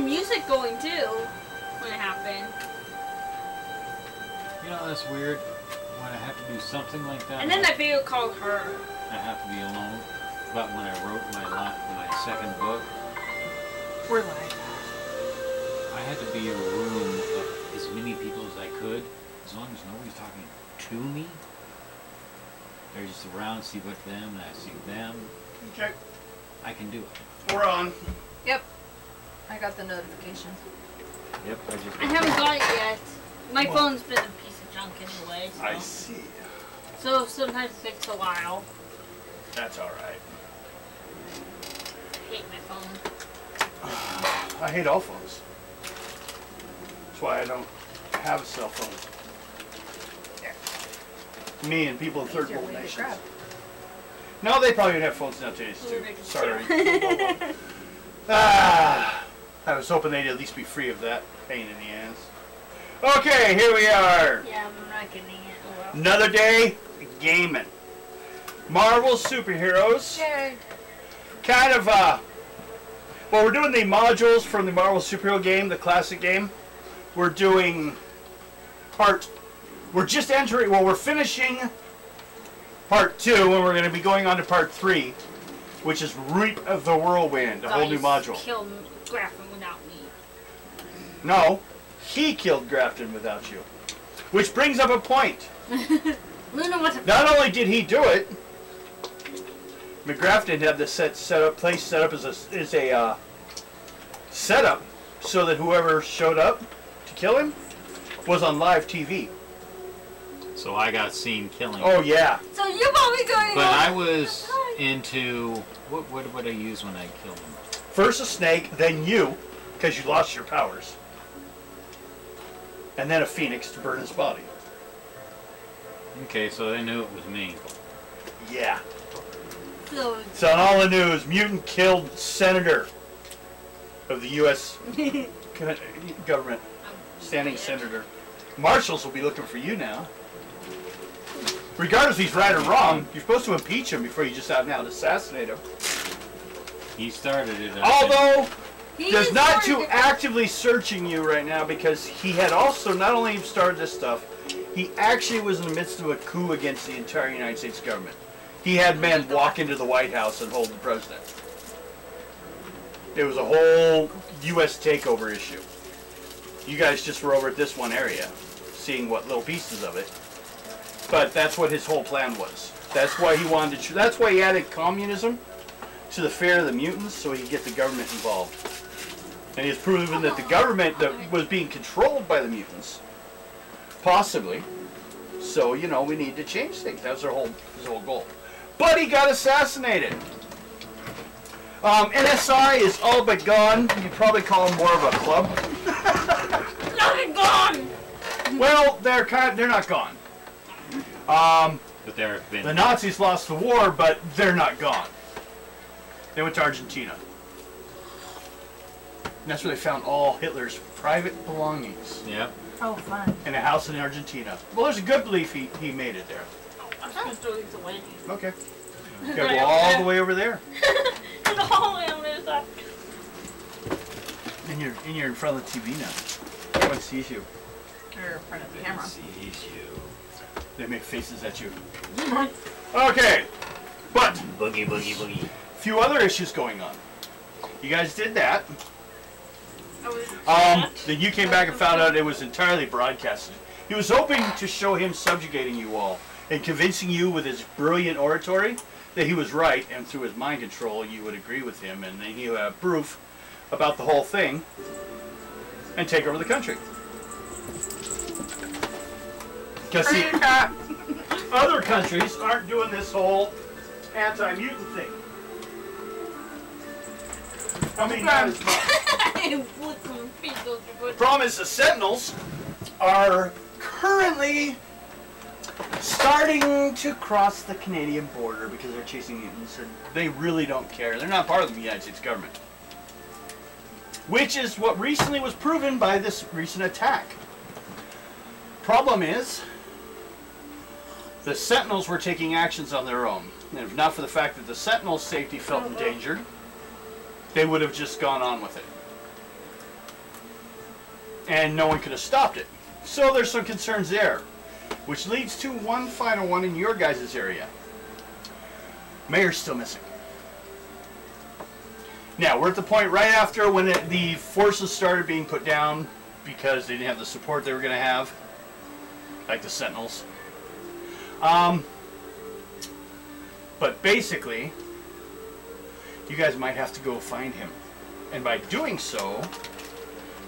had music going too when it happened. You know, that's weird. When I have to do something like that. And then I video called her. I have to be alone. But when I wrote my second book, We're live. I had to be in a room of as many people as I could, as long as nobody's talking to me. They're just around, see what them, and I see them. Okay. I can do it. We're on. Yep. I got the notification. Yep, I haven't got it yet. My phone's been a piece of junk anyway. So. I see. So sometimes it takes a while. That's alright. I hate my phone. I hate all phones. That's why I don't have a cell phone. Yeah. Me and people in third world nations. No, they probably would have phones nowadays too. Sorry. I was hoping they'd at least be free of that pain in the ass. Okay, here we are. Yeah, I'm not getting it. Oh, well. Another day gaming. Marvel superheroes. Yay. Kind of, well, we're doing the modules from the Marvel superhero game, the classic game. We're doing we're just entering, well, we're finishing part 2, and we're going to be going on to part 3, which is Reap of the Whirlwind, a whole new module. Killed Grafton without me. No, he killed Grafton without you. Which brings up a point. Luna was a Not only did he do it, McGrafton had the place set up as a setup so that whoever showed up to kill him was on live TV. So I got seen killing. Oh yeah. So you're probably going. But I was into what would I use when I killed him? First a snake, then you, because you lost your powers, and then a phoenix to burn his body. Okay, so they knew it was me. Yeah. So So on all the news, mutant killed senator of the U.S. government, standing senator. Marshals will be looking for you now. Regardless if he's right or wrong, you're supposed to impeach him before you just out and out assassinate him. He started it. Although, he there's not started too actively searching you right now because he had also not only started this stuff, he actually was in the midst of a coup against the entire United States government. He had men walk into the White House and hold the president. It was a whole U.S. takeover issue. You guys just were over at this one area, seeing what little pieces of it. But that's what his whole plan was. That's why he wanted to. That's why he added communism to the fear of the mutants, so he could get the government involved. And he's proven that the government that was being controlled by the mutants, possibly. So you know we need to change things. That was his whole goal. But he got assassinated. NSI is all but gone. You'd probably call them more of a club. not gone. Well, they're not gone. But there have been. The Nazis lost the war, but they're not gone. They went to Argentina. And that's where they found all Hitler's private belongings. Yep. Oh, fun. In a house in Argentina. Well, there's a good belief he made it there. I'm supposed to leave the way. Okay. You gotta go all the way over there. And the hallway on the other side. And you're in front of the TV now. Everyone sees you. You're in front of the camera. Sees you. They make faces at you. Okay. But Boogie, boogie, boogie. a few other issues going on. You guys did that. Then you came back and found out it was entirely broadcasted. He was hoping to show him subjugating you all and convincing you with his brilliant oratory that he was right, and through his mind control you would agree with him, and then he would have proof about the whole thing and take over the country. Because see, other countries aren't doing this whole anti-mutant thing. I mean, not as much. Problem is, the Sentinels are currently starting to cross the Canadian border because they're chasing mutants, and they really don't care. They're not part of the United States government. Which is what recently was proven by this recent attack. Problem is, the Sentinels were taking actions on their own. And if not for the fact that the Sentinels' safety felt endangered, they would have just gone on with it. and no one could have stopped it. So there's some concerns there, which leads to one final one in your guys' area. Mayor's still missing. Now, we're at the point right after when the forces started being put down because they didn't have the support they were going to have, like the Sentinels. But basically, you guys might have to go find him. And by doing so,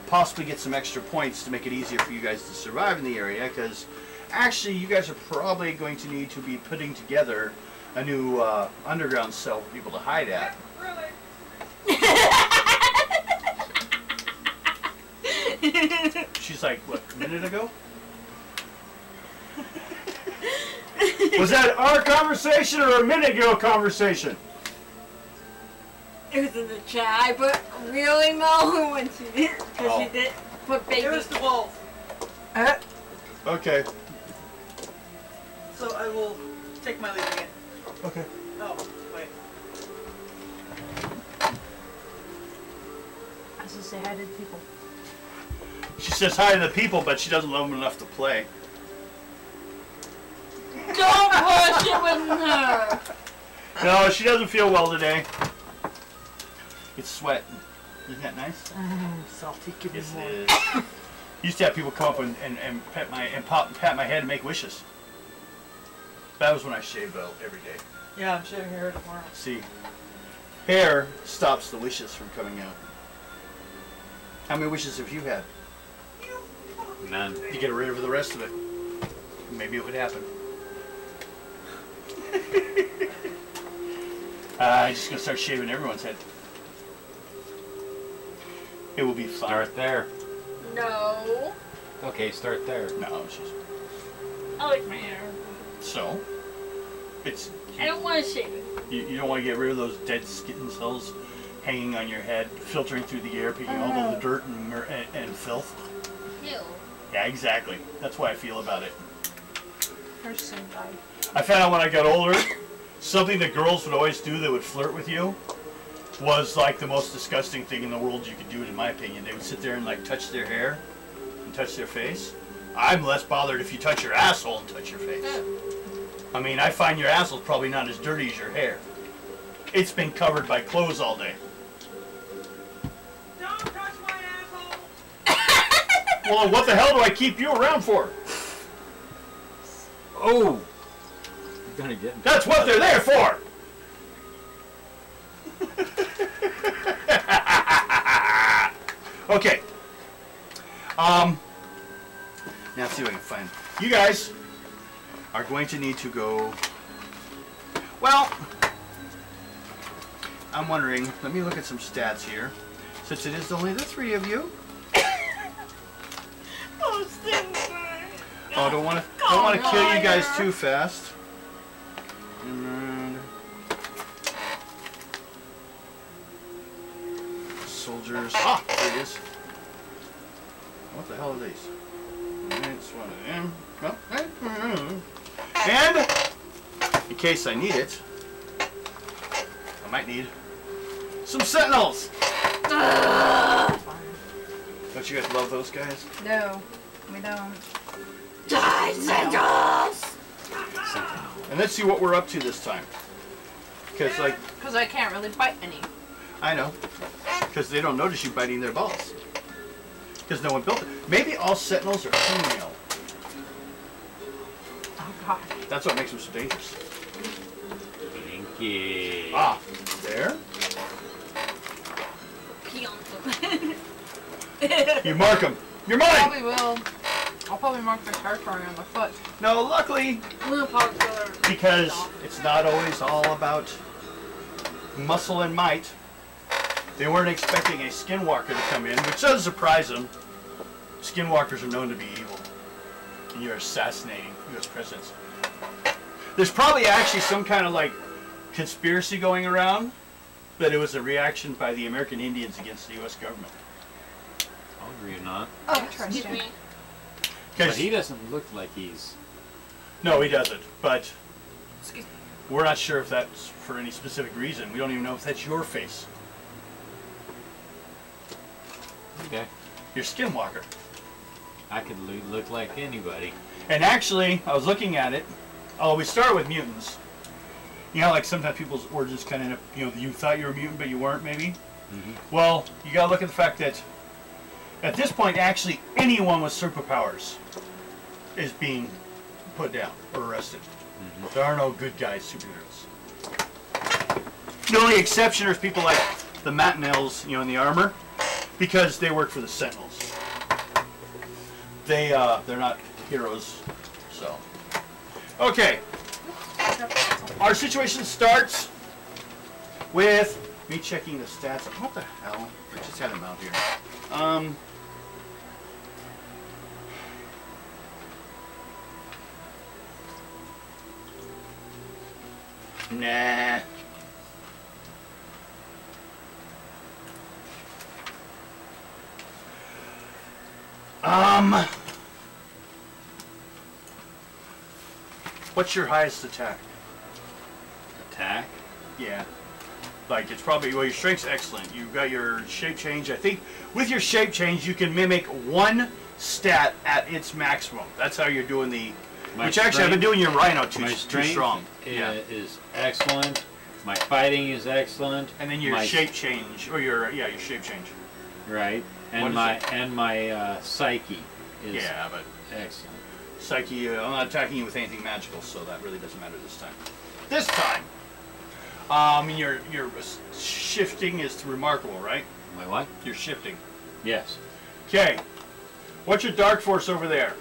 possibly get some extra points to make it easier for you guys to survive in the area, because actually you guys are probably going to need to be putting together a new underground cell for people to hide at. She's like, what, a minute ago? Was that our conversation or a minute ago conversation? It was in the chat. I put really Mo when she did, because Oh. she did put baby. It was the wolf. Okay. So I will take my leave again. Okay. Oh, wait. I was just say hi to the people. She says hi to the people, but she doesn't love them enough to play. Don't push it with her. No, she doesn't feel well today. It's sweat. Isn't that nice? Salty, give me Yes, more. it is. Used to have people come up and pat my head and make wishes. That was when I shaved every day. Yeah, I'm shaving your hair tomorrow. See, hair stops the wishes from coming out. How many wishes have you had? None. You get rid of the rest of it. Maybe it would happen. I'm just gonna start shaving everyone's head. It will be fun. Start there. No. Okay, start there. No, it's just I like my hair. so. It's I don't want to shave it. you don't want to get rid of those dead skin cells hanging on your head, filtering through the air, picking all the dirt and filth. Ew. Yeah, exactly. That's why I feel about it. Her son died. I found out when I got older, something that girls would always do that would flirt with you was like the most disgusting thing in the world you could do it, in my opinion. They would sit there and like touch their hair and touch their face. I'm less bothered if you touch your asshole and touch your face. I mean, I find your asshole's probably not as dirty as your hair. It's been covered by clothes all day. Don't touch my asshole! Well, what the hell do I keep you around for? Oh! You're gonna get. That's what they're there for! Okay. Now let's see what I can find. You guys are going to need to go. Well, I'm wondering. Let me look at some stats here. Since it is only the three of you. Oh, Simba. Oh, don't want to kill you guys too fast. And soldiers. Ah, there it is. What the hell are these? It's one of them. Oh, and in case I need it, I might need some sentinels. Don't you guys love those guys? No, we don't. Die, Sentinels! And let's see what we're up to this time. Because, like, Because I can't really bite any. I know. Because they don't notice you biting their balls. Because no one built it. Maybe all sentinels are female. Oh god. That's what makes them so dangerous. Pinky. Ah, there. Pee on them. You mark them. You're mine! Probably will. I'll probably mark the territory on the foot. No, luckily, Blue powder color. because it's not always all about muscle and might. They weren't expecting a skinwalker to come in, which doesn't surprise them. Skinwalkers are known to be evil. And you're assassinating U.S. presidents. There's probably actually some kind of like conspiracy going around that it was a reaction by the American Indians against the U.S. government. I'll agree or not. Oh, Excuse interesting. me. But he doesn't look like he's. No, he doesn't. But Excuse me. we're not sure if that's for any specific reason. We don't even know if that's your face. Okay. You're Skinwalker. I could look like anybody. And actually, I was looking at it. Oh, we start with mutants. You know, like sometimes people's origins kind of, you know, you thought you were a mutant, but you weren't, maybe. Well, you gotta look at the fact that at this point, actually, anyone with superpowers is being put down or arrested. There are no good guys, superheroes. The only exception is people like the Matinels, you know, in the armor, because they work for the Sentinels. They're not heroes, so. Okay. Our situation starts with me checking the stats. What the hell? I just had them out here. Nah. What's your highest attack? Attack? Yeah. Like, it's probably, well, your strength's excellent. You've got your shape change. I think with your shape change, you can mimic one stat at its maximum. That's how you're doing the, which actually I've been doing your Rhino too strong. Is excellent. My fighting is excellent. And then your shape change, or your shape change. Right. And my psyche is excellent. Psyche, I'm not attacking you with anything magical, so that really doesn't matter this time. This time, your shifting is remarkable, right? My what? Your shifting. Yes. Okay. What's your dark force over there?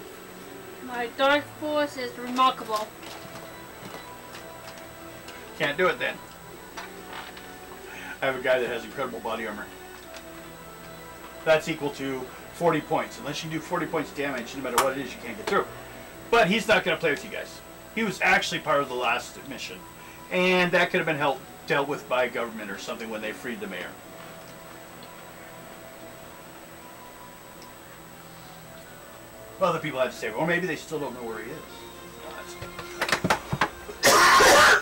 My dark force is remarkable. Can't do it then. I have a guy that has incredible body armor. That's equal to 40 points. Unless you do 40 points damage, no matter what it is, you can't get through. But he's not going to play with you guys. He was actually part of the last mission. And that could have been dealt with by government or something when they freed the mayor. Other people had to say, or maybe they still don't know where he is.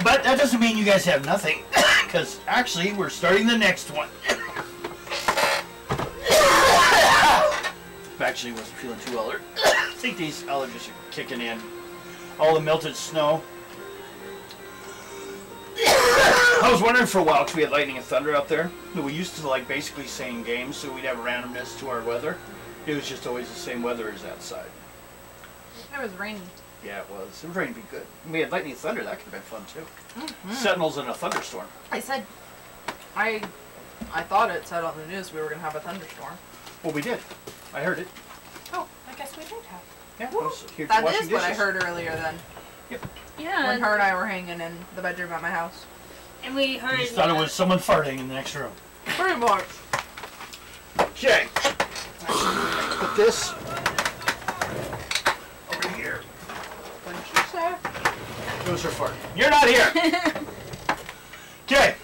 But that doesn't mean you guys have nothing, because actually we're starting the next one. Actually wasn't feeling too well. I think these allergies are kicking in. All the melted snow. I was wondering for a while, because we had lightning and thunder out there, that we used to like basically same games, so we'd have randomness to our weather. It was just always the same weather as outside. It was raining. Yeah, it was. It was raining, be good. We had lightning and thunder. That could have been fun too. Sentinels in a thunderstorm. I thought it said on the news we were gonna have a thunderstorm. Well, we did. I heard it. Oh, I guess we did have. Yeah, I was here That washing is what I dishes. heard earlier then. Yep. Yeah. When her and I were hanging in the bedroom at my house. And we heard. You just thought it was someone farting in the next room. Pretty much. Okay. Put this over here. What did you say? It was her fart. You're not here. Okay.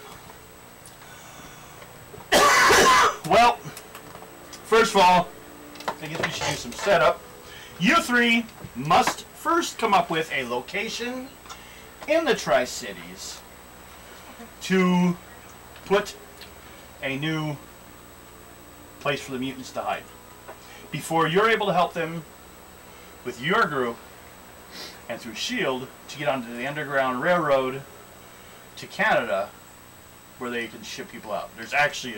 Well, first of all, I guess we should do some setup. You three must first come up with a location in the Tri-Cities to put a new place for the mutants to hide. Before you're able to help them with your group and through S.H.I.E.L.D. to get onto the Underground Railroad to Canada where they can ship people out. There's actually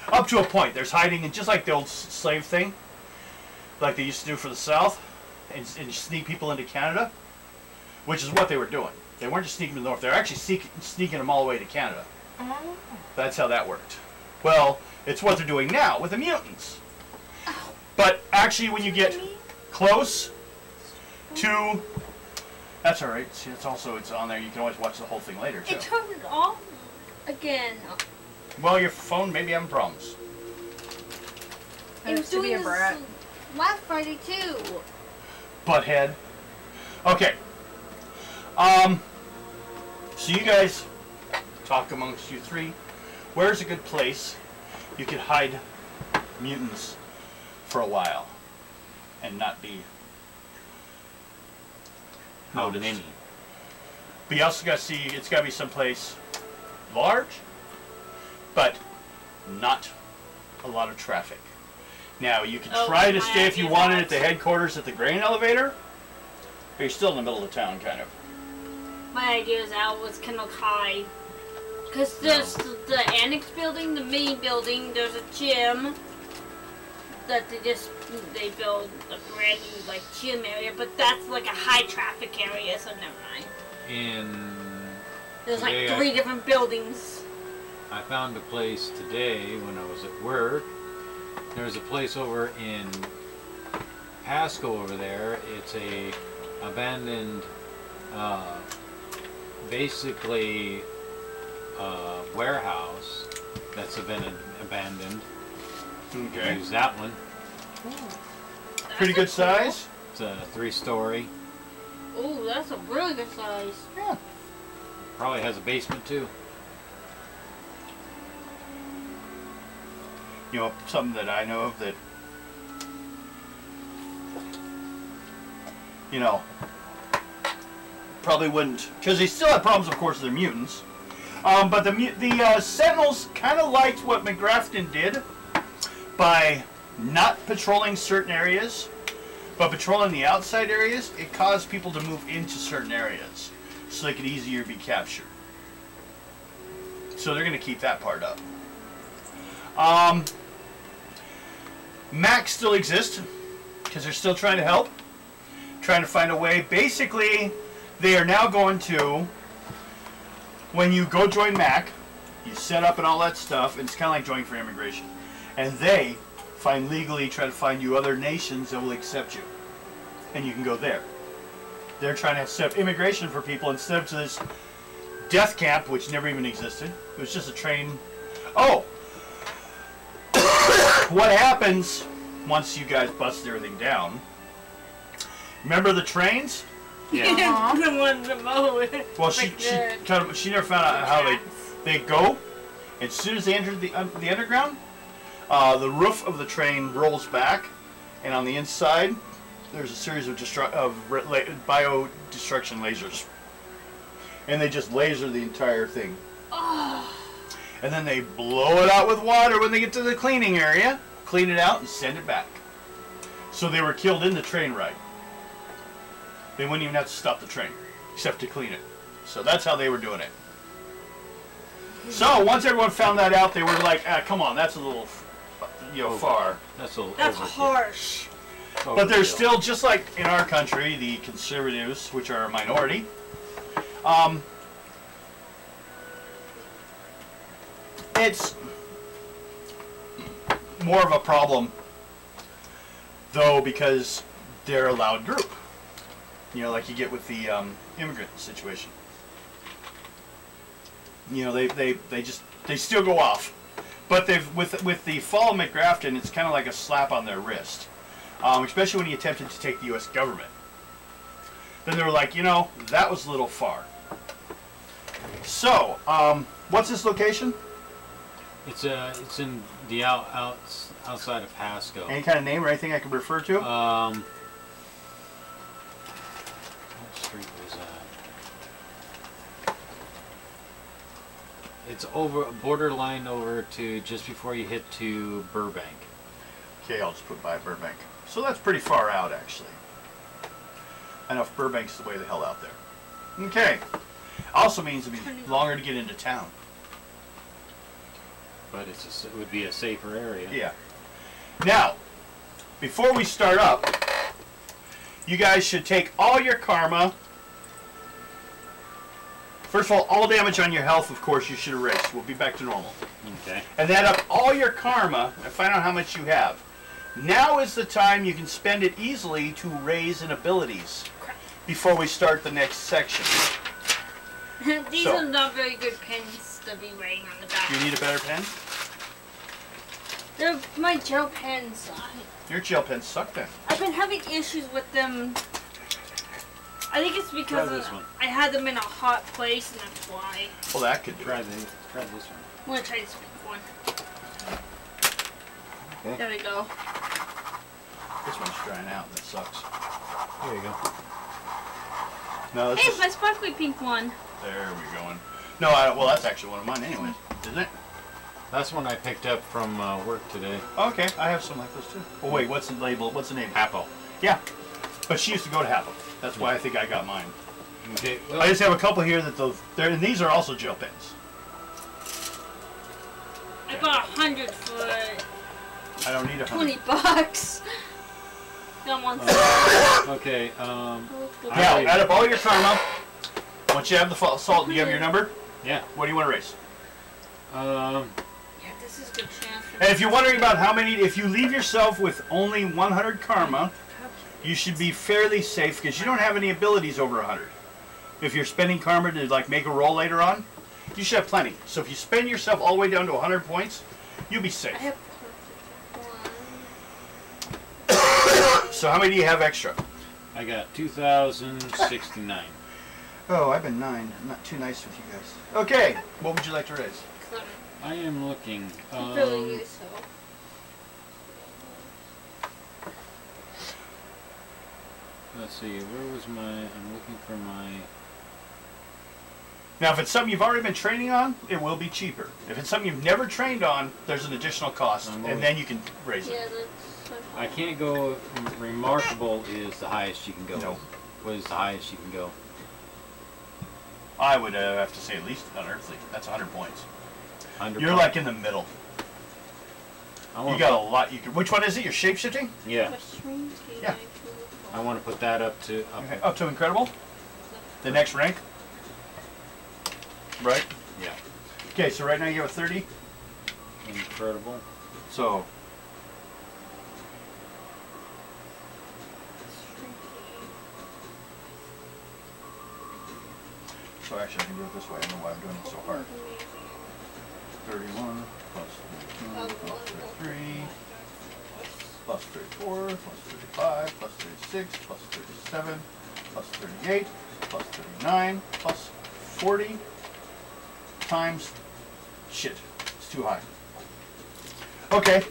up to a point. There's hiding, and just like the old slave thing, like they used to do for the South, and sneak people into Canada, which is what they were doing. They weren't just sneaking to the North. They were actually sneaking them all the way to Canada. Oh. That's how that worked. Well, it's what they're doing now with the mutants. But actually, when you get close to... That's alright. See, it's on there. You can always watch the whole thing later, too. It turned it off again. Well, your phone may be having problems. It was doing this last Friday too. Butthead. Okay. So you guys talk amongst you three. Where's a good place you could hide mutants for a while and not be How noticed? many? But you also got to see, it's got to be someplace large, but not a lot of traffic. Now, you can Oh, try to my stay if you idea wanted that- at the headquarters at the grain elevator, but you're still in the middle of town, kind of. My idea is out was kind of high. Because there's the annex building, the main building, there's a gym that they build a brand new like gym area, but that's like a high traffic area, so never mind. There's like Today 3 different buildings. I found a place today when I was at work. There's a place over in Pasco over there. It's a abandoned, basically warehouse that's been abandoned. Okay. Use that one. Pretty good size? It's a 3-story. Oh, that's a really good size. Yeah. Probably has a basement too. You know, something that I know of that, you know, probably wouldn't, because they still have problems, of course, with their mutants. But the Sentinels kind of liked what McGrafton did by not patrolling certain areas, but patrolling the outside areas. It caused people to move into certain areas, so they could easier be captured. So they're going to keep that part up. Mac still exists because they're still trying to help, trying to find a way. Basically, they are now going to, when you go join Mac, you set up and all that stuff, and it's kind of like joining for immigration. And they legally try to find you other nations that will accept you, and you can go there. They're trying to set up immigration for people instead of to this death camp, which never even existed. It was just a train. Oh! What happens once you guys bust everything down? Remember the trains? Yeah. The one to mow it. Well, Like she never found out how they go. As soon as they enter the underground, the roof of the train rolls back, and on the inside, there's a series of bio-destruction lasers, and they just laser the entire thing. And then they blow it out with water when they get to the cleaning area, clean it out, and send it back. So they were killed in the train ride. They wouldn't even have to stop the train, except to clean it. So that's how they were doing it. So once everyone found that out, they were like, come on, that's a little, far. That's a little That's overkill. harsh. But there's Overkill. still, just like in our country, the conservatives, which are a minority, it's more of a problem, though, because they're a loud group. You know, like you get with the immigrant situation. You know, they still go off, but they've with the fall of McGrafton, it's kind of like a slap on their wrist, especially when he attempted to take the U.S. government. Then they were like, that was a little far. So, what's this location? It's in the outside of Pasco. Any kind of name or anything I could refer to? What street was that? It's over borderline over to just before you hit to Burbank. Okay, I'll just put by Burbank. So that's pretty far out, actually. I know if Burbank's the way the hell out there. Okay. Also means it'd be longer to get into town. But it would be a safer area. Yeah. Now, before we start up, you guys should take all your karma. First of all damage on your health, of course, you should erase. We'll be back to normal. Okay. And add up all your karma and find out how much you have. Now is the time you can spend it easily to raise in abilities before we start the next section. These So. are not very good pens to be writing on the back. Do you need a better pen? They're my gel pens. Your gel pens suck then. I've been having issues with them. I think it's because Try this one. I had them in a hot place, and that's why. Well, that could do Try it. this one. I'm gonna try this pink one. Okay. There we go. This one's drying out. That sucks. There you go. No, this Hey, is... it's my sparkly pink one. There we going. No, well, that's actually one of mine anyway, isn't it? That's one I picked up from work today. Okay, I have some like those too. Oh wait, what's the label? What's the name? Apple. Yeah, but she used to go to Happel. That's why I think I got mine. Okay. Well, I just have a couple here that and these are also gel pens. I got 100 for I don't need 20 100. bucks. Got one. okay. Now, add up all your karma. Once you have the salt, you have your number. Yeah. What do you want to raise? Yeah, this is a good chance. And if you're wondering about how many, if you leave yourself with only 100 karma, you should be fairly safe because you don't have any abilities over 100. If you're spending karma to like make a roll later on, you should have plenty. So if you spend yourself all the way down to 100 points, you'll be safe. I have So how many do you have extra? I got 2,069. Oh, I've been 9. I'm not too nice with you guys. Okay, what would you like to raise? I am looking. Really useful. Let's see. Where was my? I'm looking for my. Now, if it's something you've already been training on, it will be cheaper. If it's something you've never trained on, there's an additional cost, and then you can raise it. Yeah, that's. I can't go. Remarkable is the highest you can go. No. What is the highest you can go? I would have to say at least unearthly. That's 100 points. 100 You're like in the middle. You got a lot. You can. Which one is it? Your shape shifting? Yeah. Yeah. I want to put that up to. Okay. Up to incredible. The next rank. Right. Yeah. Okay. So right now you have a 30. Incredible. So. So actually, I can do it this way. I don't know why I'm doing it so hard. 31 plus 32 plus 33 plus 34 plus 35 plus 36 plus 37 plus 38 plus 39 plus 40 times shit. It's too high. Okay.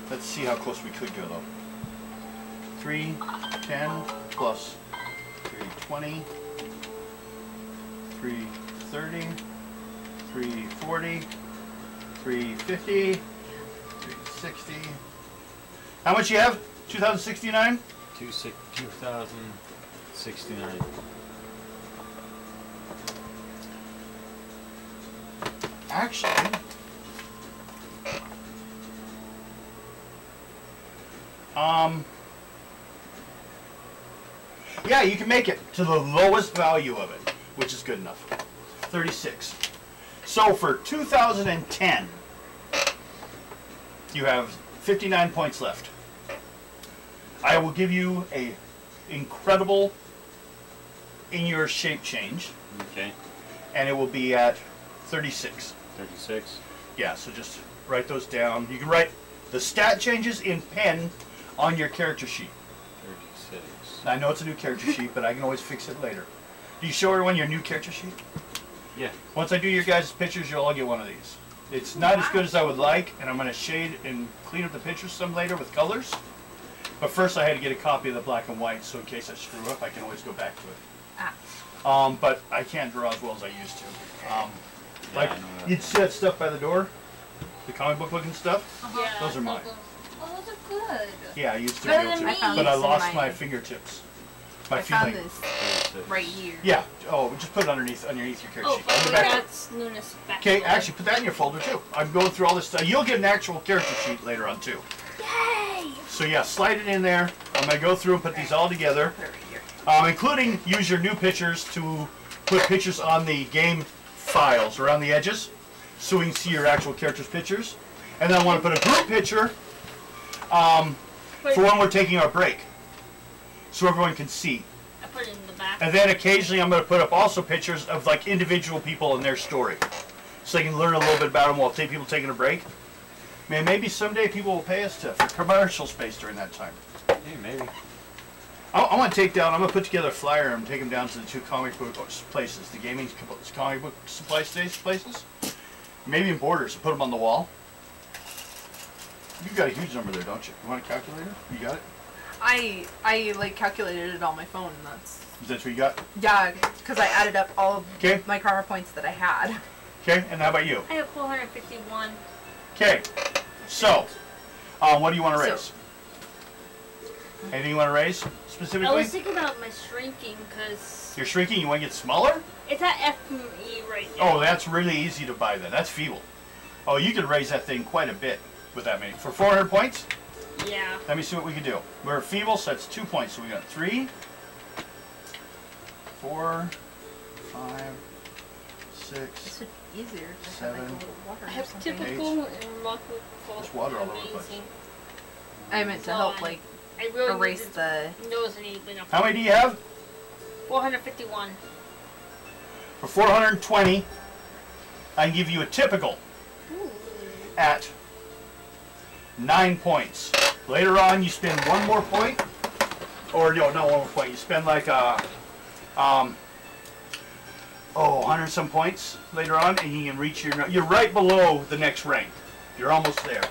Let's see how close we could go though. 310 plus 320, 330, 340, 350, 360. How much you have? 2,069? 2,069. Actually, yeah, you can make it to the lowest value of it, which is good enough. 36. So for 2010, you have 59 points left. I will give you a incredible in your shape change, Okay. and it will be at 36. 36. Yeah, so just write those down. You can write the stat changes in pen on your character sheet. 36. I know it's a new character sheet, but I can always fix it later. Do you show everyone your new character sheet? Yeah. Once I do your guys' pictures, you'll all get one of these. It's not as good as I would like, and I'm going to shade and clean up the pictures some later with colors. But first I had to get a copy of the black and white, so in case I screw up, I can always go back to it. But I can't draw as well as I used to. Like, I know that. you'd see that stuff by the door? The comic book looking stuff? Yeah, Those are mine. Oh, those are good. Yeah, I used to be Better able than to, me. but I These in lost my- my fingertips. My I found feeling. this 36. right here. Yeah. Oh, just put it underneath your character Oh, sheet. by On the the way, back. that's Luna's back. Okay, actually put that in your folder too. I'm going through all this stuff. You'll get an actual character sheet later on too. Yay! So yeah, slide it in there. I'm going to go through and put these all together, Put it right here. including use your new pictures to put pictures on the game files around the edges so we can see your actual character's pictures. And then I want to put a group picture for when we're taking our break so everyone can see. I put it in the back. And then occasionally I'm going to put up also pictures of like individual people and their story, so they can learn a little bit about them while people taking a break. Man, maybe someday people will pay us for commercial space during that time. Hey, maybe. I want to take down. I'm going to put together a flyer and take them down to the two comic book places, the gaming comic book supply places, maybe in Borders. Put them on the wall. You've got a huge number there, don't you? You want a calculator? You got it? I like calculated it on my phone, and that's Is that what you got? yeah, because I added up all of Okay. my karma points that I had. Okay, and how about you? I have 451. Okay, so, what do you want to So- raise? Anything you want to raise I specifically? was thinking about my shrinking because You're shrinking, you want to get smaller? it's at FME right now. Oh, that's really easy to buy then. That's feeble. Oh, you could raise that thing quite a bit with that many. For 400 points, Yeah. let me see what we can do. We're feeble, so that's 2 points. So we got 3, 4, 5, 6. This would be easier if I had like a 7. little water I or have something. typical and remarkable. There's water all over the place. amazing. I meant to help like I really erase need the. to nose and eat enough. How many do you have? 451. For 420, I can give you a typical Ooh. at 9 points. Later on, you spend 1 more point, or no, not 1 more point. You spend like 100 some points later on, and you can reach your. You're right below the next rank. You're almost there.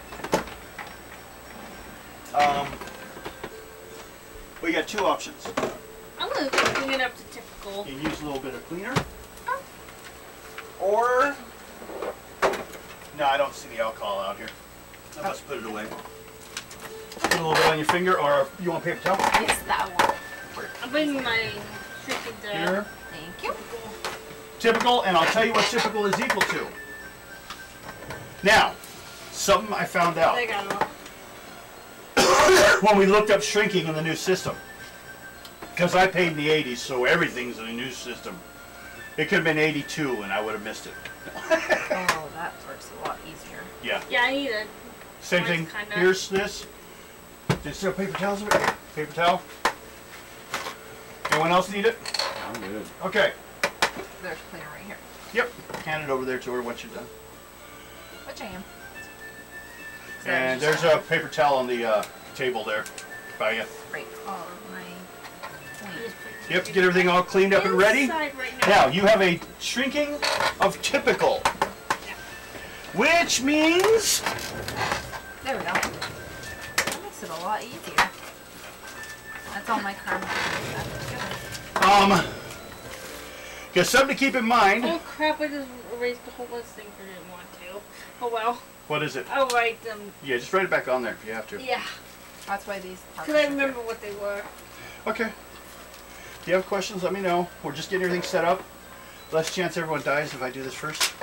We got 2 options. I'm gonna bring it up to typical. You can use a little bit of cleaner, or no, I don't see the alcohol out here. I must put it away. Put a little bit on your finger, or you want paper towel? Yes, that one. I'm bringing my shrinking to Here. Thank you. Typical, and I'll tell you what typical is equal to. Now, something I found out I got it. when we looked up shrinking in the new system. Because I paid in the 80s, so everything's in the new system. It could have been 82, and I would have missed it. Oh, that works a lot easier. Yeah. Yeah, I need it. Same Mine's thing. kinda- Here's this. Is there paper towels over here? Paper towel. Anyone else need it? I'm good. Okay. There's cleaner right here. Yep. Hand it over there to her once you're done. Which I am. So And just there's a paper towel on the table there by you. Right. All of my points. You have to get everything all cleaned up and ready. Inside right Now, you have a shrinking of typical. Which means There we go. That makes it a lot easier. That's all my karma. got something to keep in mind. Oh crap, I just erased the whole list thing I didn't want to. Oh well. What is it? I'll write them. Yeah, just write it back on there if you have to. Yeah. That's why these. Because I remember what they were. Okay. If you have questions, let me know. We're just getting everything set up. Less chance everyone dies if I do this first.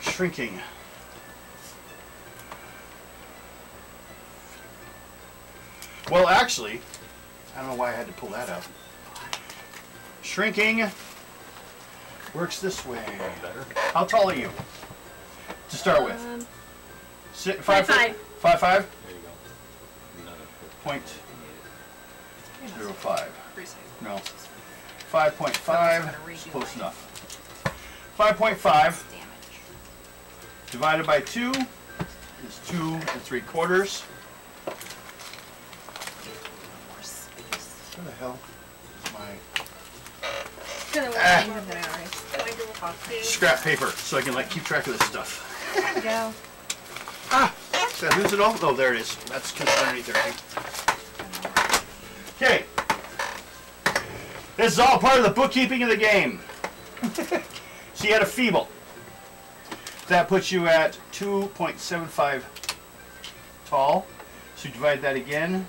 Shrinking. Well, actually, I don't know why I had to pull that out. Shrinking works this way. Better. How tall are you? To start with. 5'5". 5'5"? There you go. Another Point Yeah, 0.05. Precise. No. I'm 5.5. just gonna redo Close mine. enough. 5.5 Damage. divided by 2 is 2 3/4. More space. Where the hell is my Gonna Ah. More than I erased. scrap paper so I can like keep track of this stuff? There we go. Ah, is that who's it all? Oh, there it is. That's because it's underneath everything. Okay. This is all part of the bookkeeping of the game. So you had a feeble. That puts you at 2.75 tall. So you divide that again.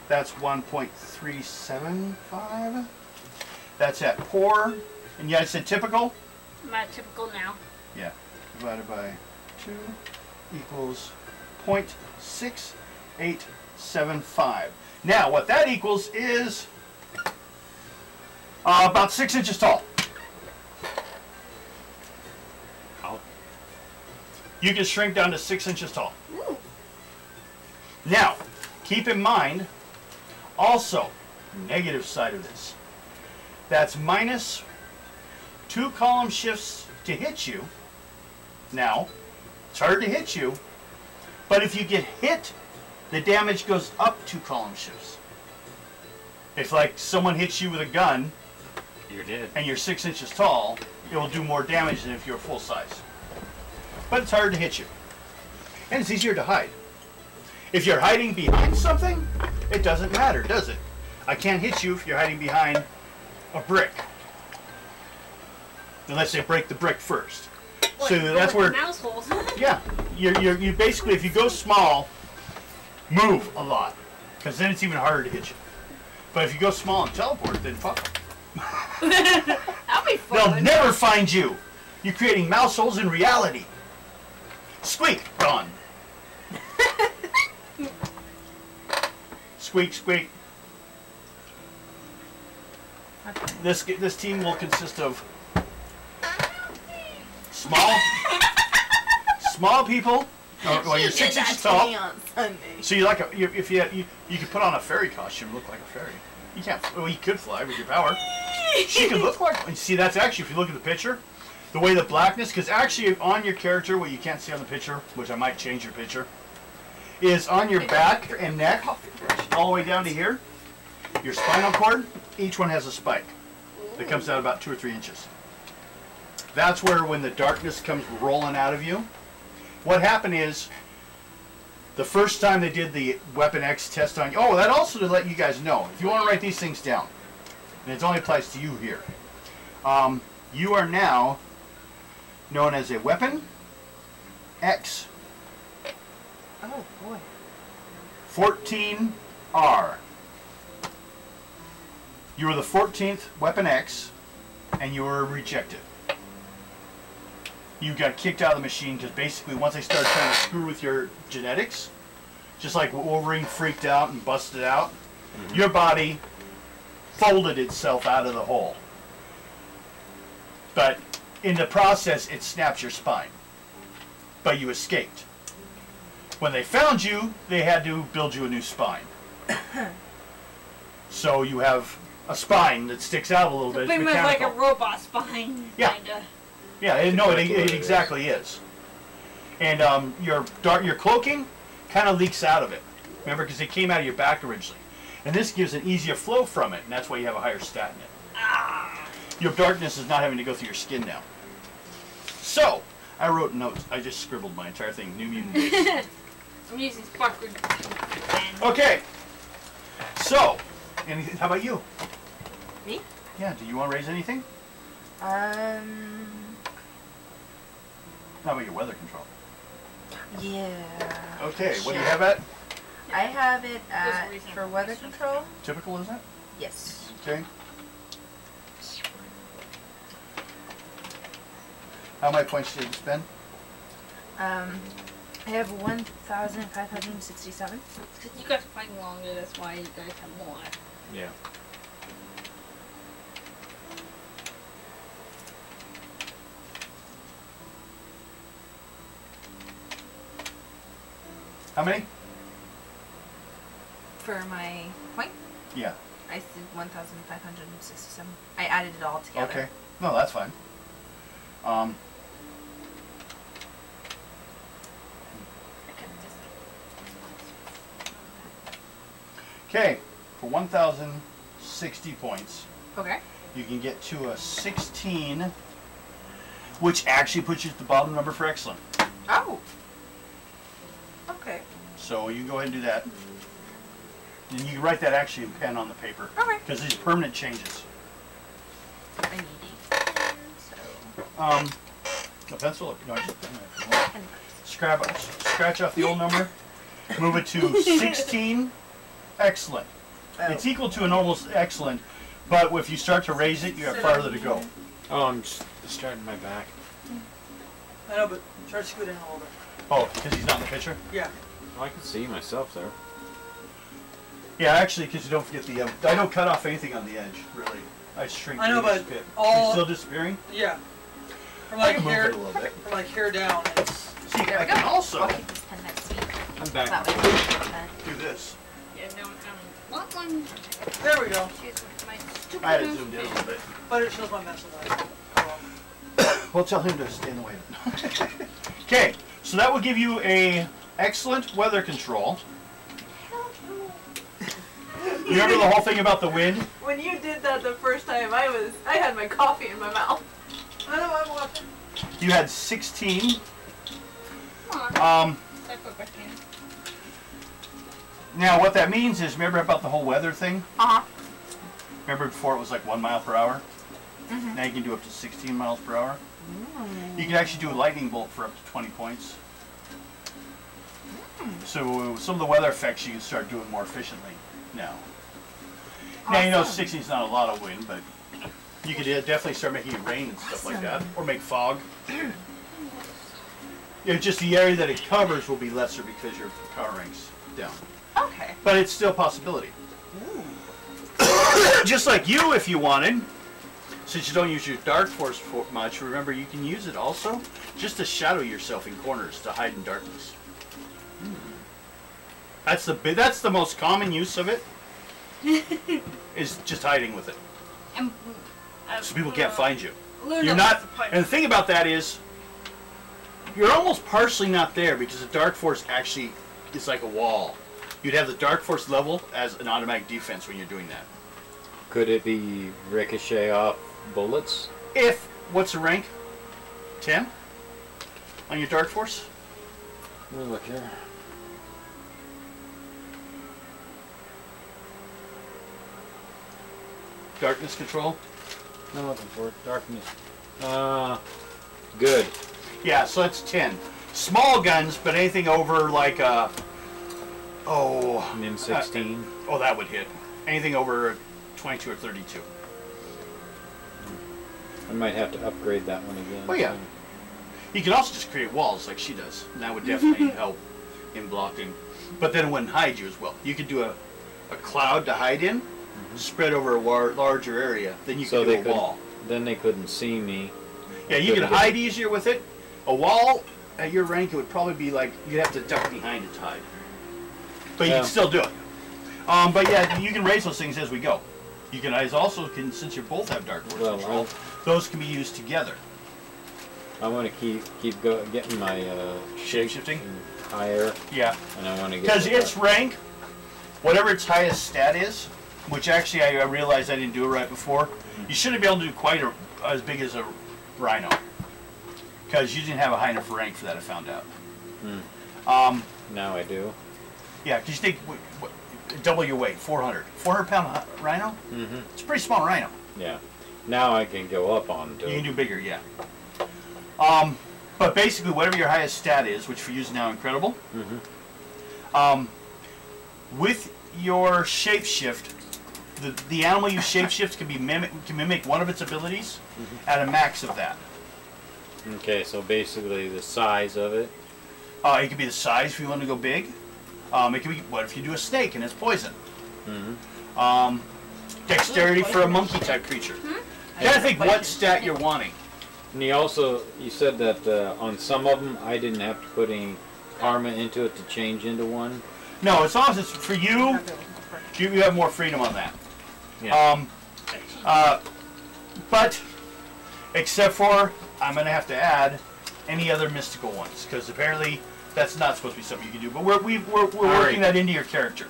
That's 1.375. That's at poor. And you guys said typical? My typical now. Yeah. Divided by 2 equals 0.6875. Now, what that equals is about 6 inches tall. How? You can shrink down to 6 inches tall. Ooh. Now, keep in mind, also, negative side of this. That's minus 2 column shifts to hit you. Now, it's hard to hit you, but if you get hit, the damage goes up 2 column shifts. If like someone hits you with a gun You're dead. and you're 6 inches tall, it will do more damage than if you're full size. But it's hard to hit you. And it's easier to hide. If you're hiding behind something, it doesn't matter, does it? I can't hit you if you're hiding behind a brick. Unless they break the brick first. What, So that's where, mouse holes. yeah, you basically, if you go small, move a lot. Because then it's even harder to hit you. But if you go small and teleport, then fuck them. That'll be They'll fun. never find you. You're creating mouse holes in reality. Squeak, gone. Squeak, squeak. This team will consist of small people. Well, you're 6 inches tall. On Sunday. So you like you could put on a fairy costume, and look like a fairy. You can't. Well, you could fly with your power. She could look like. You see, that's actually, if you look at the picture, the way the blackness, because actually on your character, what you can't see on the picture, which I might change your picture, is on your back and neck, all the way down to here, your spinal cord. Each one has a spike that comes out about 2 or 3 inches. That's where, when the darkness comes rolling out of you, what happened is, the first time they did the Weapon X test on you, oh, that also to let you guys know, if you want to write these things down, and it only applies to you here, you are now known as a Weapon X Oh boy. 14R. You were the 14th Weapon X, and you were rejected. You got kicked out of the machine because basically once they started trying to screw with your genetics, just like Wolverine freaked out and busted out, your body folded itself out of the hole. But in the process, it snapped your spine. But you escaped. When they found you, they had to build you a new spine. So you have a spine that sticks out a little bit. It's Pretty much like mechanical. a robot spine. Yeah. Kinda. Yeah, it exactly is. And your cloaking kind of leaks out of it. Remember, because it came out of your back originally. And this gives an easier flow from it, and that's why you have a higher stat in it. Ah. Your darkness is not having to go through your skin now. So, I wrote notes. I just scribbled my entire thing. New Mutant Days. I'm using Sparkle. Okay. So, how about you? Me? Yeah, do you want to raise anything? How about your weather control? Yeah. Okay, what do you have at? I have it at, reasonable. for weather control. Typical, is it? Yes. Okay. How many points did you spend? I have 1,567. Because you guys are playing longer, that's why you guys have more. Yeah. How many? For my point, Yeah. I said 1,567. I added it all together. Okay. No, that's fine. Okay, for 1,060 points, Okay. you can get to a 16, which actually puts you at the bottom number for excellent. Oh. Okay. So you can go ahead and do that. And you can write that actually in pen on the paper. Okay. Because these are permanent changes. I need it. So. A pencil? No, just And scratch off the old number. Move it to 16. Excellent. oh. It's equal to an almost excellent, but if you start to raise it, you have farther to go. Oh, I'm just starting my back. I know, but try to scoot in a little bit. Oh, because he's not in the picture? Yeah. Oh, I can see myself there. Yeah, actually, because you don't forget the... I don't cut off anything on the edge, really. I shrink I know, the edge but a bit. all- You're still disappearing? Yeah. From I like can move hair, it a little bit. from like hair down, it's See, There I we go. can also I'll keep this pen next to me. I'm back. That way I can keep that. do this. Yeah, no, what one? there we go. She's with my stupid I had it nose zoomed in a pen. little bit. But it shows my mess of that. We'll tell him to stay in the way. Okay, so that will give you a excellent weather control. Remember the whole thing about the wind? When you did that the first time, I had my coffee in my mouth. I know, I'm watching. You had 16. Come on. Um, If question. Now, what that means is, remember about the whole weather thing? Uh-huh. Remember before it was like 1 mile per hour? Mhm. Now you can do up to 16 miles per hour. You can actually do a lightning bolt for up to 20 points. So some of the weather effects you can start doing more efficiently now. Now you know Awesome. 60 is not a lot of wind, but you could definitely start making it rain and stuff like that, or make fog. It's just the area that it covers will be lesser because your power rank's down. Okay. But it's still a possibility. Just like you, if you wanted, since you don't use your dark force for much, remember you can use it also just to shadow yourself in corners to hide in darkness. That's the most common use of it. Is just hiding with it, And, so people can't find you. Luna You're was not, the part- and the thing about that is, you're almost partially not there because the dark force actually is like a wall. You'd have the dark force level as an automatic defense when you're doing that. Could it be ricochet off bullets? If, what's the rank? 10? On your dark force? Let me look here. Darkness control? I'm looking for it. Darkness. Good. Yeah, so that's 10. Small guns, but anything over like Min 16. Oh, that would hit. Anything over 22 or 32. I might have to upgrade that one again. Oh, yeah. You can also just create walls like she does, and that would definitely help in blocking. But then it wouldn't hide you as well. You could do a cloud to hide in, spread over a larger area, then you So could they do a could, wall. then they couldn't see me. Yeah, you can hide easier with it. A wall, at your rank, it would probably be like, you'd have to duck behind it to hide. But you Yeah. can still do it. But yeah, you can raise those things as we go. You can also, since you both have dark force Well, control, those can be used together. I want to keep getting my Shape-shifting? higher, Yeah. and I want to get Because to its that. rank, whatever its highest stat is, which actually I realized I didn't do it right before, you shouldn't be able to do quite as big as a rhino. Because you didn't have a high enough rank for that, I found out. Now I do. Yeah, because you take double your weight, 400. 400-pound rhino? Mm-hmm. It's a pretty small rhino. Yeah. Now I can go up onto. You can do bigger, yeah. But basically, whatever your highest stat is, which for you is now incredible, with your shapeshift, the animal you shapeshift can mimic one of its abilities at a max of that. Okay, so basically the size of it. It could be the size if you want to go big. It could be, what if you do a snake and it's poison? Dexterity for a monkey type creature. You gotta think what stat you're wanting. And you said that on some of them I didn't have to put any karma into it to change into one. No, as long as it's for you, you have more freedom on that. Yeah. But except for, I'm going to have to add any other mystical ones, because apparently that's not supposed to be something you can do. But we're working that into your character.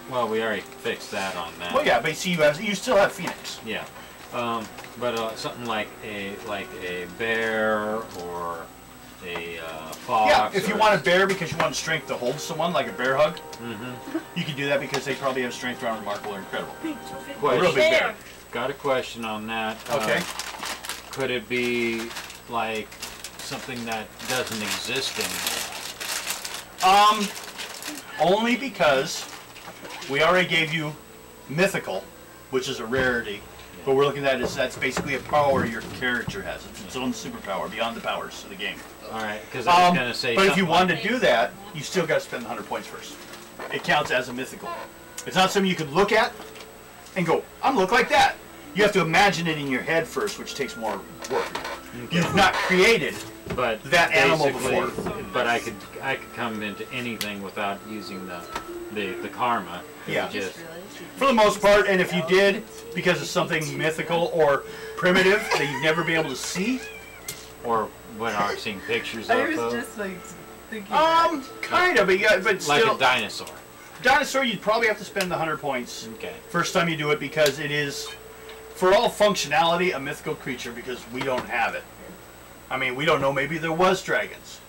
Well, we already fixed that on that. Well, yeah, but see, you still have Phoenix. Yeah. But something like a bear or a fox. Yeah, if you or want a bear because you want strength to hold someone, like a bear hug, you can do that because they probably have strength around remarkable or incredible. A real big bear. Got a question on that. Okay. Could it be like something that doesn't exist anymore? Only because we already gave you mythical, which is a rarity. But we're looking at it as that's basically a power your character has. It's its own superpower beyond the powers of the game. All right, because I was going to say. But if you something wanted like, to do that, you still got to spend the 100 points first. It counts as a mythical. It's not something you could look at and go, I'm look like that. You have to imagine it in your head first, which takes more work. You've not created but that animal basically, before. But I could come into anything without using the karma. It Yeah. would just, For the most part, and if you did, because of something mythical or primitive that you've never been able to see, or when I've seen pictures I of was them, just like thinking. kind of, but like still, a dinosaur. dinosaur, you'd probably have to spend the 100 points Okay. first time you do it because it is, for all functionality, a mythical creature because we don't have it. I mean, we don't know. Maybe there was dragons,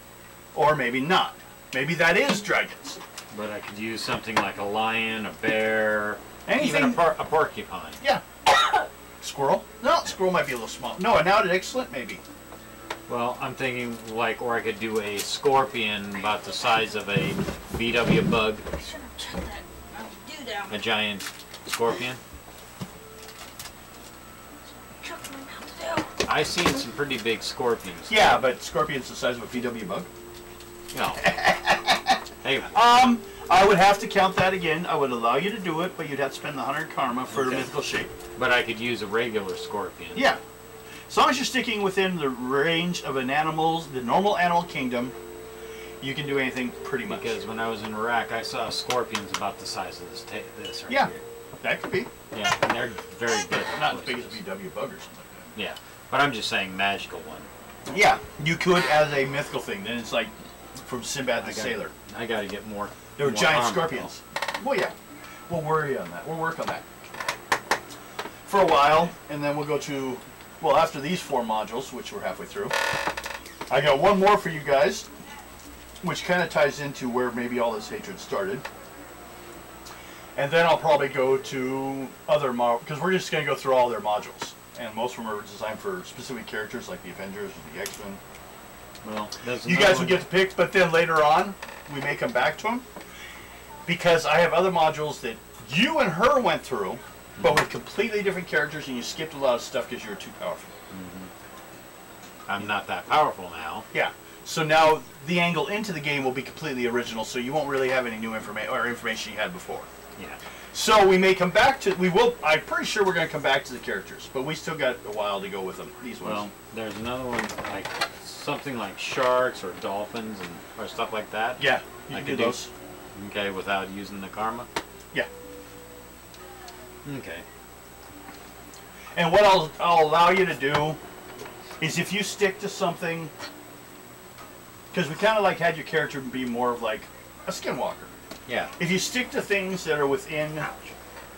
or maybe not. Maybe that is dragons. But I could use something like a lion, a bear, Anything. even a porcupine. Yeah. Squirrel? No, squirrel might be a little small. No, an out excellent maybe. Well, I'm thinking like, or I could do a scorpion about the size of a VW bug, a giant scorpion. I've seen some pretty big scorpions. Yeah, but scorpion's the size of a VW bug. No. Hey. I would have to count that again. I would allow you to do it, but you'd have to spend the 100 karma for the mythical shape. But I could use a regular scorpion. Yeah. As long as you're sticking within the range of an animal's, the normal animal kingdom, you can do anything pretty much. Because when I was in Iraq, I saw scorpions about the size of this right Yeah, here. that could be. Yeah, and they're very big. Not as big as a VW bug or something like Yeah, but I'm just saying magical one. that. Yeah, you could as a mythical thing. Then it's like from Sinbad the Sailor. I got to get more. There were more giant armor. scorpions. Well, yeah. We'll worry on that. We'll work on that for a while, and then we'll go to, well, after these 4 modules, which we're halfway through, I got one more for you guys, which kind of ties into where maybe all this hatred started. And then I'll probably go to other modules, because we're just going to go through all their modules. And most of them are designed for specific characters, like the Avengers or the X-Men. Well, You guys will get to pick, but then later on, we may come back to them. Because I have other modules that you and her went through, but with completely different characters, and you skipped a lot of stuff because you were too powerful. I'm not that powerful now. Yeah. So now the angle into the game will be completely original, so you won't really have any new information or information you had before. Yeah. So we may come back to, I'm pretty sure we're going to come back to the characters, but we still got a while to go with them, these ones. Well, there's another one, like something like sharks or dolphins or stuff like that. Yeah, you I can could do those. Okay, without using the karma. Yeah. Okay. And what I'll allow you to do is if you stick to something, because we kind of like had your character be more of like a skinwalker. Yeah. If you stick to things that are within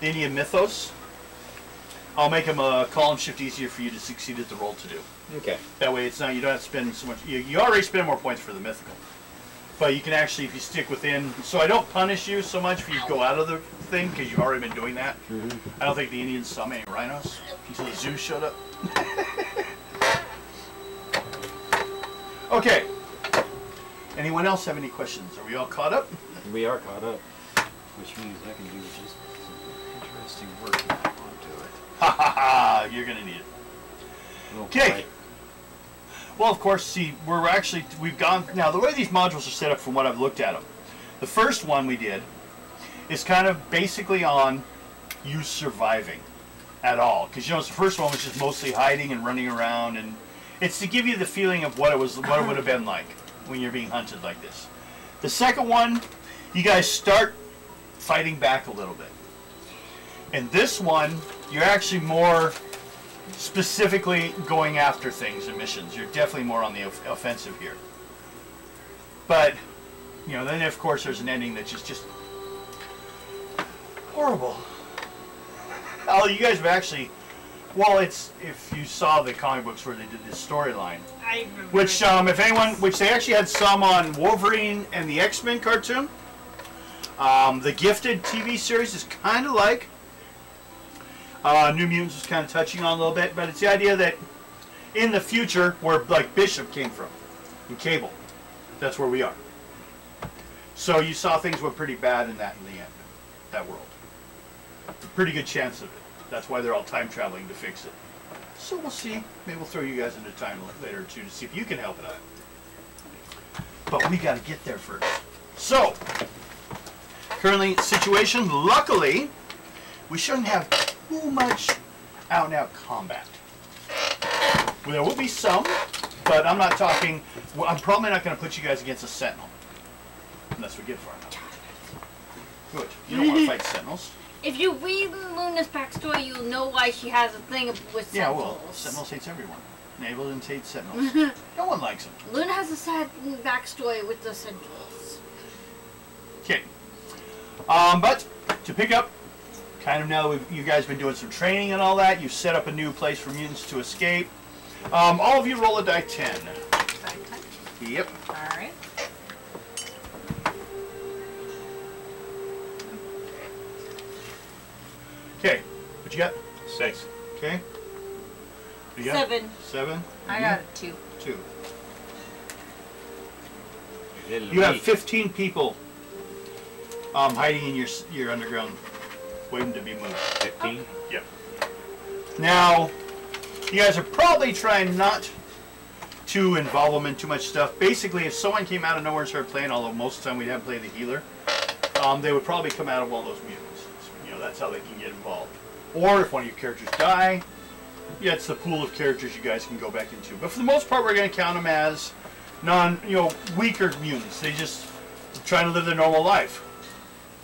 the Indian mythos, I'll make them column shift easier for you to succeed at the roll to do. Okay. That way, it's not, you don't have to spend so much. You already spend more points for the mythical, but you can actually, if you stick within. So I don't punish you so much if you go out of the thing because you've already been doing that. I don't think the Indians saw many rhinos until the zoo showed up. Okay. Anyone else have any questions? Are we all caught up? We are caught up, which means I can do just some interesting work onto it. Ha ha ha! You're gonna need it. Okay. Well, of course, see, we've gone, now the way these modules are set up from what I've looked at them, the first one we did is kind of basically on you surviving at all. Because, you know, the first one was just mostly hiding and running around, and it's to give you the feeling of what it would have been like when you're being hunted like this. The second one, you guys start fighting back a little bit. And this one, you're actually more specifically going after things and missions. You're definitely more on the offensive here. But, you know, then of course there's an ending that's just horrible. Oh, you guys have actually, well, it's, if you saw the comic books where they did this storyline, I remember. which, if anyone, which they actually had some on Wolverine and the X-Men cartoon. The Gifted TV series is kind of like New Mutants was kind of touching on a little bit, but it's the idea that in the future, where like Bishop came from, in Cable, that's where we are. So you saw things went pretty bad in the end, that world. Pretty good chance of it. That's why they're all time traveling to fix it. So we'll see. Maybe we'll throw you guys into time later too to see if you can help it out. But we got to get there first. So, currently situation, luckily, we shouldn't have too much out-and-out combat. Well, there will be some, but I'm not talking, well, I'm probably not going to put you guys against a Sentinel. Unless we get far enough. Good. You don't want to fight Sentinels. If you read Luna's backstory, you'll know why she has a thing with Sentinels. Yeah, well, Sentinels hates everyone. Naval hates Sentinels. No one likes them. Luna has a sad backstory with the Sentinels. Okay. But to pick up, kind of now that you guys been doing some training and all that, you've set up a new place for mutants to escape. All of you roll a die 10. Die 10? Yep. Alright. What you got? 6. Okay. What you got? 7. 7. I got a 2. 2. Little You have meat. 15 people hiding in your underground, waiting to be moved. 15. Yep. Now, you guys are probably trying not to involve them in too much stuff. Basically, if someone came out of nowhere and started playing, although most of the time we'd have to play the healer, they would probably come out of one of those mutants. You know, that's how they can get involved. Or if one of your characters die, yeah, it's the pool of characters you guys can go back into. But for the most part, we're going to count them as weaker mutants. They just trying to live their normal life.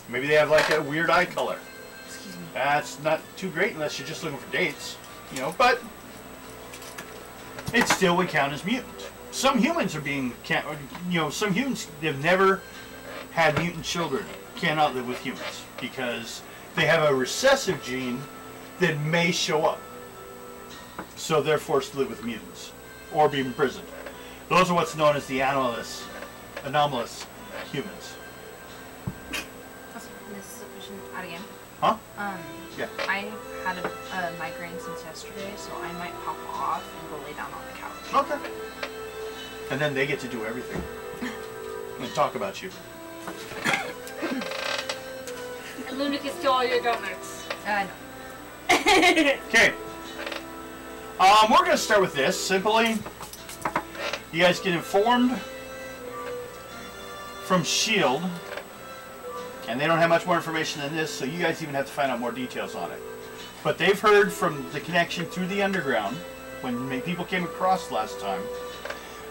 Maybe they have like a weird eye color. Excuse me. That's not too great unless you're just looking for dates, but it still would count as mutant. Some humans are being, some humans have never had mutant children, cannot live with humans because they have a recessive gene that may show up. So they're forced to live with mutants or be imprisoned. Those are what's known as the anomalous humans. This is sufficient out again. Huh? Yeah. I had a migraine since yesterday, so I might pop off and go lay down on the couch. Okay. And then they get to do everything. And talk about you. And Luna can steal all your donuts. No. Okay. We're going to start with this. Simply, you guys get informed from S.H.I.E.L.D. And they don't have much more information than this, so you guys even have to find out more details on it. But they've heard from the connection through the underground, when people came across last time,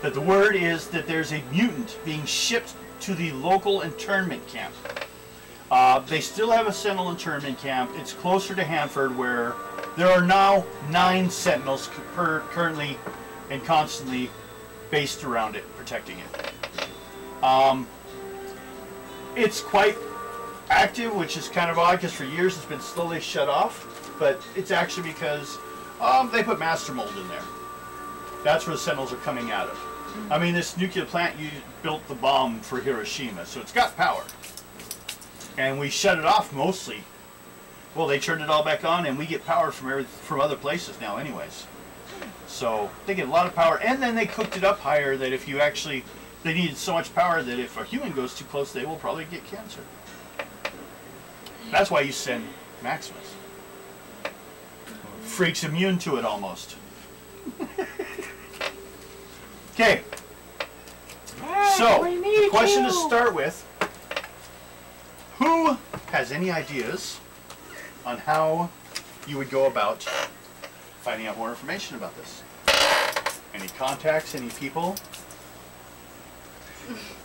that the word is that there's a mutant being shipped to the local internment camp. They still have a Sentinel internment camp. It's closer to Hanford, where there are now 9 Sentinels currently and constantly based around it, protecting it. It's quite active, which is kind of odd because for years it's been slowly shut off, but it's actually because they put master mold in there. That's where the Sentinels are coming out of. I mean, this nuclear plant built the bomb for Hiroshima, so it's got power. And we shut it off mostly. Well, they turned it all back on, and we get power from other places now anyways. So they get a lot of power, and then they cooked it up higher that if you actually, they needed so much power that if a human goes too close, they will probably get cancer. That's why you send Maximus. Freak's immune to it almost. Okay. So, the question to start with, who has any ideas on how you would go about finding out more information about this? Any contacts, any people?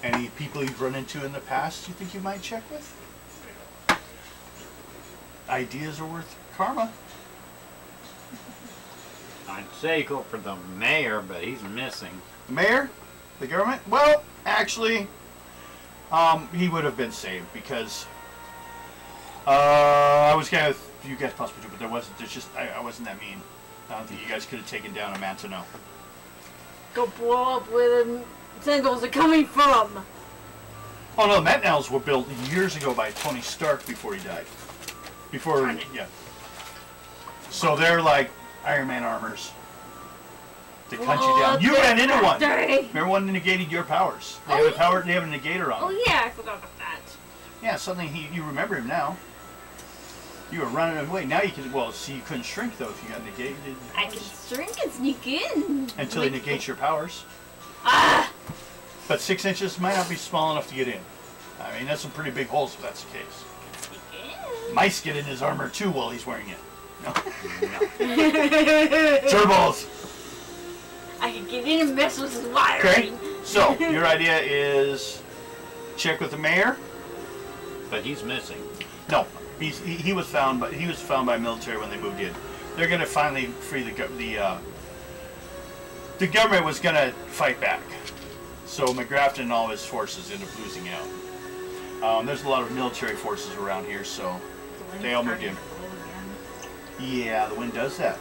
Any people you've run into in the past you think you might check with? Ideas are worth karma. I'd say go for the mayor, but he's missing. The mayor? The government? Well, actually, he would have been saved because I was kind of, you guys possibly do, but I wasn't that mean. I don't think you guys could have taken down a Mantino. Go blow up where the Sentinels are coming from. Oh no, the Mantinels were built years ago by Tony Stark before he died. Yeah. So they're like Iron Man armors. They punch you down. You ran into one. Remember one that negated your powers? They have a negator on them. Oh yeah, I forgot about that. Yeah, suddenly you remember him now. You were running away. Now you can, see, you couldn't shrink though if you got negated. I can shrink and sneak in. Until they negate your powers. Ah! But 6 inches might not be small enough to get in. I mean, that's some pretty big holes if that's the case. Mice get in his armor too while he's wearing it. No. Turbos! I can get in and mess with his wiring. Okay, so your idea is check with the mayor. But he's missing. No, he was found by military when they moved in. They're going to finally free the government was going to fight back. So McGrafton and all his forces ended up losing out. There's a lot of military forces around here, so they all moved in. Yeah, the wind does that.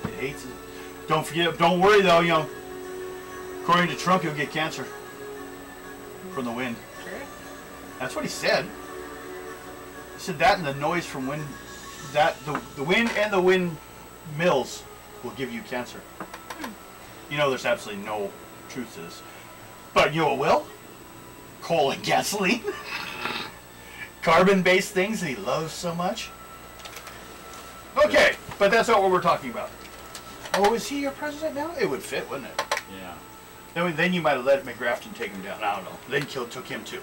It hates it. Don't forget. Don't worry though. According to Trump, you'll get cancer from the wind. Sure. That's what he said. He said that and the noise from wind the wind and the windmills will give you cancer. You know, there's absolutely no truth to this. But you know what will? Coal and gasoline. Carbon-based things that he loves so much. Okay, but that's not what we're talking about. Oh, is he your president now? It would fit, wouldn't it? Yeah. Then you might have let McGrafton take him down. I don't know. Then took him too.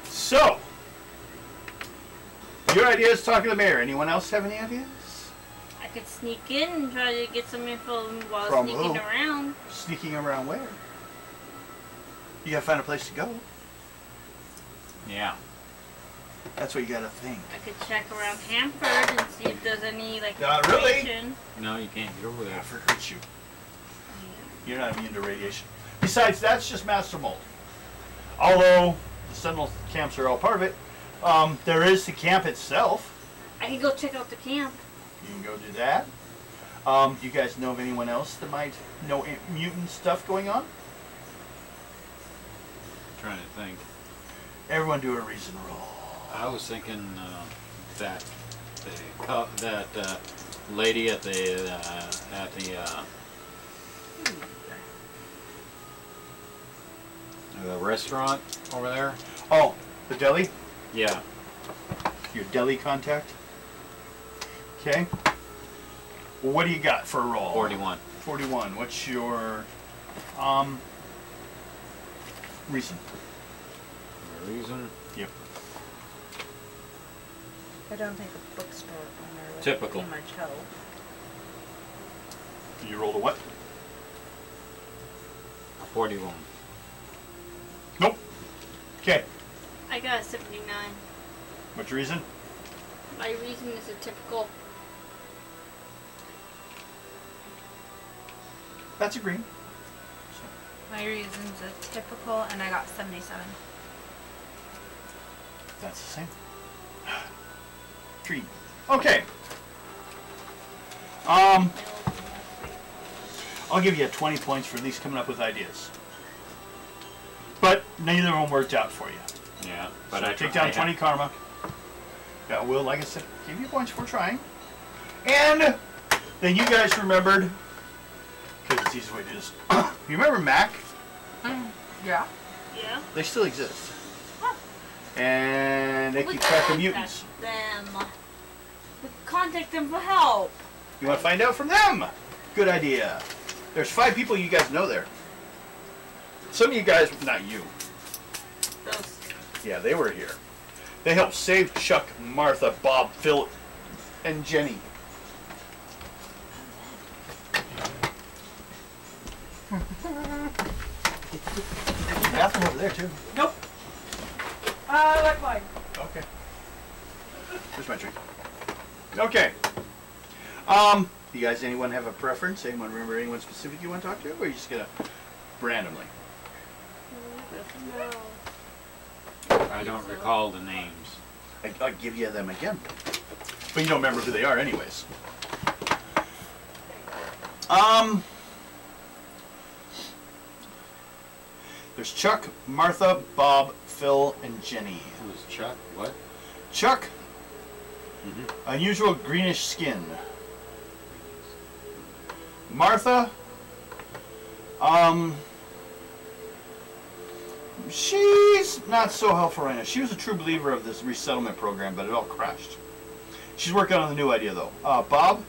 So, your idea is talking to the mayor. Anyone else have any ideas? I could sneak in and try to get some info while From sneaking who? around. Sneaking around where? You gotta find a place to go. Yeah. That's what you gotta think. I could check around Hanford and see if there's any like Not really. information. No, you can't get over there. Hanford hurts you. You're not immune to radiation. Besides, that's just master mold. Although the Sentinel camps are all part of it, there is the camp itself. I could go check out the camp. You can go do that. Do you guys know of anyone else that might know mutant stuff going on? Trying to think. Everyone do a reason roll. I was thinking that lady at the restaurant over there. Oh, the deli? Yeah. Your deli contact? Okay. Well, what do you got for a roll? 41. 41. What's your reason? Reason? Yep. I don't think a bookstore owner would Typical. be much help. You rolled a what? 41. Nope. Okay. I got a 79. What's your reason? My reason is a typical. That's a green. My reason's a typical, and I got 77. That's the same. Green. Okay. I'll give you 20 points for at least coming up with ideas. But neither of them worked out for you. Yeah, but So I take down 20 karma. That will, like I said, give you points for trying. And then you guys remembered, because it's the easiest way to do this. You remember Mac? Yeah. Yeah. They still exist. And they keep track of mutants. Them. We contact them for help. You want to find out from them? Good idea. There's 5 people you guys know there. Some of you guys, not you. Those. Yeah, they were here. They helped save Chuck, Martha, Bob, Phil, and Jenny. Bathroom over there too. Nope. I like mine. Okay. Here's my drink. Okay. You guys, anyone have a preference? Anyone remember anyone specific you want to talk to? Or are you just gonna randomly? I don't recall the names. I'll give you them again. But you don't remember who they are anyways. There's Chuck, Martha, Bob, Phil, and Jenny. Who's Chuck? What? Chuck, unusual greenish skin. Martha, she's not so helpful right now. She was a true believer of this resettlement program, but it all crashed. She's working on the new idea though. Bob,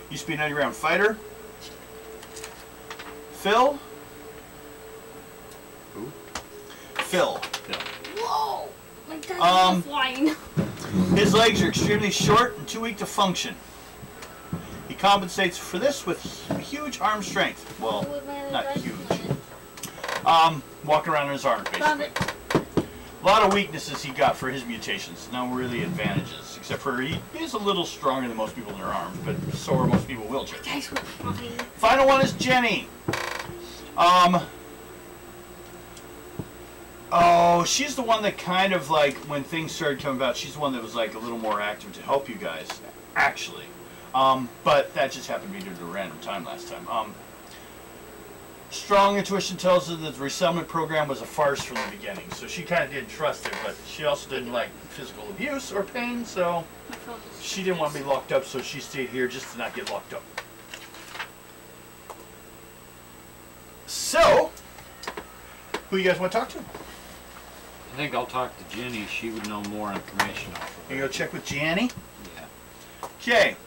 used to be an underground fighter. Phil. Who? Phil. Whoa! My dad's flying. His legs are extremely short and too weak to function. He compensates for this with huge arm strength. Well, not huge. Walking around on his arms, basically. A lot of weaknesses he got for his mutations. No really advantages, except for he is a little stronger than most people in their arms, but so are most people wheelchairs. Guys were flying. Final one is Jenny. Oh, she's the one that kind of like, when things started coming about, she's the one that was like a little more active to help you guys, actually. But that just happened to be due to a random time last time. Strong intuition tells her that the resettlement program was a farce from the beginning. So she kind of didn't trust it, but she also didn't like physical abuse or pain, so she didn't want to be locked up, so she stayed here just to not get locked up. So, who you guys want to talk to? I think I'll talk to Jenny. She would know more information off of You it. go check with Janny. Yeah. Okay.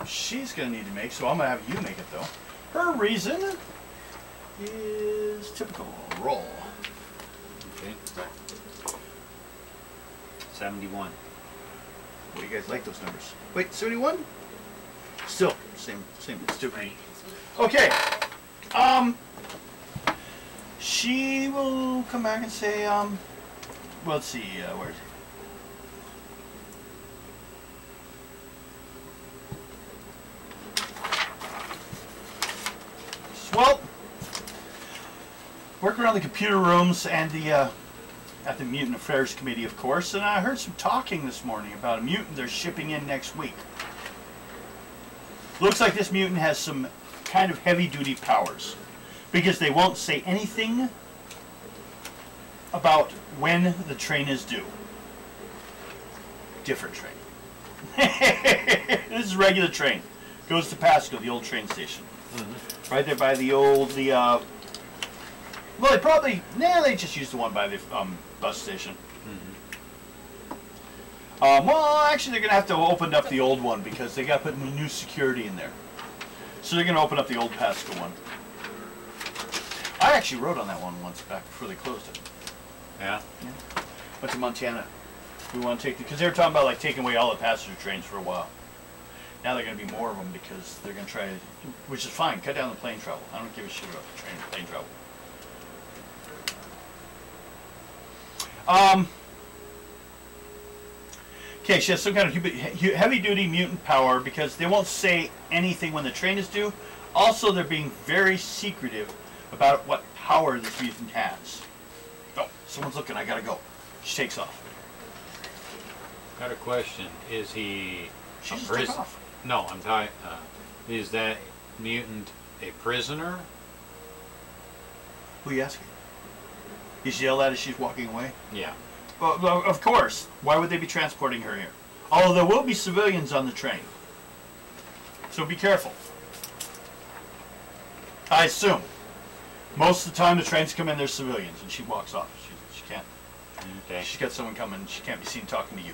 She's gonna need to make, so I'm gonna have you make it though. Her reason is typical. Roll. Okay. 71. What do you guys like those numbers? Wait, 71? Still, same, stupid. Okay. She will come back and say, well, let's see, where is it? Well, working around the computer rooms and the at the Mutant Affairs Committee, of course, and I heard some talking this morning about a mutant they're shipping in next week. Looks like this mutant has some kind of heavy-duty powers, because they won't say anything about when the train is due. Different train. This is a regular train. Goes to Pasco, the old train station. Mm-hmm. Right there by the old, well, they probably, they just used the one by the bus station. Mm-hmm. Well, actually, they're going to have to open up the old one because they got to put new security in there. So they're going to open up the old Pasco one. I actually rode on that one once back before they closed it. Yeah? Yeah. Went to Montana. We want to take, because they were talking about like taking away all the passenger trains for a while. Now they're going to be more of them because they're going to try to, which is fine, cut down the plane travel. I don't give a shit about the plane travel. Okay, she has some kind of heavy-duty mutant power because they won't say anything when the train is due. Also, they're being very secretive about what power this mutant has. Oh, someone's looking. I gotta go. She takes off. Got a question. Is he She a just took prisoner? off. No, I'm talking. Is that mutant a prisoner? Who are you asking? You yell at as she's walking away? Yeah. Well, of course. Why would they be transporting her here? Although there will be civilians on the train. So be careful. I assume. Most of the time the trains come in, there's civilians, and she walks off. She can't. Okay. She's got someone coming, she can't be seen talking to you.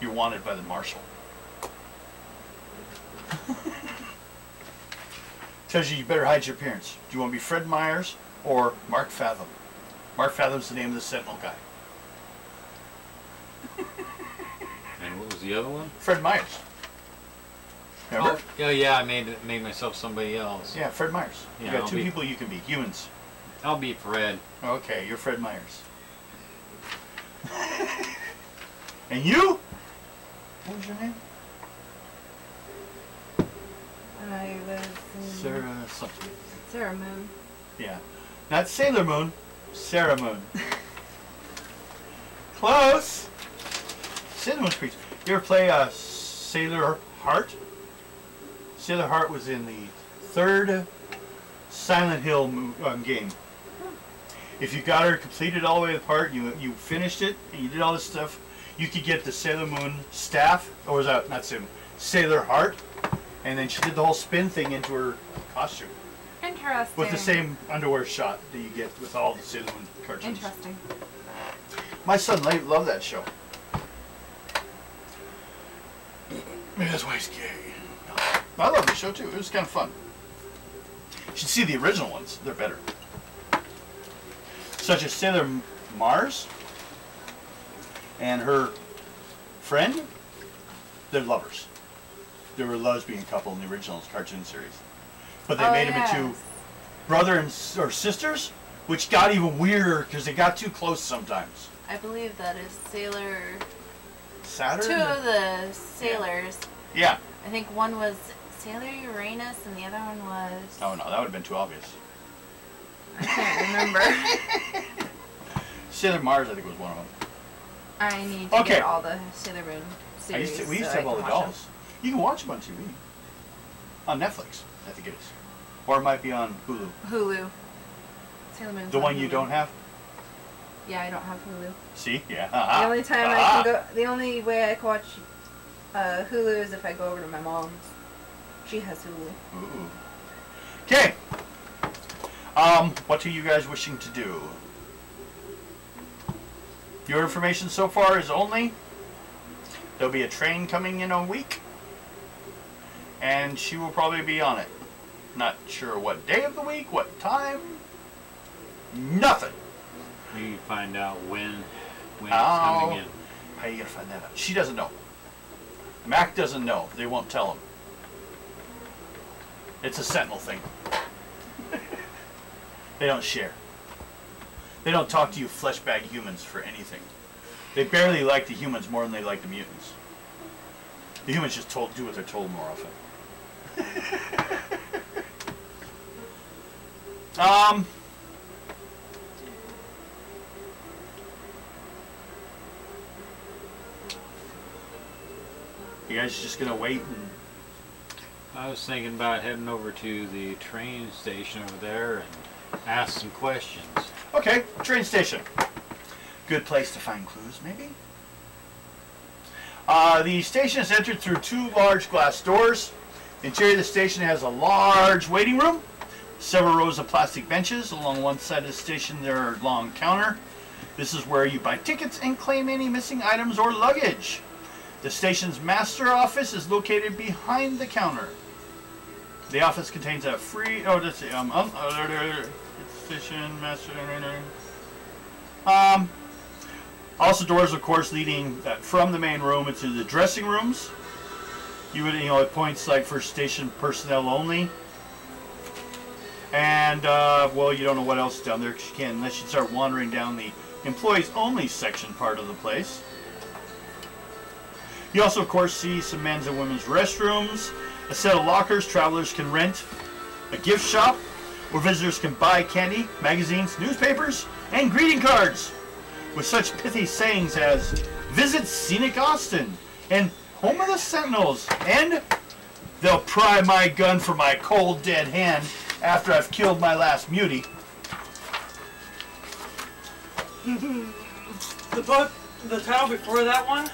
You're wanted by the marshal. Tells you better hide your appearance. Do you want to be Fred Myers or Mark Fathom? Mark Fathom's the name of the Sentinel guy. And what was the other one? Fred Myers. Remember? Oh, yeah. I made myself somebody else. Yeah, Fred Myers. Yeah, You got I'll two be- people you can be. Humans. I'll be Fred. Okay, you're Fred Myers. And you? What was your name? I was Sarah something. Sarah Moon. Yeah. Not Sailor Moon. Sarah Moon. Close. Sailor Moon's pretty. You ever play Sailor Heart? Sailor Heart was in the third Silent Hill game. If you got her completed all the way to the part, you finished it, and you did all this stuff, you could get the Sailor Moon staff, or was that, not Sailor Moon, Sailor Heart, and then she did the whole spin thing into her costume. Interesting. With the same underwear shot that you get with all the Sailor Moon cartoons. Interesting. My son loved that show. Maybe that's why he's gay. No, I love the show too. It was kind of fun. You should see the original ones. They're better. Such as Sailor Mars and her friend. They're lovers. They were a lesbian couple in the original cartoon series. But they made them into brother or sisters, which got even weirder because they got too close sometimes. I believe that is Sailor. Saturn? Two of the sailors. Yeah. I think one was Sailor Uranus and the other one was. Oh no, that would have been too obvious. I can't remember. Sailor Mars, I think, was one of them. I need to get all the Sailor Moon series. We used to so have I all the can watch dolls. You can watch them on TV. On Netflix, I think it is. Or it might be on Hulu. Hulu. Sailor Moon's The on one you Hulu. don't have? Yeah, I don't have Hulu. See? Yeah. The only time I can go, the only way I can watch Hulu is if I go over to my mom's. She has Hulu. Ooh. Okay. What are you guys wishing to do? Your information so far is only there'll be a train coming in a week, and she will probably be on it. Not sure what day of the week, what time. Nothing. We find out when it's Oh. coming in. How are you gonna find that out? She doesn't know. Mac doesn't know. They won't tell him. It's a Sentinel thing. They don't share. They don't talk to you flesh bag humans for anything. They barely like the humans more than they like the mutants. The humans just do what they're told more often. You guys just gonna wait and I was thinking about heading over to the train station over there and ask some questions. okay, train station. Good place to find clues, maybe? The station is entered through 2 large glass doors. The interior of the station has a large waiting room, several rows of plastic benches. Along one side of the station there are a long counter. This is where you buy tickets and claim any missing items or luggage. The station's master office is located behind the counter. The office contains a free... Oh, let's see. Station master... Also doors, of course, leading from the main room into the dressing rooms. You would, at points like for station personnel only. And, well, you don't know what else is down there because you can't unless you start wandering down the employees only section part of the place. You also, of course, see some men's and women's restrooms, a set of lockers travelers can rent, a gift shop where visitors can buy candy, magazines, newspapers, and greeting cards with such pithy sayings as "Visit Scenic Austin" and "Home of the Sentinels" and "They'll pry my gun from my cold dead hand after I've killed my last mutie." The town before that one,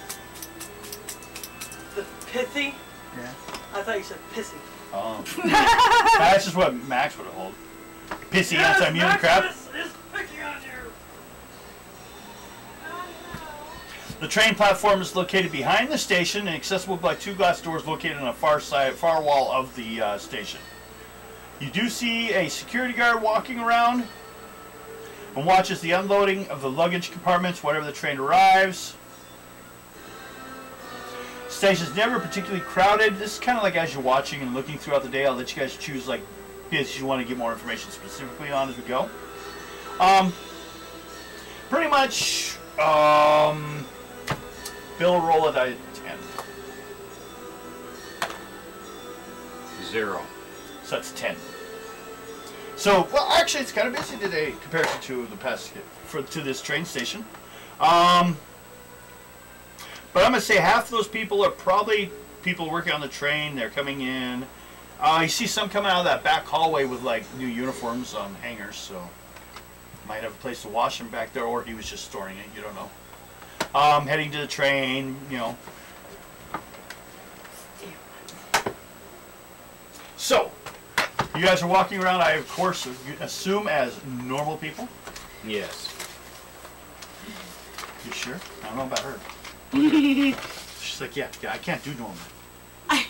the pithy. Yeah. I thought you said pissy. Oh. That's just what Max would have hold. Pissy anti-mutant crap. Is picking on you. The train platform is located behind the station and accessible by 2 glass doors located on the far wall of the station. You do see a security guard walking around and watches the unloading of the luggage compartments whenever the train arrives. Station's never particularly crowded. This is kind of like as you're watching and looking throughout the day. I'll let you guys choose like bits you want to get more information specifically on as we go. Pretty much, Bill, roll it at 10. 0. So that's 10. So, well, actually, it's kind of busy today compared to the past to this train station. But I'm gonna say half of those people are probably people working on the train. They're coming in. You see some coming out of that back hallway with like new uniforms on hangers, so might have a place to wash them back there, or he was just storing it. You don't know. Heading to the train, So, you guys are walking around, I of course assume as normal people. Yes. You sure? I don't know about her. She's like, yeah, I can't do normal. I'm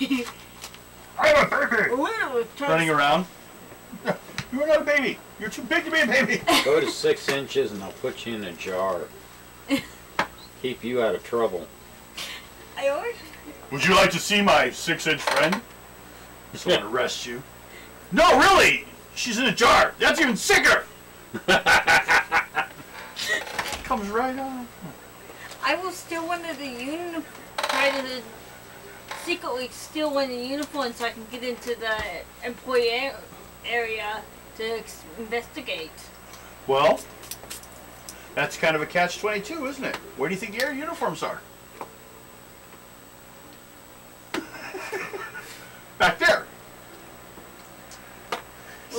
a baby! Running around. You're not a baby. You're too big to be a baby. Go to 6 inches and I'll put you in a jar. Keep you out of trouble. Would you like to see my 6-inch friend? Just want to arrest you. No, really! She's in a jar. That's even sicker! Comes right on. I will steal one of the try to secretly steal one of the uniforms so I can get into the employee area to investigate. Well, that's kind of a catch-22, isn't it? Where do you think your uniforms are? Back there.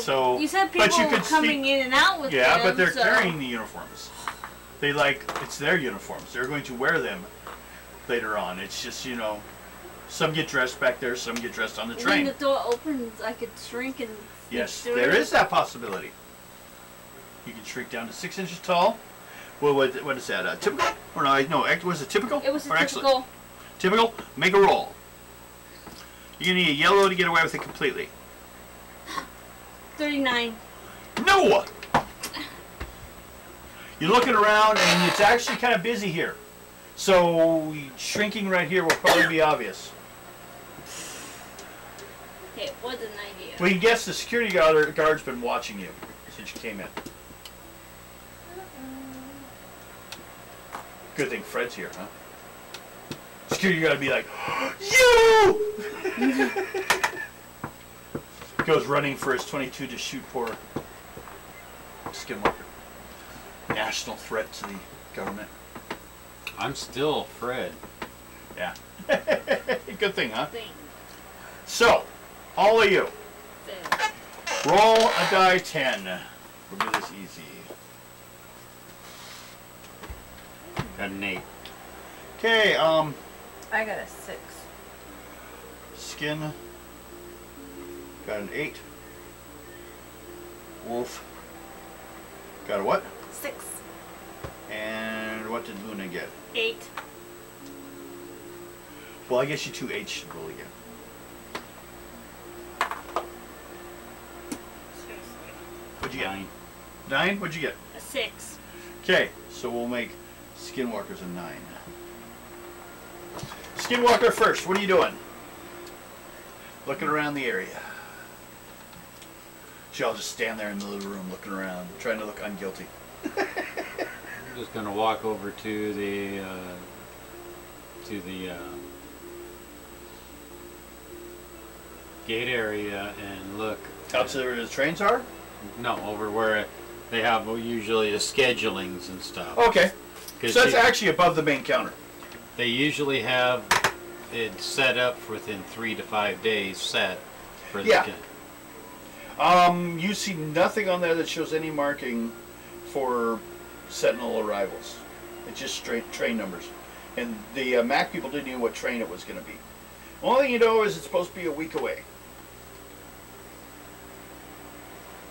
So, you said but people you were could coming sneak- in and out with Yeah, them. but they're so. carrying the uniforms. They it's their uniforms. They're going to wear them later on. It's just, you know, some get dressed back there, some get dressed on the When train. the door opens, I could shrink and. Yes, through there it. is that possibility. You can shrink down to 6 inches tall. Well, what is that? Typical? Or no, was it typical? It was a or typical. Typical? Make a roll. You're going to need a yellow to get away with it completely. 39. No! You're looking around and it's actually kind of busy here. So shrinking right here will probably be obvious. It was an idea. Well, you guess the security guard's been watching you since you came in. Good thing Fred's here, huh? Security guard would be like, you! Goes running for his 22 to shoot poor Skinwalker. National threat to the government. I'm still Fred. Yeah. Good thing, huh? Thing. So, all of you, Thing. roll a die 10. We'll do this easy. Got an 8. Okay, I got a 6. Skin got an 8. Wolf got a what? 6. And what did Luna get? 8. Well, I guess you 2 8 should roll again. Seriously. What'd you get? 9. 9? What'd you get? A 6. Okay, so we'll make Skinwalkers a 9. Skinwalker first, what are you doing? Looking around the area. She'll just stand there in the living room looking around, trying to look unguilty. I'm just gonna walk over to the gate area and look. Out to where the trains are? No, over where they have usually the schedulings and stuff. Okay. 'Cause So that's you- actually above the main counter. They usually have it set up within 3 to 5 days set for the Yeah. You see nothing on there that shows any marking for Sentinel arrivals. It's just straight train numbers. And the Mac people didn't know what train it was going to be. Only thing you know is it's supposed to be a week away.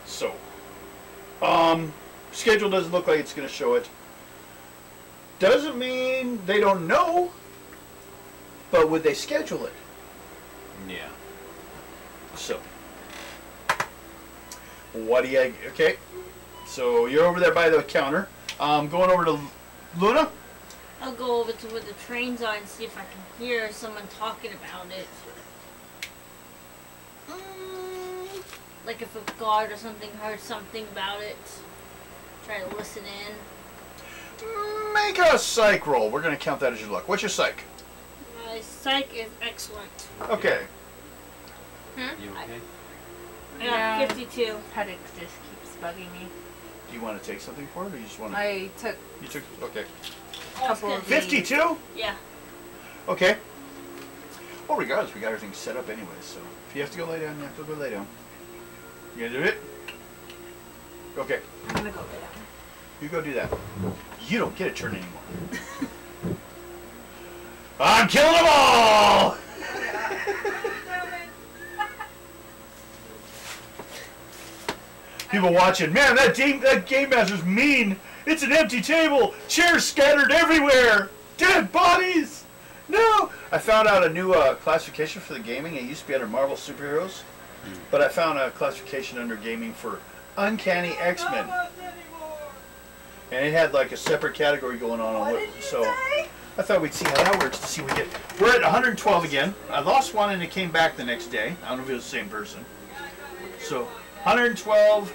So, schedule doesn't look like it's going to show it. Doesn't mean they don't know, but would they schedule it? Yeah. So, what do you, okay, so you're over there by the counter. Going over to Luna. I'll go over to where the trains are and see if I can hear someone talking about it. Like if a guard or something heard something about it. Try to listen in. Make a psych roll. We're going to count that as your luck. What's your psych? My psych is excellent. Okay. You okay? I got 52. Headache just keeps bugging me. Do you want to take something for it, or you just want to? I took You took, okay. Oh, Couple it's of good. 52? Yeah. Okay. Well, regardless, we got everything set up anyway, so if you have to go lay down, you have to go lay down. You gonna do it? Okay. I'm gonna go lay down. You go do that. You don't get a turn anymore. I'm killing them all! People watching, man, that game master's mean. It's an empty table. Chairs scattered everywhere. Dead bodies. No. I found out a new classification for the gaming. It used to be under Marvel superheroes, but I found a classification under gaming for Uncanny X-Men. And it had like a separate category going on. So I thought we'd see how that works to see if we get. We're at 112 again. I lost one and it came back the next day. I don't know if it was the same person. So 112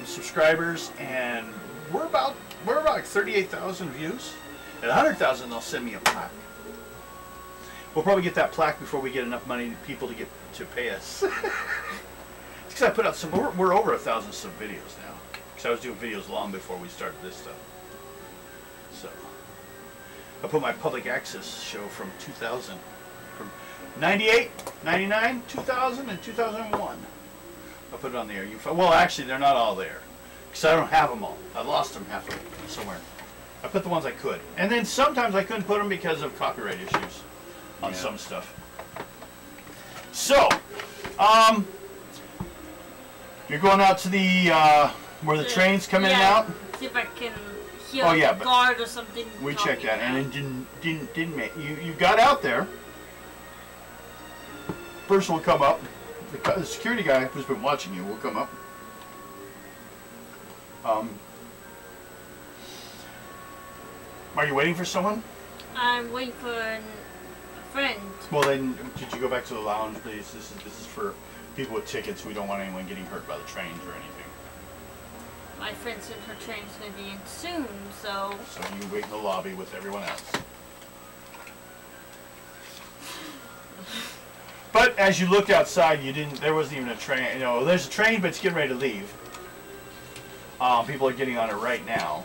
subscribers, and we're about like 38,000 views. At 100,000, they'll send me a plaque. We'll probably get that plaque before we get enough money people to get to pay us. It's because I put out some. We're over 1,000 sub videos now. Because I was doing videos long before we started this stuff. So I put my public access show from 2000, from 98, 99, 2000, and 2001. I'll put it on there. Well, actually, they're not all there. Because I don't have them all. I lost them halfway somewhere. I put the ones I could. And then sometimes I couldn't put them because of copyright issues on some stuff. So, you're going out to the, where the trains come in and out? See if I can heal a guard or something. We checked that, and it didn't make, you got out there. Person will come up. The security guy who's been watching you will come up. Are you waiting for someone? I'm waiting for a friend. Well then, did you go back to the lounge, please? This is for people with tickets. We don't want anyone getting hurt by the trains or anything. My friend said her train's going to be in soon, so... So you wait in the lobby with everyone else. But as you looked outside, there wasn't even a train. You know, there's a train, but it's getting ready to leave. People are getting on it right now.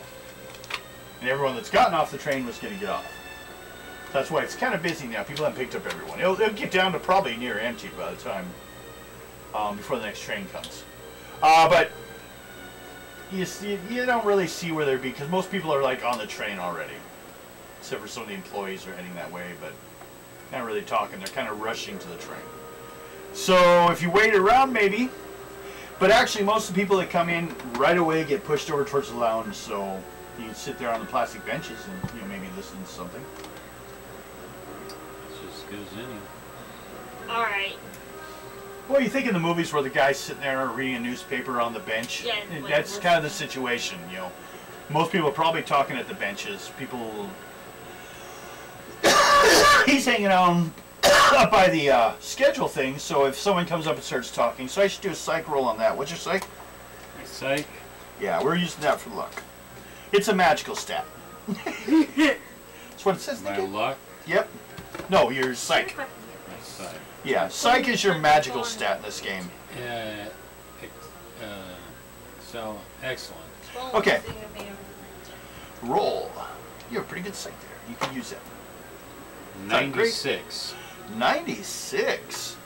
And everyone that's gotten off the train was going to get off. That's why it's kind of busy now. People haven't picked up everyone. It'll get down to probably near empty by the time, before the next train comes. But you don't really see where they'd be, because most people are like on the train already. Except for some of the employees are heading that way, but not really talking. They're kind of rushing to the train. So if you wait around, maybe. But actually, most of the people that come in right away get pushed over towards the lounge, so you can sit there on the plastic benches and maybe listen to something. It's just as good as any. Alright. Well, you think in the movies where the guy's sitting there reading a newspaper on the bench, that's kind of the situation, Most people are probably talking at the benches. People... He's hanging on up by the schedule thing, so if someone comes up and starts talking, so I should do a psych roll on that. What's your psych? My psych? Yeah, we're using that for luck. It's a magical stat. That's what it says. My luck? Yep. No, your psych. My psych. Yeah, psych is your magical stat in this game. So, excellent. Okay. Roll. You have a pretty good psych there. You can use that. 96. 96.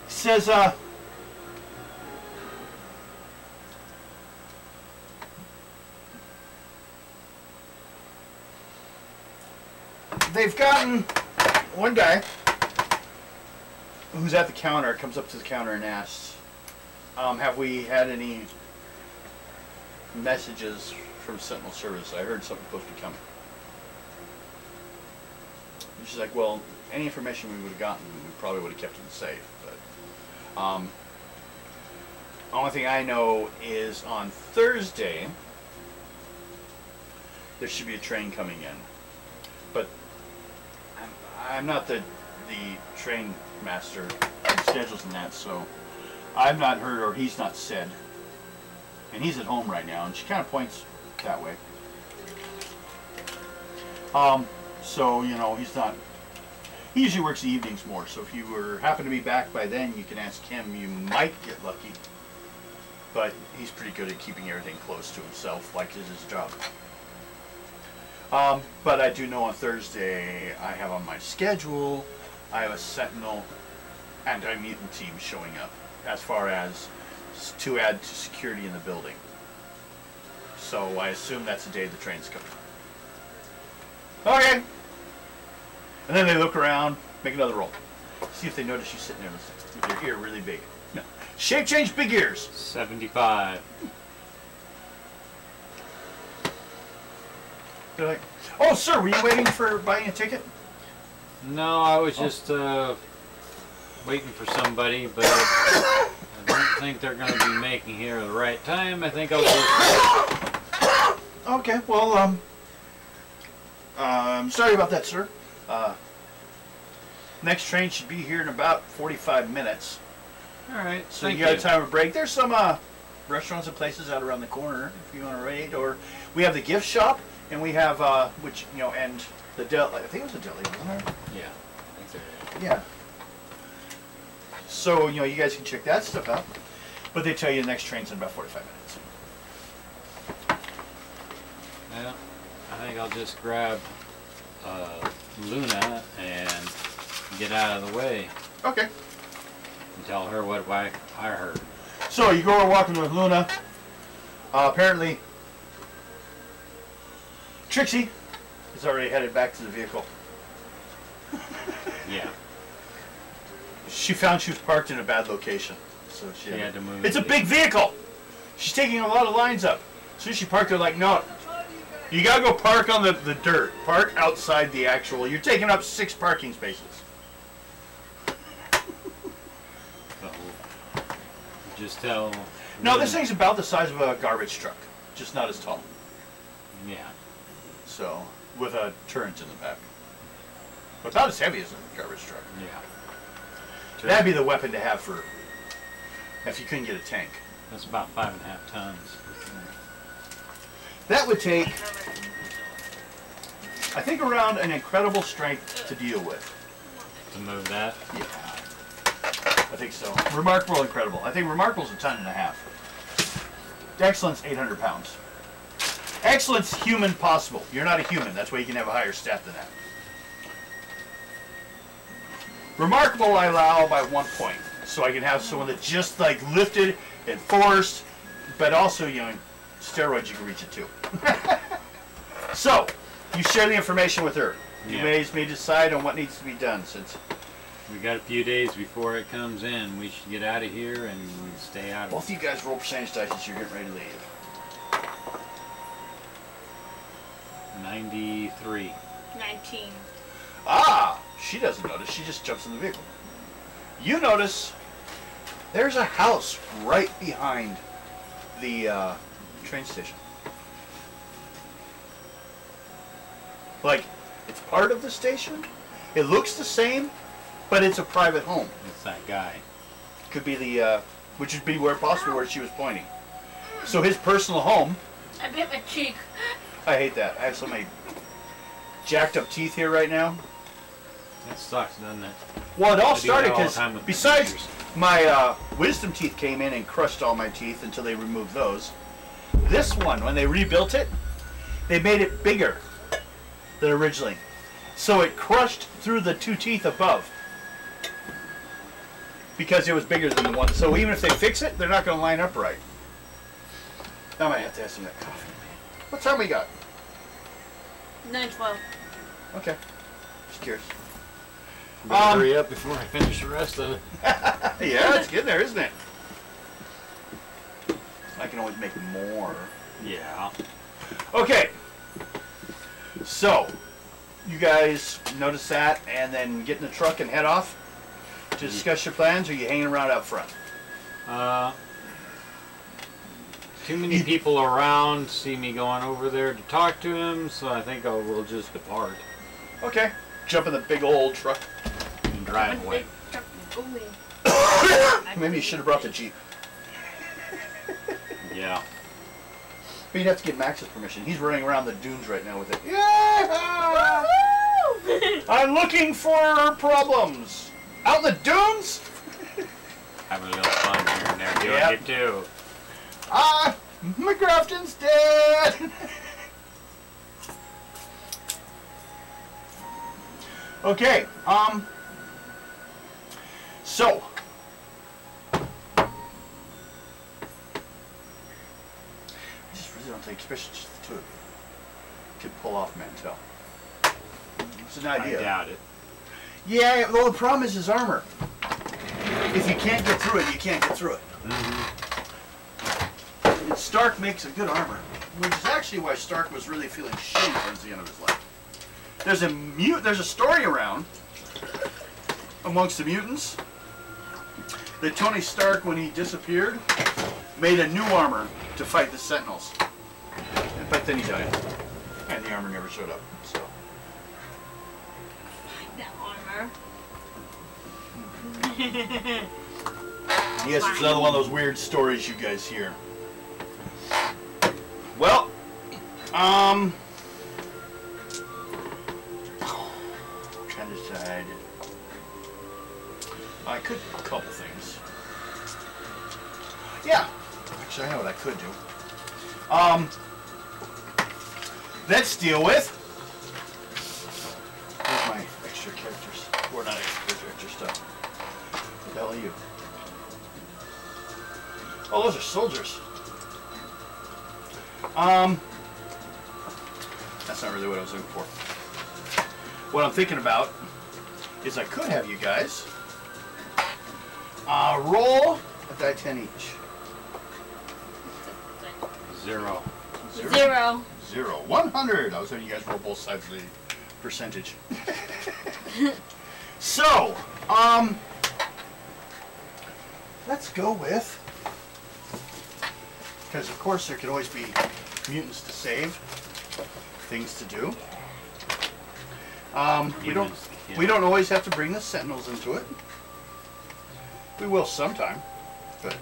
Says, they've gotten one guy who's at the counter, comes up to the counter and asks, have we had any messages from Sentinel Service? I heard something's supposed to be coming. And she's like, well, any information we would have gotten, we probably would have kept it safe. But only thing I know is on Thursday, there should be a train coming in. But I'm not the train master, schedules and that, so I've not heard, or he's not said. And he's at home right now, and she kind of points that way. So, he's not, he usually works the evenings more, so if you happen to be back by then, you can ask him. You might get lucky. But he's pretty good at keeping everything close to himself, like it's his job. But I do know on Thursday, I have on my schedule, I have a Sentinel anti-mutant team showing up, as far as to add to security in the building. So I assume that's the day the train's coming. Okay. And then they look around, make another roll. See if they notice you sitting there with your ear really big. No. Shape change, big ears. 75. They're like, oh, sir, were you waiting for buying a ticket? No, I was just waiting for somebody, but I don't think they're going to be making here at the right time. I think I'll just... Okay, well, sorry about that, sir. Next train should be here in about 45 minutes. All right, So you got a time of break. There's some restaurants and places out around the corner if you want to rate. Or we have the gift shop, and we have, and the deli. I think it was a deli, wasn't there? Yeah, I think so. Yeah. So, you guys can check that stuff out. But they tell you the next train's in about 45 minutes. Well, I think I'll just grab Luna and get out of the way Okay. and tell her what I heard. So you go walking with Luna. Apparently, Trixie is already headed back to the vehicle. Yeah. She found she was parked in a bad location, so she Had to move. It's a big vehicle. She's taking a lot of lines up. So she parked there like, no, you gotta go park on the dirt. Park outside the actual. You're taking up 6 parking spaces. So, just tell. No, this thing's about the size of a garbage truck, just not as tall. Yeah. So, with a turret in the back. But not as heavy as a garbage truck. Yeah. That'd be the weapon to have for if you couldn't get a tank. That's about 5.5 tons. That would take, I think, around an incredible strength to deal with. To move that. Yeah. I think so. Remarkable, incredible. I think Remarkable's 1.5 tons. Excellence, 800 pounds. Excellence, human possible. You're not a human. That's why you can have a higher stat than that. Remarkable, I allow by 1 point. So I can have someone that just like lifted and forced, but also, you know, steroids, you can reach it too. So, you share the information with her. You Yeah. may decide on what needs to be done since We got a few days before it comes in. We should get out of here and stay out of both of you guys roll percentage dice as you're getting ready to leave. 93. 19. Ah! She doesn't notice. She just jumps in the vehicle. You notice there's a house right behind the train station. Like, it's part of the station. It looks the same, but it's a private home. It's that guy. Could be the, which would be where possibly where she was pointing. So his personal home. I bit my cheek. I hate that. I have so many jacked up teeth here right now. That sucks, doesn't it? Well, it all I do that started all the because time with my besides teachers. my wisdom teeth came in and crushed all my teeth until they removed those. This one, when they rebuilt it, they made it bigger than originally. So it crushed through the 2 teeth above. Because it was bigger than the one. So even if they fix it, they're not going to line up right. I might have to have some of that coffee. What time we got? 9:12. Okay. Just curious. Better hurry up before I finish the rest of it. Yeah, it's getting there, isn't it? I can always make more. Yeah. Okay. So, you guys notice that and then get in the truck and head off to discuss your plans, or are you hanging around out front? Too many people around see me going over there to talk to him, so I think we'll just depart Okay. Jump in the big old truck. and drive away. Maybe you should have brought the Jeep. Yeah. But you'd have to get Max's permission. He's running around the dunes right now with it. Yeah! I'm looking for problems. Out in the dunes? Having a little fun here and there doing Yep. it too. McGrafton's dead! Okay, so. I just really don't think, especially just the two of you, could pull off Mantell. It's an idea. I doubt it. Yeah, well, the problem is his armor. If you can't get through it, you can't get through it. And Stark makes a good armor, which is actually why Stark was really feeling shitty towards the end of his life. There's a story around amongst the mutants that Tony Stark, when he disappeared, made a new armor to fight the Sentinels. But then he died, and the armor never showed up. So. That armor. Yes, it's another one of those weird stories you guys hear. Well, trying to decide. I could do a couple things. Yeah. Actually, I know what I could do. Let's deal with. Where's my extra characters? Or not extra stuff. What the hell are you? Oh, those are soldiers. That's not really what I was looking for. What I'm thinking about is I could have you guys roll a die 10 each. 0. 0. 100. I was having you guys roll both sides of the percentage. So, let's go with, because of course there could always be mutants to save, things to do. We don't always have to bring the Sentinels into it. We will sometime, but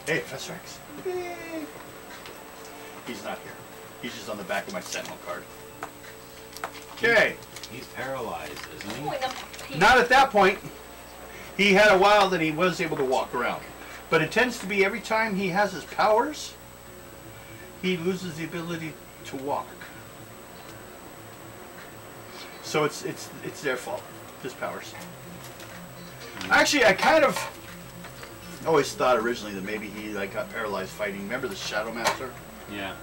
hey, Professor X. Yay. He's not here. He's just on the back of my Sentinel card. Okay. He's paralyzed, isn't he? Not at that point. He had a while that he was able to walk around. But it tends to be every time he has his powers, he loses the ability to walk. So it's their fault, his powers. Actually, I kind of always thought originally that maybe he got paralyzed fighting. Remember the Shadow Master? Yeah.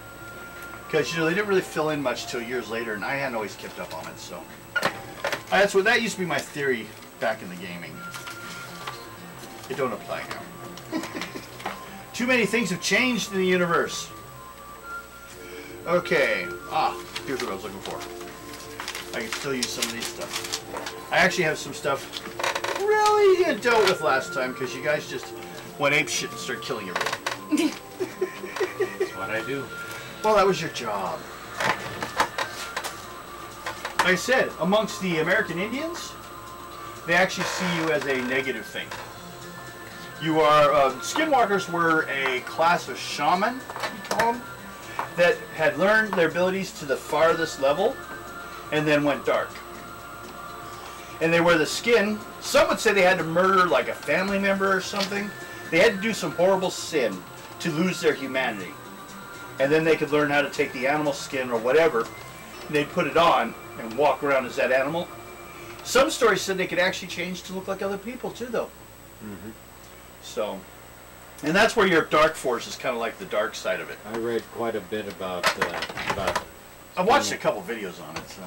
Because they didn't really fill in much till years later, and I hadn't always kept up on it. So that used to be my theory back in the gaming. It don't apply now. Too many things have changed in the universe. Okay. Here's what I was looking for. I can still use some of these stuff. I actually have some stuff really dealt with last time because you guys just went ape shit and started killing everyone. That's what I do. Well, that was your job. Like I said, amongst the American Indians, they actually see you as a negative thing. You are, skinwalkers were a class of shaman, you call them, that had learned their abilities to the farthest level and then went dark. And they wear the skin. Some would say they had to murder like a family member or something. They had to do some horrible sin to lose their humanity. And then they could learn how to take the animal skin or whatever, and they'd put it on and walk around as that animal. Some stories said they could actually change to look like other people too, though. Mm-hmm. So, and that's where your dark force is kind of like the dark side of it. I read quite a bit about I watched a couple videos on it, so.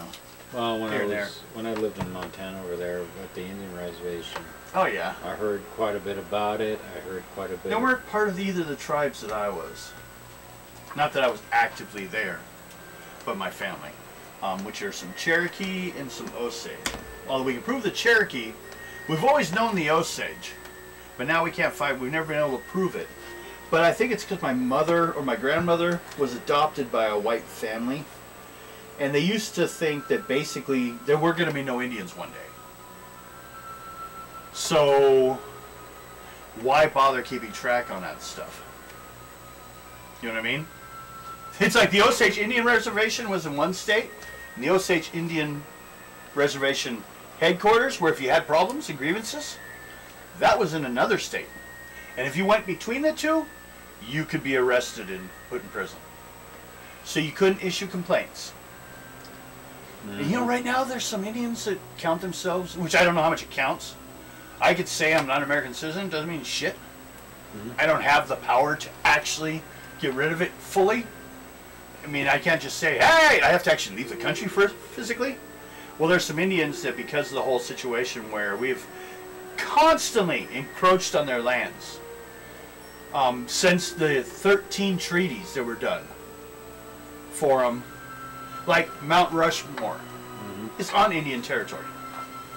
Well, Here and when I lived in Montana over there at the Indian reservation, Oh yeah. I heard quite a bit about it. I heard quite a bit. They weren't part of either of the tribes that I was. Not that I was actively there, but my family, which are some Cherokee and some Osage. Although we can prove the Cherokee, we've always known the Osage, but now we can't find. We've never been able to prove it. But I think it's because my mother or my grandmother was adopted by a white family, and they used to think that basically there were going to be no Indians one day. So why bother keeping track on that stuff? You know what I mean? It's like the Osage Indian Reservation was in one state, and the Osage Indian Reservation headquarters, where if you had problems and grievances, that was in another state. And if you went between the two, you could be arrested and put in prison. So you couldn't issue complaints. Mm-hmm. And you know, right now there's some Indians that count themselves, which I don't know how much it counts. I could say I'm not an American citizen, doesn't mean shit. Mm-hmm. I don't have the power to actually get rid of it fully. I mean, I can't just say, hey, I have to actually leave the country first, physically. Well, there's some Indians that, because of the whole situation where we've constantly encroached on their lands, since the 13 treaties that were done for them, like Mount Rushmore, is on Indian territory.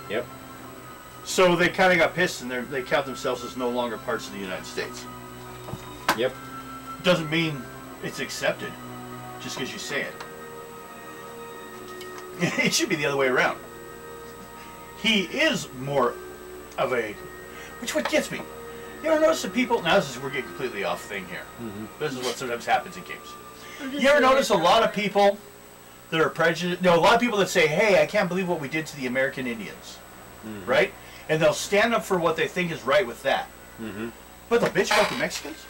Yep. So they kind of got pissed, and they count themselves as no longer parts of the United States. Yep. Doesn't mean it's accepted just because you say it. It should be the other way around. He is more of a, which what gets me. You ever notice that people, now we're getting completely off thing here. Mm-hmm. This is what sometimes happens in games. You ever notice a lot of people that are prejudiced, a lot of people that say, hey, I can't believe what we did to the American Indians, right? And they'll stand up for what they think is right with that. Mm-hmm. But they'll bitch about the Mexicans?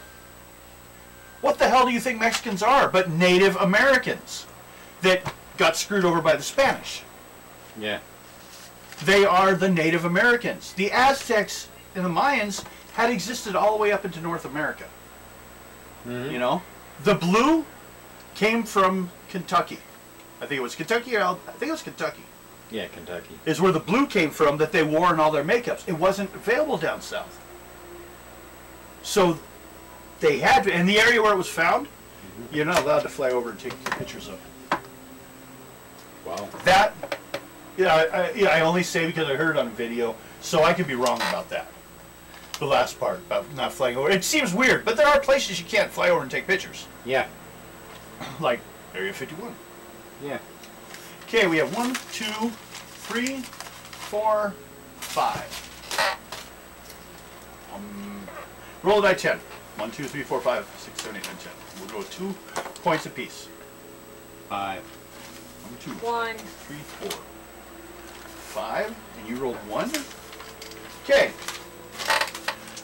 What the hell do you think Mexicans are but Native Americans that got screwed over by the Spanish? Yeah. They are the Native Americans. The Aztecs and the Mayans had existed all the way up into North America. Mm-hmm. You know? The blue came from Kentucky. I think it was Kentucky, or I think it was Kentucky. Yeah, Kentucky. Is where the blue came from that they wore in all their makeups. It wasn't available down south. So they had to, in the area where it was found, you're not allowed to fly over and take pictures of it. Wow. That, I only say because I heard it on video, so I could be wrong about that. The last part about not flying over. It seems weird, but there are places you can't fly over and take pictures. Yeah. Like Area 51. Yeah. Okay, we have 1, 2, 3, 4, 5. Roll a die 10. 1, 2, 3, 4, 5, 6, 7, 8, 9, 10. We'll go 2 points apiece. 5. 1, 2, 1. 3, 4, 5, and you rolled 1. Okay.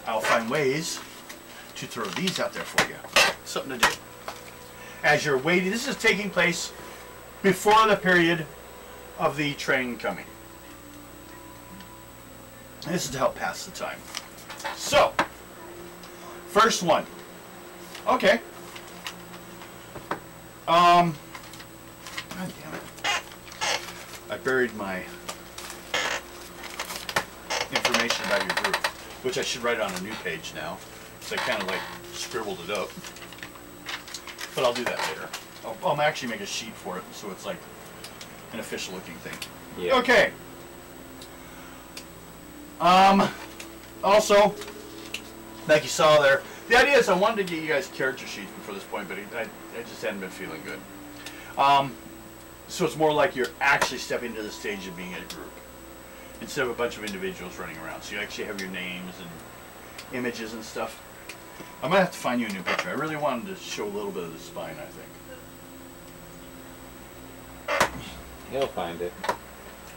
I'll find ways to throw these out there for you. Something to do. As you're waiting, this is taking place before the period of the train coming. And this is to help pass the time. So, first one. Okay. God damn it. I buried my information about your group, which I should write on a new page now. So I kind of like scribbled it up. But I'll do that later. I'll actually make a sheet for it so it's like an official looking thing. Yeah. Okay. Also, like you saw there, the idea is I wanted to get you guys character sheets before this point, but I just hadn't been feeling good. So it's more like you're actually stepping into the stage of being a group instead of a bunch of individuals running around. So you actually have your names and images and stuff. I might have to find you a new picture. I really wanted to show a little bit of the spine, I think. He'll find it.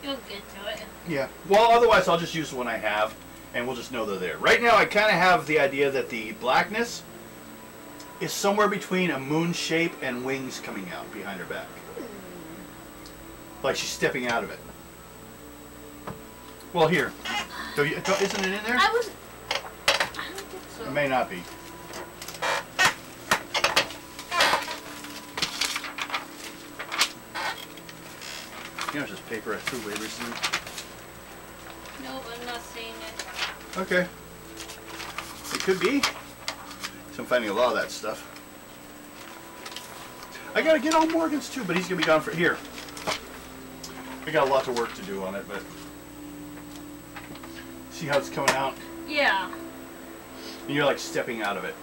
You'll get to it. Yeah. Well, otherwise I'll just use the one I have, and we'll just know they're there. Right now I kind of have the idea that the blackness is somewhere between a moon shape and wings coming out behind her back. Like she's stepping out of it. Well, here. Isn't it in there? I don't think so. It may not be. You know, it's just paper I threw away recently. No, I'm not seeing it. Okay. It could be. So I'm finding a lot of that stuff. I gotta get on Morgan's too, but he's gonna be gone for here. I got a lot of work to do on it, but see how it's coming out? Yeah. And you're like stepping out of it.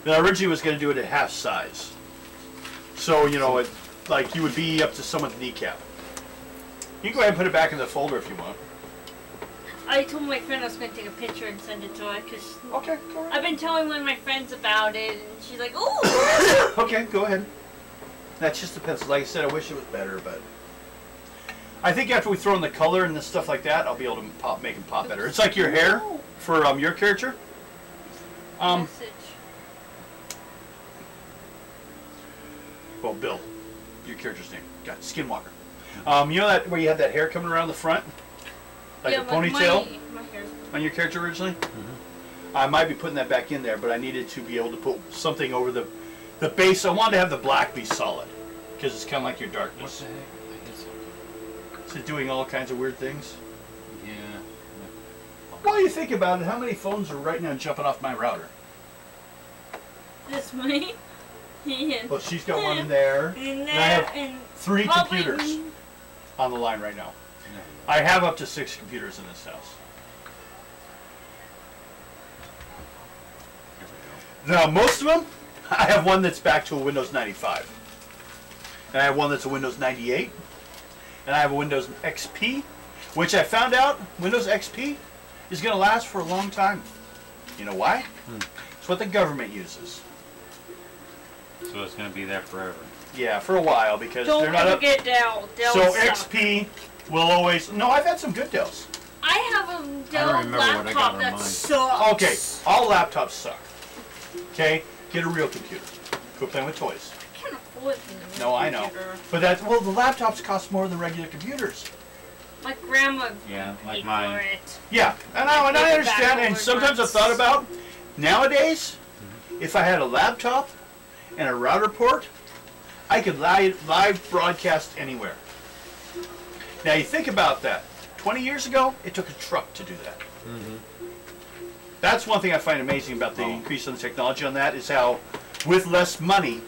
Then I originally was gonna do it at half size. So, you know, it like you would be up to someone's kneecap. You can go ahead and put it back in the folder if you want. I told my friend I was going to take a picture and send it to her because Okay, go ahead. I've been telling one of my friends about it and she's like, "Ooh!" Okay, go ahead. That's just a pencil. Like I said, I wish it was better, but I think after we throw in the color and the stuff like that, I'll be able to make them pop better. It's like your hair for your character. Message. Well, Bill, your character's name. Got Skinwalker. You know that where you had that hair coming around the front, like Yeah, a ponytail my hair. on your character originally? I might be putting that back in there, but I needed to be able to put something over the base. I wanted to have the black be solid because it's kind of like your What darkness. the heck? I hit something. Is it doing all kinds of weird things? Yeah. While you think about it, how many phones are right now jumping off my router? This me. Well, she's got one in there. And I have that, and 3 probably computers on the line right now. Yeah. I have up to 6 computers in this house. There we Now, most of them, I have one that's back to a Windows 95. And I have one that's a Windows 98. And I have a Windows XP, which I found out Windows XP is going to last for a long time. You know why? It's what the government uses. go. So it's going to be there forever. Yeah, for a while, because don't they're not ever up. get Dell. Dell So suck. XP will always. No, I've had some good Dells. I have a Dell remember what I got laptop on that mine. sucks. Okay, all laptops suck. Okay? Get a real computer. Quit playing with toys. I can't afford the No, I know. computer. But that's, well, the laptops cost more than regular computers. My grandma Yeah, like paid mine. for it. Yeah, and I understand, and sometimes I've thought about, nowadays, if I had a laptop and a router port, I could live broadcast anywhere. Now you think about that. 20 years ago, it took a truck to do that. That's one thing I find amazing about the increase in the technology on that, is how, with less money,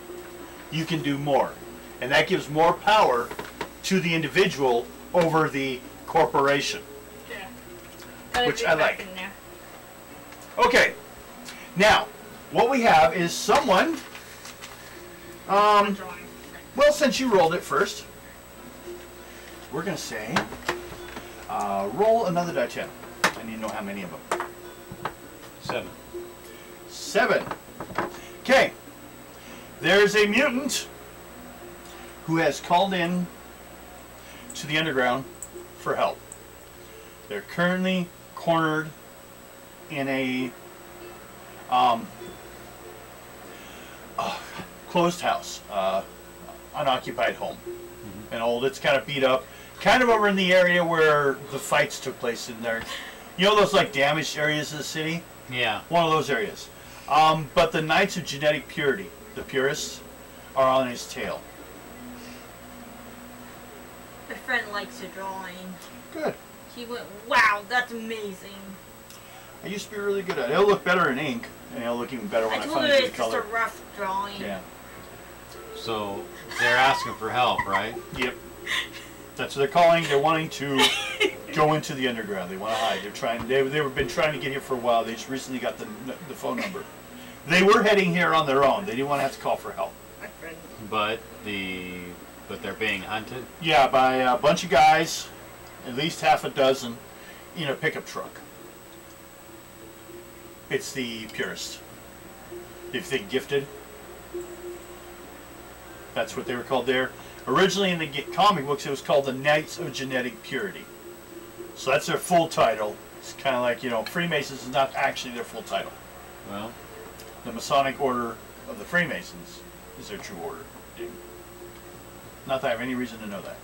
you can do more. And that gives more power to the individual over the corporation. Yeah. Gotta Which be I back like. in there. Okay, now, what we have is someone, Drawing. well, since you rolled it first, we're going to say, roll another die 10. I need to know how many of them. 7. 7. Okay, there's a mutant who has called in to the underground for help. They're currently cornered in a closed house, unoccupied home. And old, it's kind of beat up, kind of over in the area where the fights took place in there. You know those like damaged areas of the city? Yeah. One of those areas. But the Knights of Genetic Purity, the purists, are on his tail. My friend likes a drawing. Good. She went, wow, that's amazing. I used to be really good at it. It'll look better in ink, and it'll look even better when I I told find her the it's just a color. rough drawing. Yeah. So they're asking for help, right? Yep. That's what they're calling. They're wanting to go into the underground. They want to hide. They're trying. They've been trying to get here for a while. They just recently got the phone number. They were heading here on their own. They didn't want to have to call for help. My friend. But they're being hunted. Yeah, by a bunch of guys, at least half a dozen, in a pickup truck. It's the purists. If they gifted, that's what they were called there. Originally in the comic books, it was called the Knights of Genetic Purity. So that's their full title. It's kind of like, you know, Freemasons is not actually their full title. Well, The Masonic Order of the Freemasons is their true order. Not that I have any reason to know that.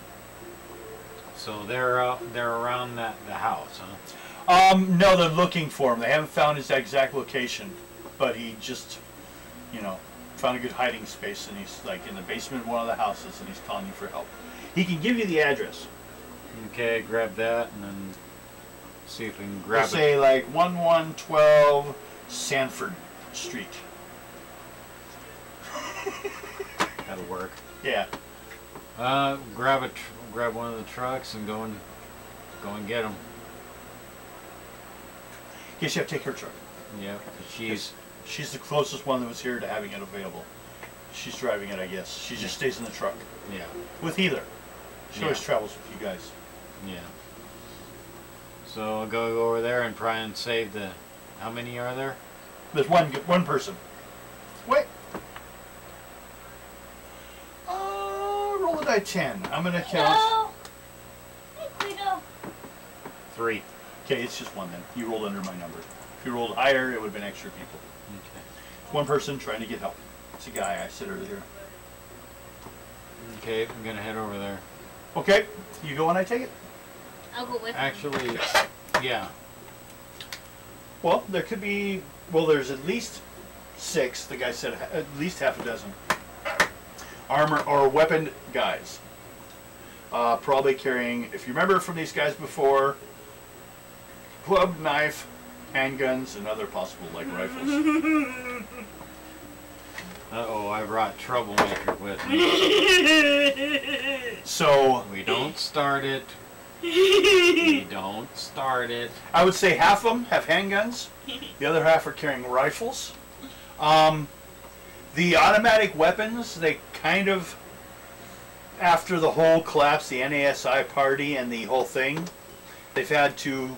so they're around the house, huh? No, they're looking for him. They haven't found his exact location, but he just, you know, found a good hiding space, and he's like in the basement of one of the houses, and he's calling you for help. He can give you the address. Okay, grab that and then see if we can We'll grab it. say like 1112 Sanford Street. That'll work. Yeah. Grab one of the trucks and go and get them. Guess you have to take her truck. Yeah, 'cause She's the closest one that was here to having it available. She's driving it, I guess. She just stays in the truck. yeah, With Heather. She always Yeah. travels with you guys. yeah. So I'll go over there and try and save the. How many are there? There's one person. Wait. Roll a die 10. I'm going to count. No. Hey, Guido. 3. Okay, it's just one then. You rolled under my number. If you rolled higher, it would have been extra people. Okay. One person trying to get help. It's a guy I said earlier. Okay, I'm gonna head over there. Okay, you go and I take it. I'll go with him. Actually, yeah. Well, there could be. Well, there's at least 6. The guy said at least half a dozen armor or weapon guys. Probably carrying, if you remember from these guys before, club, knife, handguns, and other possible like rifles. Uh-oh, I brought Troublemaker with me. So We don't start it. We don't start it. I would say half of them have handguns. The other half are carrying rifles. The automatic weapons, they kind of, after the whole collapse, the NASI party and the whole thing, they've had to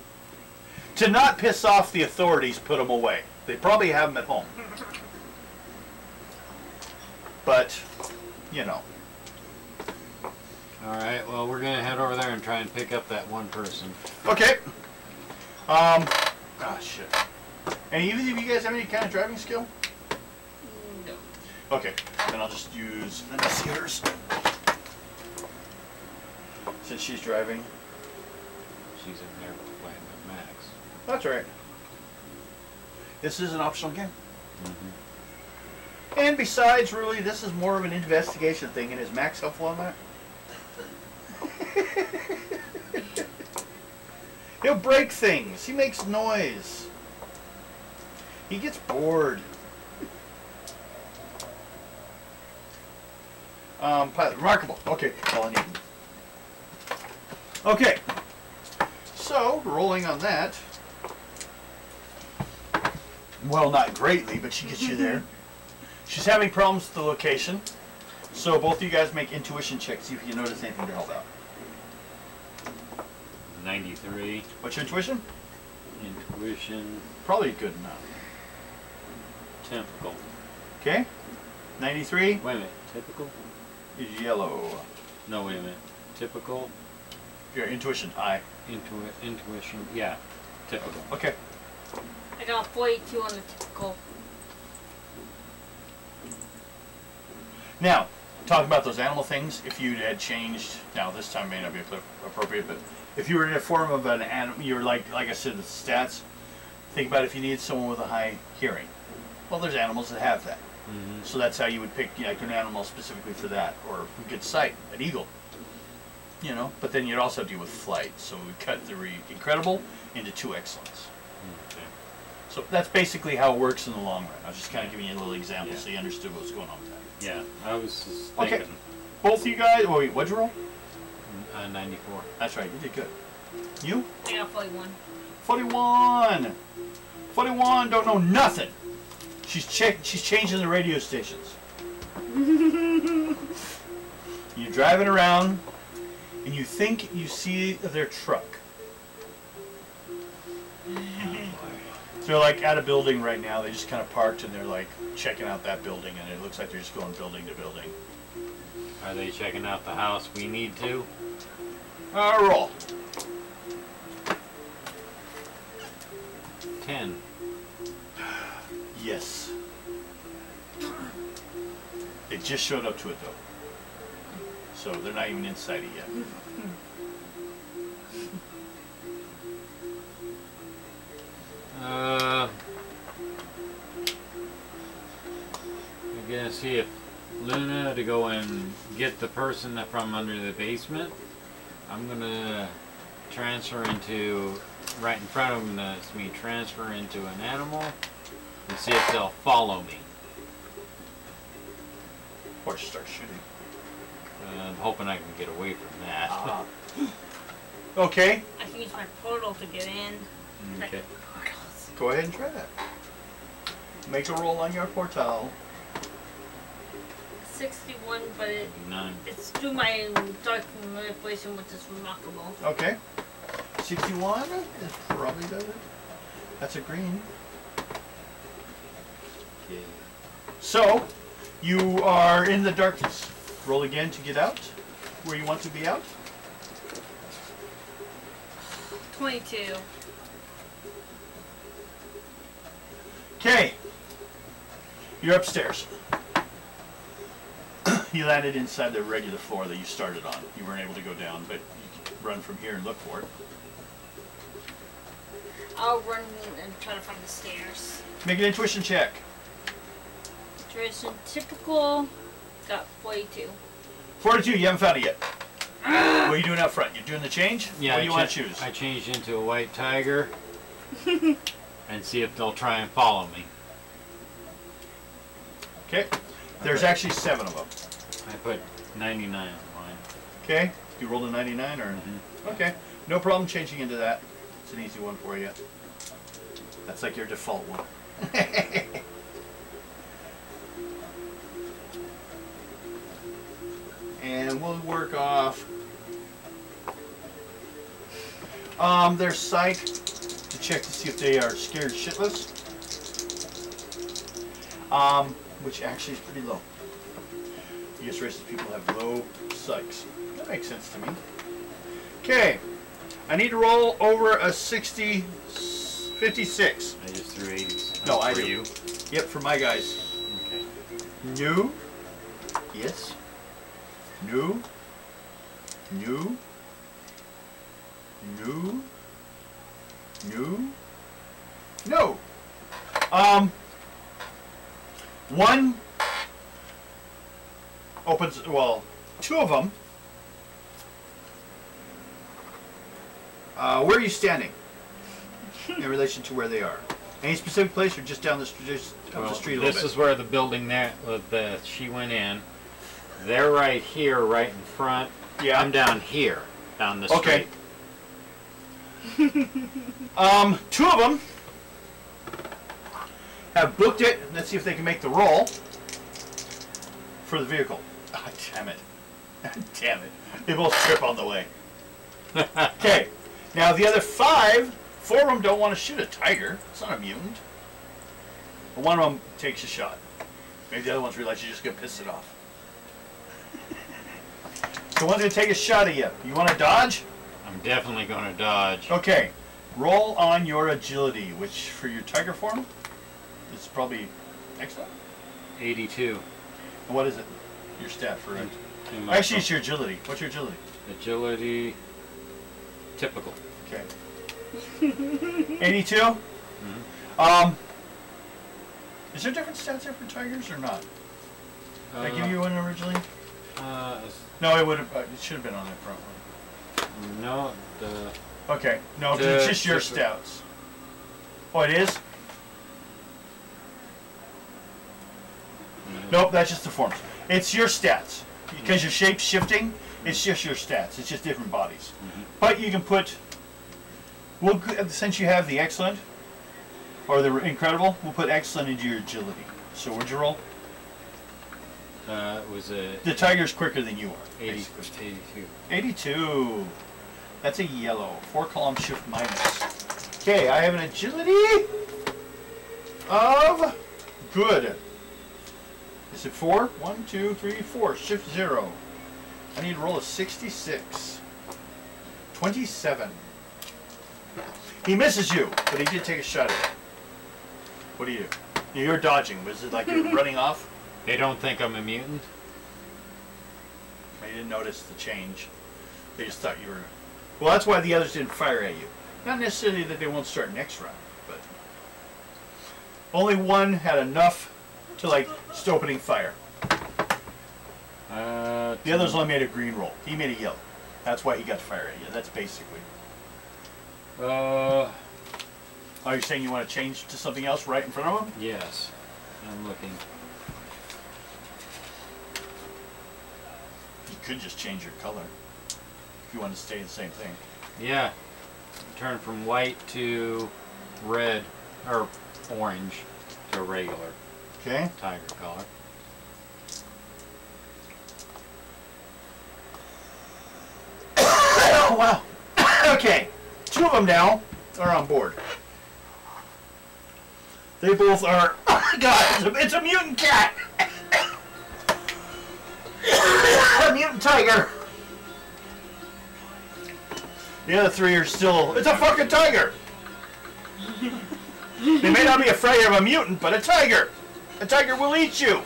not piss off the authorities, put them away. They probably have them at home. But, you know. Alright, well, we're gonna head over there and try and pick up that one person. Okay. Shit. Any of you guys have any kind of driving skill? Okay, then I'll just use, let me see hers. Since she's driving. She's in there playing with Max. That's all right. This is an optional game. Mm-hmm. And besides, really, this is more of an investigation thing. And is Max helpful on that? He'll break things. He makes noise. He gets bored. Pilot, remarkable. Okay, that's all I need. Okay. So, rolling on that. Well, not greatly, but she gets you there. She's having problems with the location. So both of you guys make intuition checks, see if you notice anything to help out. 93. What's your intuition? Intuition. Probably good enough. Typical. Okay. 93 Wait a minute. Typical? is yellow. No, wait a minute. Typical. Your intuition, high. Intuition. Yeah. Typical. Okay. I got 42 on the typical. Now, talk about those animal things. If you had changed, now this time may not be appropriate, but if you were in a form of an animal, you're like I said, the stats. Think about if you needed someone with a high hearing. Well, there's animals that have that. Mm-hmm. So that's how you would pick like an animal specifically for that, or good sight, an eagle. You know, but then you'd also deal with flight. So we cut the incredible into 2 excellence. Okay. So that's basically how it works in the long run. I was just kind of giving you a little example Yeah. so you understood what was going on with that. Yeah, I was just Okay. thinking. Both of you guys, oh wait, what'd you roll? 94. That's right, you did good. You? I got 41. 41! 41 don't know nothing. She's changing the radio stations. You're driving around and you think you see their truck. They're like at a building right now. They just kind of parked and they're like checking out that building, and it looks like they're just going building to building. Are they checking out the house we need to? Roll. 10. Yes. They just showed up to it though. So they're not even inside it yet. I'm gonna see if Luna to go and get the person from under the basement. I'm gonna transfer into right in front of them. That's me transfer into an animal and see if they'll follow me. Or start shooting. I'm hoping I can get away from that. Okay. I can use my portal to get in. Okay. Portals. Go ahead and try that. Make a roll on your portal. 61, but 9. it's through my dark manipulation, which is remarkable. Okay. 61 is probably better. That's a green. Okay. So, you are in the darkness. Roll again to get out. Where you want to be out. 22. Okay. You're upstairs. You landed inside the regular floor that you started on. You weren't able to go down, but you can run from here and look for it. I'll run and try to find the stairs. Make an intuition check. Duration typical. Got 42. 42, you haven't found it yet. What are you doing out front? You doing the change? Yeah, What do you want to choose? I changed into a white tiger and see if they'll try and follow me. Okay. There's actually 7 of them. I put 99 on mine. Okay. You rolled a 99 or? Mm-hmm. Okay. No problem changing into that. It's an easy one for you. That's like your default one. And we'll work off their psych to check to see if they are scared shitless. Which actually is pretty low. Yes, racist people have low psychs. That makes sense to me. Okay. I need to roll over a 56. I just threw 80s. No, I for do. you. Yep, for my guys. Okay. No. Yes. No. No. No. No. No. One opens, well, two of them. Where are you standing in relation to where they are? Any specific place or just down the, the street a little bit? This is where the building there that she went in. They're right here, right in front. Yeah. I'm down here, down the street. Okay. Two of them have booked it. Let's see if they can make the roll for the vehicle. Ah, damn it. Damn it. They both trip on the way. Okay. Now the other four of them don't want to shoot a tiger. It's not a mutant. But one of them takes a shot. Maybe the other ones realize you're just going to piss it off. So one's going to take a shot at you. You want to dodge? I'm definitely going to dodge. Okay. Roll on your agility, which for your tiger form is probably excellent. 82. And what is it? Your stat for it? In my Actually, it's your agility. What's your agility? agility. Typical. Okay. 82? Mm-hmm. Is there different stats there for tigers or not? Did I give you one originally? No, it would have. It should have been on that front one. No, Okay. No, The- it's just your stats. Oh, it is? Nope, that's just the forms. It's your stats. Because your shape's shifting, it's just your stats. It's just different bodies. But you can put, since you have the excellent, or the incredible, we'll put excellent into your agility. So what'd you roll? it was a The tiger's quicker than you are. 82. 82. That's a yellow. 4 column shift minus. Okay, I have an agility of good. Is it 4? 1, 2, 3, 4. Shift 0. I need to roll a 66. 27. He misses you, but he did take a shot at it. What do you do? You're dodging. Was it like you're running off? They don't think I'm a mutant? They didn't notice the change. They just thought you were... Well, that's why the others didn't fire at you. Not necessarily that they won't start next round, but... Only one had enough to, like, just opening fire. The others only made a green roll. He made a yellow. That's why he got to fire at you. That's basically... Oh, you're saying you want to change to something else right in front of him? Yes. I'm looking. You could just change your color. If you want to stay the same thing. Yeah. Turn from white to red, or orange, to regular Okay. tiger color. Oh, wow. Okay. 2 of them now are on board. They both are... Oh my god, it's a mutant cat! A mutant tiger! The other 3 are still... It's a fucking tiger! They may not be afraid of a mutant, but a tiger! A tiger will eat you!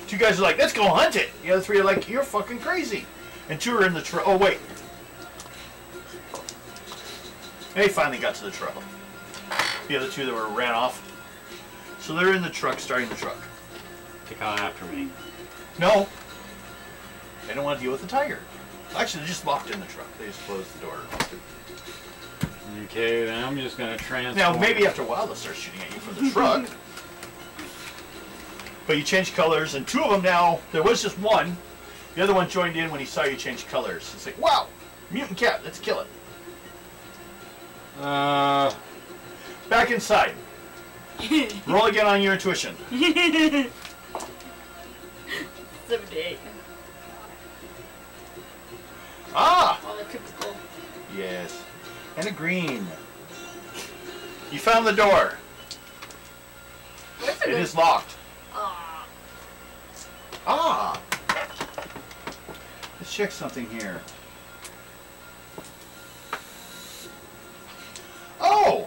2 guys are like, let's go hunt it! The other 3 are like, you're fucking crazy! And 2 are in the truck. Oh, wait. They finally got to the truck. The other 2 that ran off. So they're in the truck, starting the truck. To come after me. No. They don't want to deal with the tiger. Actually, they're just locked in the truck. They just closed the door. Okay, then I'm just going to transform. Now, maybe after a while they'll start shooting at you from the truck. But you change colors, and 2 of them now, there was just one. The other one joined in when he saw you change colors. It's like, wow, mutant cat, let's kill it. Back inside. Roll again on your intuition. 78. Ah! All the typical. Yes. And a green. You found the door. It is locked. Ah. Ah! Let's check something here. Oh!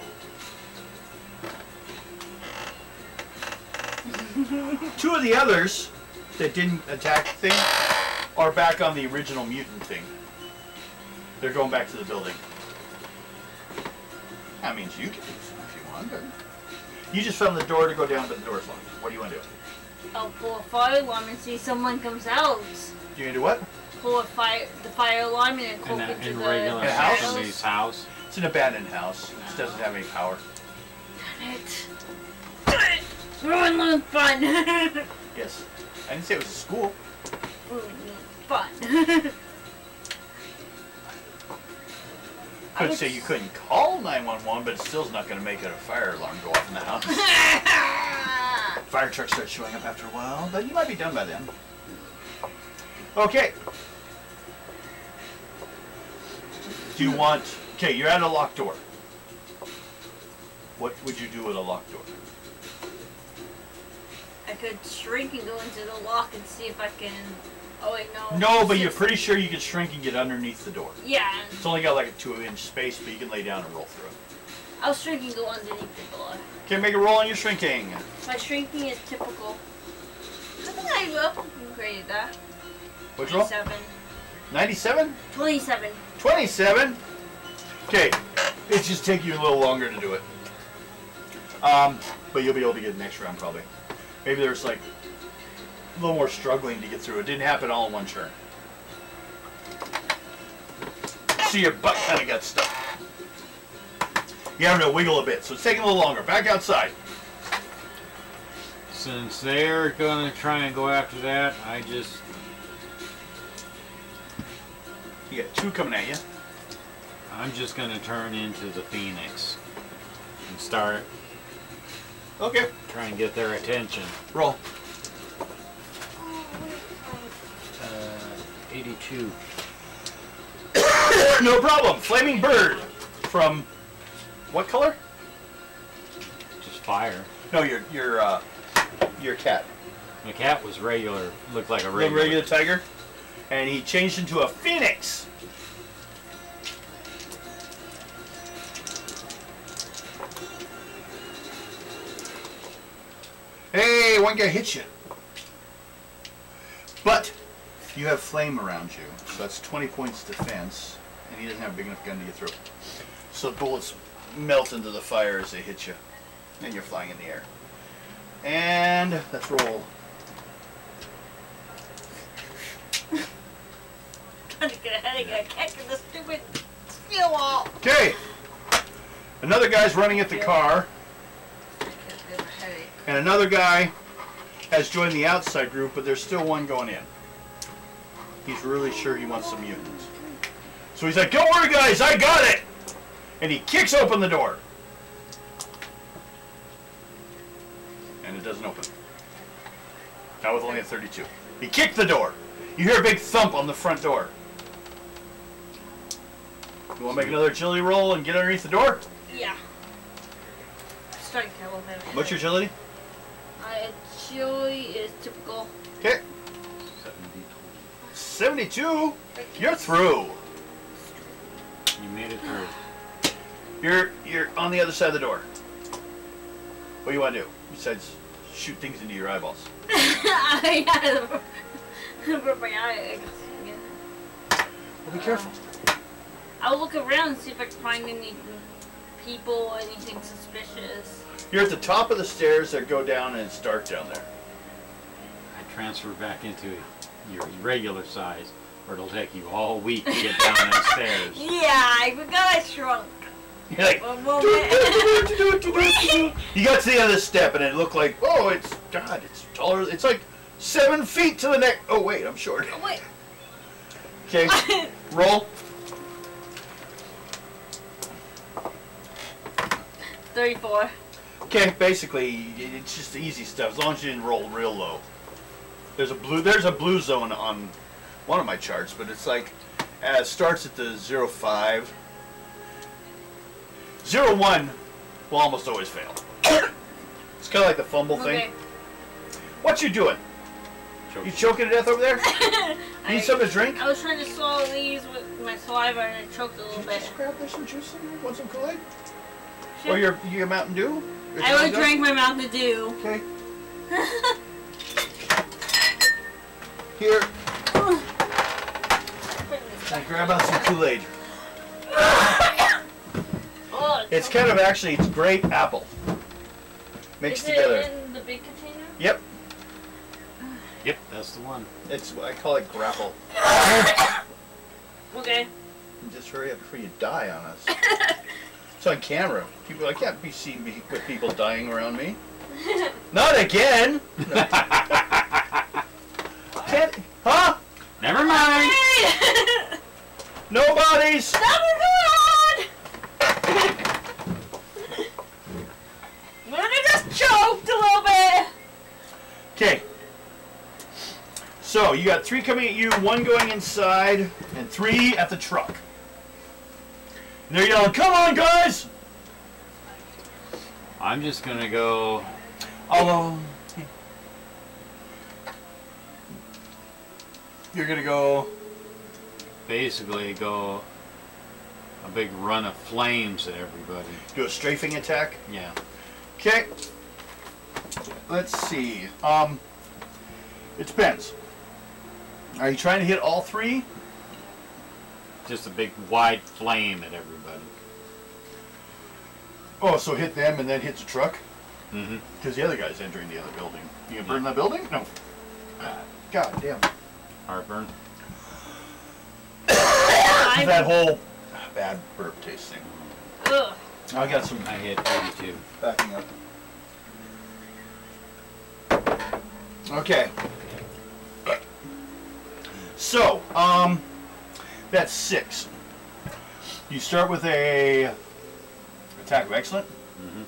2 of the others that didn't attack the thing are back on the original mutant thing. They're going back to the building. That means you can do something if you want, but you just found the door to go down, but the door's locked. What do you want to do? I'll pull a fire alarm and see if someone comes out. You gonna do what? Pull the fire alarm and then cloak In into a the regular house? somebody's house. It's an abandoned house. It just doesn't have any power. Damn it. Ruin the fun. Yes. I didn't say it was a school. Fun. Could say you couldn't call 911, but it still's not going to make it a fire alarm go off in the house. Fire trucks start showing up after a while, but you might be done by then. Okay. Do you want... Okay, you're at a locked door. What would you do with a locked door? I could shrink and go into the lock and see if I can... Oh wait, no. No, but you're pretty sure you can shrink and get underneath the door. Yeah. It's only got like a 2-inch space, but you can lay down and roll through it. I'll shrink and go underneath the door. Okay, make a roll on your shrinking. My shrinking is typical. I think I upgraded that. Which roll? 27. 97? 27. 27? Okay, it's just taking you a little longer to do it. But you'll be able to get it next round probably. Maybe there's like a little more struggling to get through. It didn't happen all in one turn. See, your butt kind of got stuck. You're having to wiggle a bit, so it's taking a little longer. Back outside. Since they're gonna try and go after that, I just... You got 2 coming at you. I'm just gonna turn into the Phoenix and start Okay. trying to get their attention. Roll. 82. No problem. Flaming bird. From what color? Just fire. No, your cat. The cat was regular, looked like a Little regular. regular tiger. And he changed into a phoenix. Hey, one guy hit you. But you have flame around you, so that's 20 points defense, and he doesn't have a big enough gun to get through. So bullets melt into the fire as they hit you, and you're flying in the air. And let's roll. Trying to get a headache. I can't get the stupid steel wall. Okay. Another guy's running at the car, I can't get a headache. and another guy has joined the outside group, but there's still one going in. He's really sure he wants some mutants. So he's like, "Don't worry, guys, I got it!" And he kicks open the door. And it doesn't open. Not with only a 32. He kicked the door. You hear a big thump on the front door. You want to make another agility roll and get underneath the door? Yeah. Strike kill him. What's your agility? My agility is typical. Okay. 72. You're through. You made it through. You're on the other side of the door. What do you want to do besides shoot things into your eyeballs? I had rub my eye. Well, be careful. I'll look around and see if I can find any people or anything suspicious. You're at the top of the stairs that go down, and it's dark down there. I transfer back into your regular size, or it'll take you all week to get down those stairs. Yeah, I forgot I shrunk. You're like, One moment. you got to the other step, and it looked like, oh, it's taller. It's like 7 feet to the neck. Oh wait, I'm short. Oh, wait. Okay, roll. 34. Okay, basically, it's just easy stuff as long as you didn't roll real low. There's a blue zone on one of my charts, but it's like starts at the 0.5. 0.1 will almost always fail. It's kind of like the fumble thing. What you doing? You choking to death over there? Need something to drink? I was trying to swallow these with my saliva and I choked a little bit. Just grab there's some juice in there. Want some Kool-Aid? Sure. Or your Mountain Dew? I would drink my Mountain Dew. Okay. Here. Now grab out some Kool-Aid. Oh, It's kind of actually, it's grape apple. Mixed Is together. it in the big container? Yep. Yep, that's the one. It's, I call it grapple. Okay. Just hurry up before you die on us. It's on camera. People, I can't be seen with people dying around me. Not again! Can't, huh? Never mind. No bodies! Luna just choked a little bit. Okay. So, you got 3 coming at you, 1 going inside, and 3 at the truck. And they're yelling, "Come on, guys!" I'm just gonna go. Although, you're gonna go. Basically, go a big run of flames at everybody. Do a strafing attack. Yeah. Okay. Let's see. It depends. Are you trying to hit all 3? Just a big wide flame at everybody. Oh, so hit them and then hit the truck? Mm-hmm. Because the other guy's entering the other building. You gonna burn that building? No. God damn. Heartburn. That whole bad burp tasting. Ugh. I got some I hit 82. backing up. Okay. So, that's 6. You start with a attack of excellent. Mm-hmm.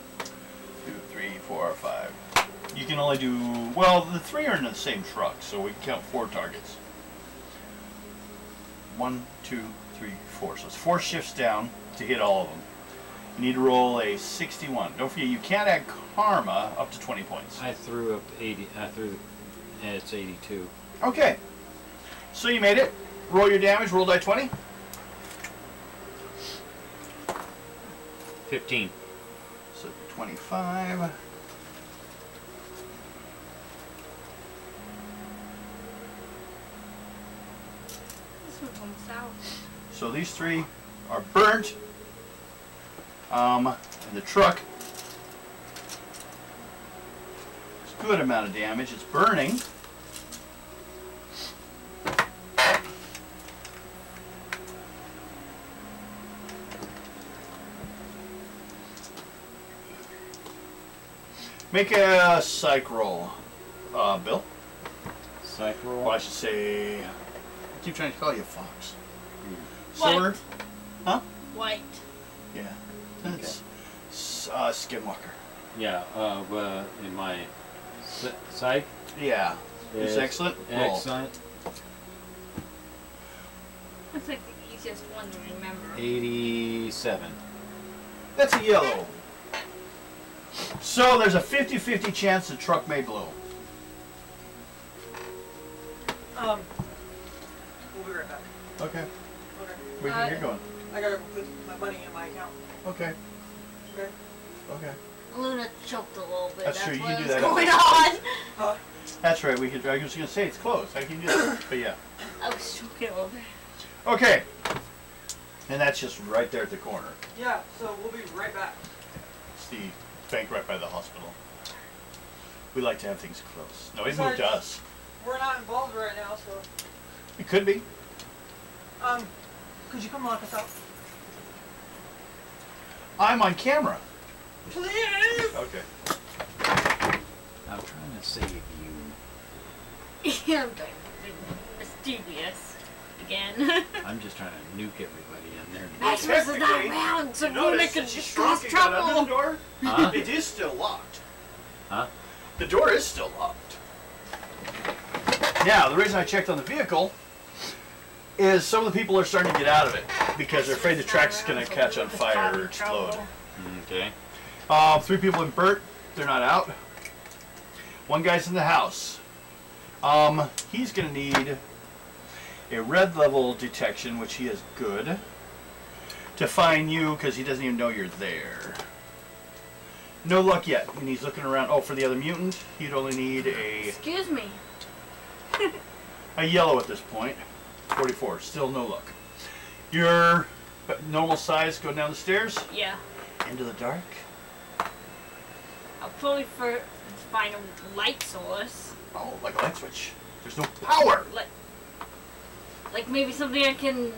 2, 3, 4, 5. You can only do, well, the 3 are in the same truck, so we can count 4 targets. 1, 2, 3, 4. So it's 4 shifts down to hit all of them. You need to roll a 61. Don't forget, you can't add karma up to 20 points. I threw up 80. I threw. It's 82. Okay. So you made it. Roll your damage. Roll die 20. 15. So 25. This one's on south. So these 3 are burnt. And the truck. It's a good amount of damage. It's burning. Make a psych roll, Bill. Psych roll. Well, I should say. I keep trying to call you Fox. What? Sword. Huh? White. Yeah. That's Skinwalker. Yeah. In my psych. Yeah. It's excellent. Roll. Excellent. That's like the easiest one to remember. 87. That's a yellow. So there's a 50-50 chance the truck may blow. We'll be right back. Okay. Okay. We can get going. I gotta put my money in my account. Okay. Okay. Okay. Luna choked a little bit. That's true, you what can do was that. going on. Huh? That's right. We could. I was gonna say it's close. I can do that. But yeah. I was choking a little bit. Okay. And that's just right there at the corner. Yeah, so we'll be right back. It's the bank right by the hospital. We like to have things close. No, it Besides- moved us. We're not involved right now, so It could be. could you come lock us out? I'm on camera. Please! Okay. I'm trying to save you. Yeah, I'm trying to be mischievous again. I'm just trying to nuke everybody in there. Maximus is not Technically, around, so You Luna notice can that she cause shrunk and got under the trouble. door? Huh? It is still locked. Huh? The door is still locked. Now, the reason I checked on the vehicle is some of the people are starting to get out of it because they're afraid the track's going to catch on fire or explode. Okay. 3 people in Burt, they're not out. 1 guy's in the house. He's going to need a red level detection, which he is good, to find you because he doesn't even know you're there. No luck yet. And he's looking around. Oh, for the other mutant, he'd only need Excuse me. a yellow at this point. 44. Still no luck. Your normal size go down the stairs. Yeah. Into the dark. I'll probably find a light source. Oh, like a light switch. There's no power. Like maybe something I can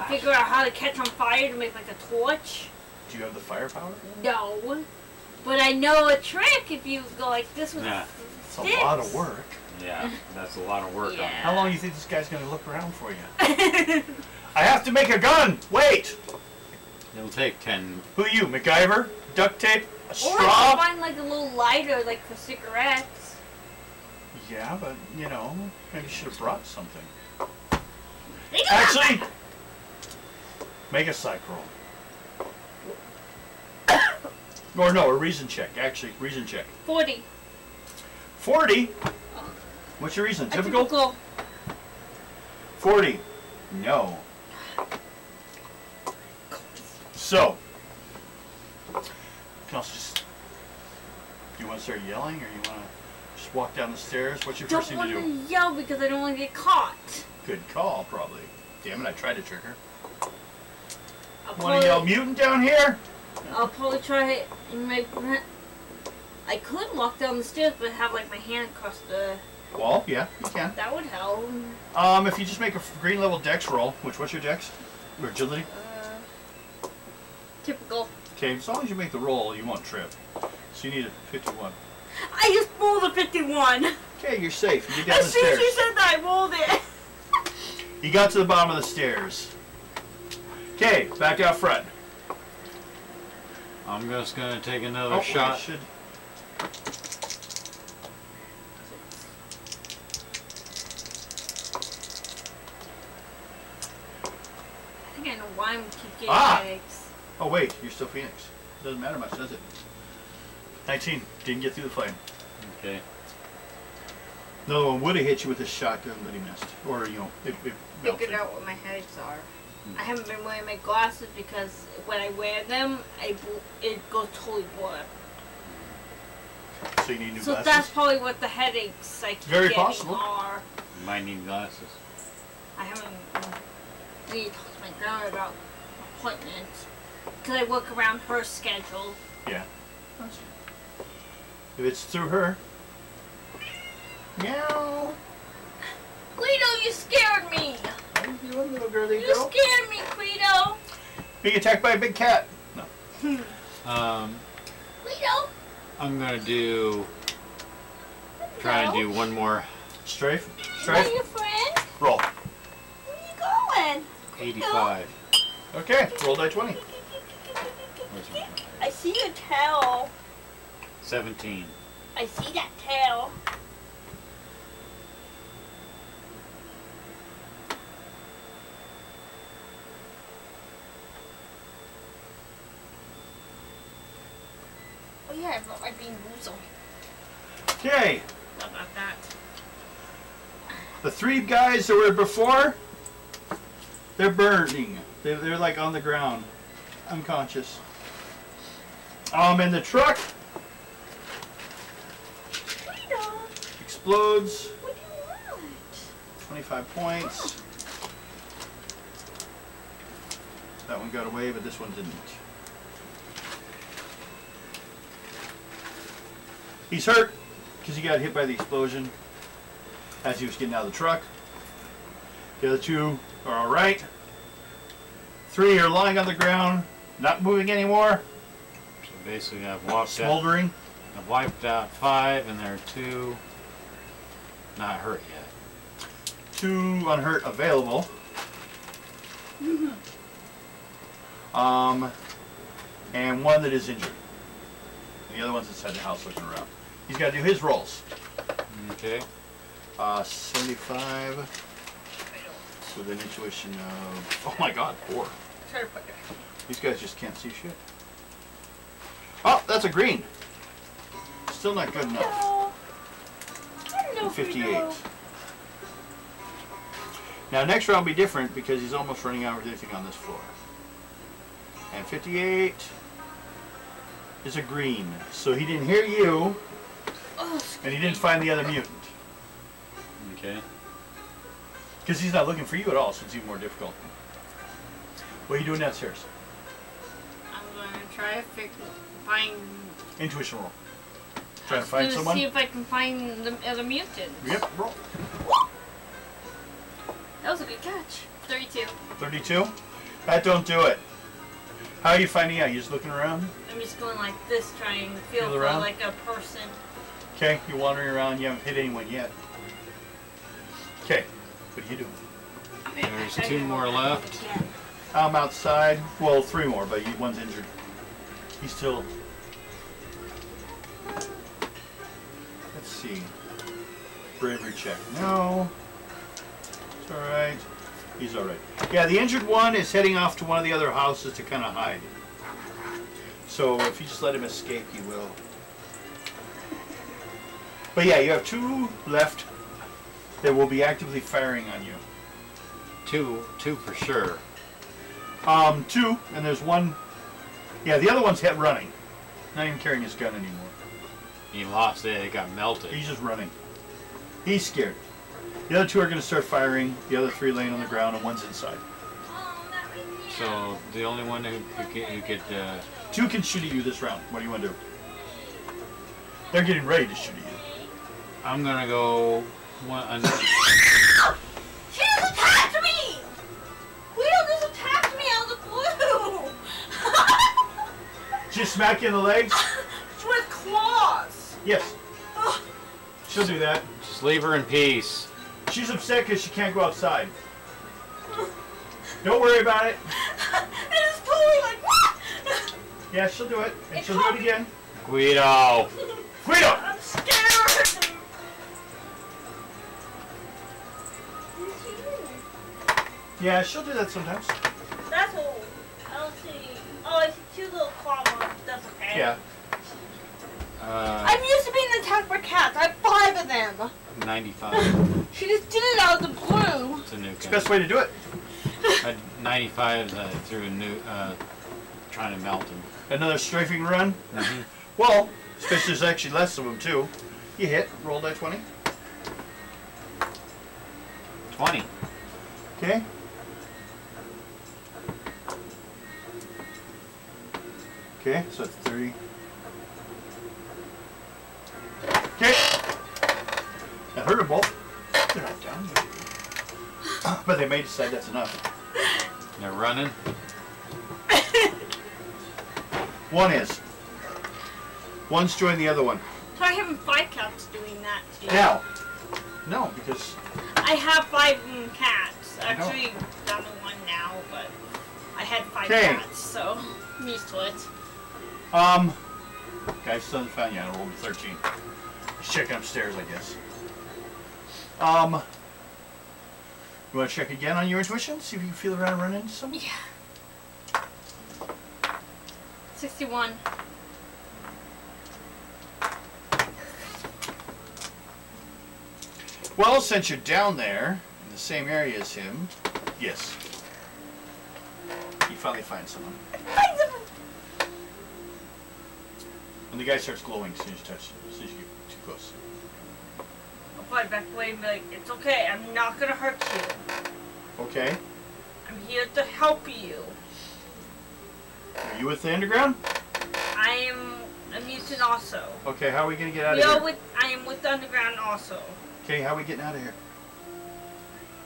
figure out how to catch on fire to make like a torch. Do you have the firepower? No. But I know a trick if you go like this with It's a lot of work. Yeah, that's a lot of work on it. How long do you think this guy's going to look around for you? I have to make a gun! Wait! It'll take 10. Who are you, MacGyver? Duct tape? A Or straw? I can find like a little lighter like for cigarettes. Yeah, but, you know, maybe you should have brought something. They don't Actually, have make a psych roll. Or no, a reason check. Actually, reason check. 40. 40? What's your reason? A Typical? 40. No. So, you can also just, do you want to start yelling or you want to just walk down the stairs? What's your first Don't thing to want do? to yell because I don't want to get caught. Good call, probably. Damn it, I tried to trick her. I'll Want to yell mutant down here? I'll probably try and make. I could walk down the stairs, but have like my hand across the. Well, yeah, you can. That would help. If you just make a green level dex roll, what's your dex? Or agility? Typical. Okay, as long as you make the roll, you won't trip. So you need a 51. I just rolled a 51. Okay, you're safe. You get down the As soon as stairs. you said that, I rolled it. You got to the bottom of the stairs. Okay, back out front. I'm just going to take another Oh, shot. should... I think I know why I'm keep getting headaches. Oh wait, you're still Phoenix. Doesn't matter much, does it? 19. Didn't get through the flame. Okay. Another one would have hit you with a shotgun, but he missed. Or, you know, it melted. Figured out what my headaches are. I haven't been wearing my glasses because when I wear them, it goes totally blurred. So you need new So glasses? that's probably what the headaches I keep Very getting possible. are. You might need glasses. I haven't really talked to my grandma about appointments because I work around her schedule. Yeah. If it's through her. Meow. Guido, you scared me. How you doing, little girly You girl? scared me, Guido. Being attacked by a big cat. No. Guido. I'm going to try and do one more. Strafe? Are Strafe? you friend? Roll. Where are you going? 85. Okay, roll die 20. Where's my I see your tail. 17. I see that tail. Oh yeah, I brought my bean boozle. Okay, How about that? the three guys that were before, they're burning. They're like on the ground, unconscious. In the truck, Guido, explodes, what do you want? 25 points. That one got away, but this one didn't. He's hurt because he got hit by the explosion as he was getting out of the truck. The other two are all right. 3 are lying on the ground, not moving anymore, So basically I've wiped out, smoldering. 5 and there are 2 not hurt yet. 2 unhurt available. And 1 that is injured. And the other one's inside the house looking around. He's got to do his rolls. Okay. 75 with an intuition of, oh my god, 4. Try to put it. These guys just can't see shit. Oh, that's a green. Still not good enough. Hello, 58. Guido. Now next round will be different because he's almost running out of everything on this floor. And 58. is a green. So he didn't hear you, Oh, and he didn't find the other mutant. Okay. Because he's not looking for you at all, so it's even more difficult. What are you doing downstairs? I'm gonna try to find. Intuition roll. Trying to I'm find gonna someone? see if I can find the other mutant. Yep, roll. That was a good catch. 32. 32? That don't do it. How are you finding out? You just looking around? I'm just going like this, trying to feel Feel for around? like a person. Okay, you're wandering around. You haven't hit anyone yet. Okay, what are you doing? There's 2 more left. I'm outside. Well, 3 more, but one's injured. He's still... Let's see. Bravery check. No. It's alright. He's alright. Yeah, the injured one is heading off to one of the other houses to kind of hide. So if you just let him escape, he will. But yeah, you have 2 left that will be actively firing on you. 2 for sure. 2, and there's 1. Yeah, the other one's running. Not even carrying his gun anymore. He lost it. It got melted. He's just running. He's scared. The other 2 are going to start firing. The other 3 laying on the ground, and 1's inside. So the only one who could 2 can shoot at you this round. What do you want to do? They're getting ready to shoot at you. I'm gonna go one. She just attacked me! Guido just attacked me out of the blue! Just smack you in the legs? With claws! Yes. She'll do that. Just leave her in peace. She's upset because she can't go outside. Don't worry about it. It is totally like, what? Yeah, she'll do it. And she'll do it again. Guido. Guido! I'm scared! Yeah, she'll do that sometimes. That's all. I don't see. Oh, I see 2 little claw ones. That's okay. Yeah. I'm used to being attacked by cats. I have 5 of them. 95. She just did it out of the blue. It's a new It's the best way to do it. 95 through a new trying to melt him. Another strafing run. Mhm. Well, especially there's actually less of them too. You hit. Roll that 20. 20. Okay. Okay, so it's 30. Okay. That hurt them both. They're not down yet. But they may decide that's enough. They're running. 1 is. 1's joined the other one. Try having 5 cats doing that too. Now. No, because I have 5 cats. I know. Actually, down to 1 now, but I had 5 Okay. cats, so I'm used to it. Guys, still haven't found you. I rolled a 13. He's checking upstairs, I guess. You want to check again on your intuition? See if you can feel around and run into someone? Yeah. 61. Well, since you're down there, in the same area as him, yes. You finally find someone. And the guy starts glowing as soon as you touch him, as soon as you get too close. I'll fly back away and be like, it's okay, I'm not gonna hurt you. Okay. I'm here to help you. Are you with the underground? I am a mutant also. Okay, how are we going to get out of here? I am with the underground also. Okay, how are we getting out of here?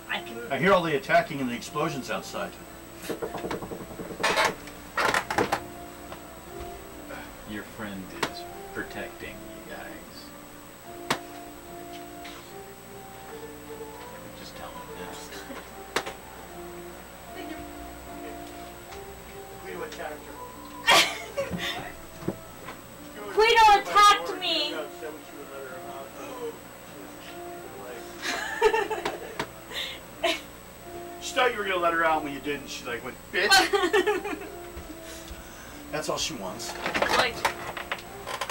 I can. I hear all the attacking and the explosions outside. Your friend is protecting you guys. Just tell him that. Guido attacked her. Guido attacked me. She thought you were going to let her out when you didn't. She like went, bitch. That's all she wants. Like,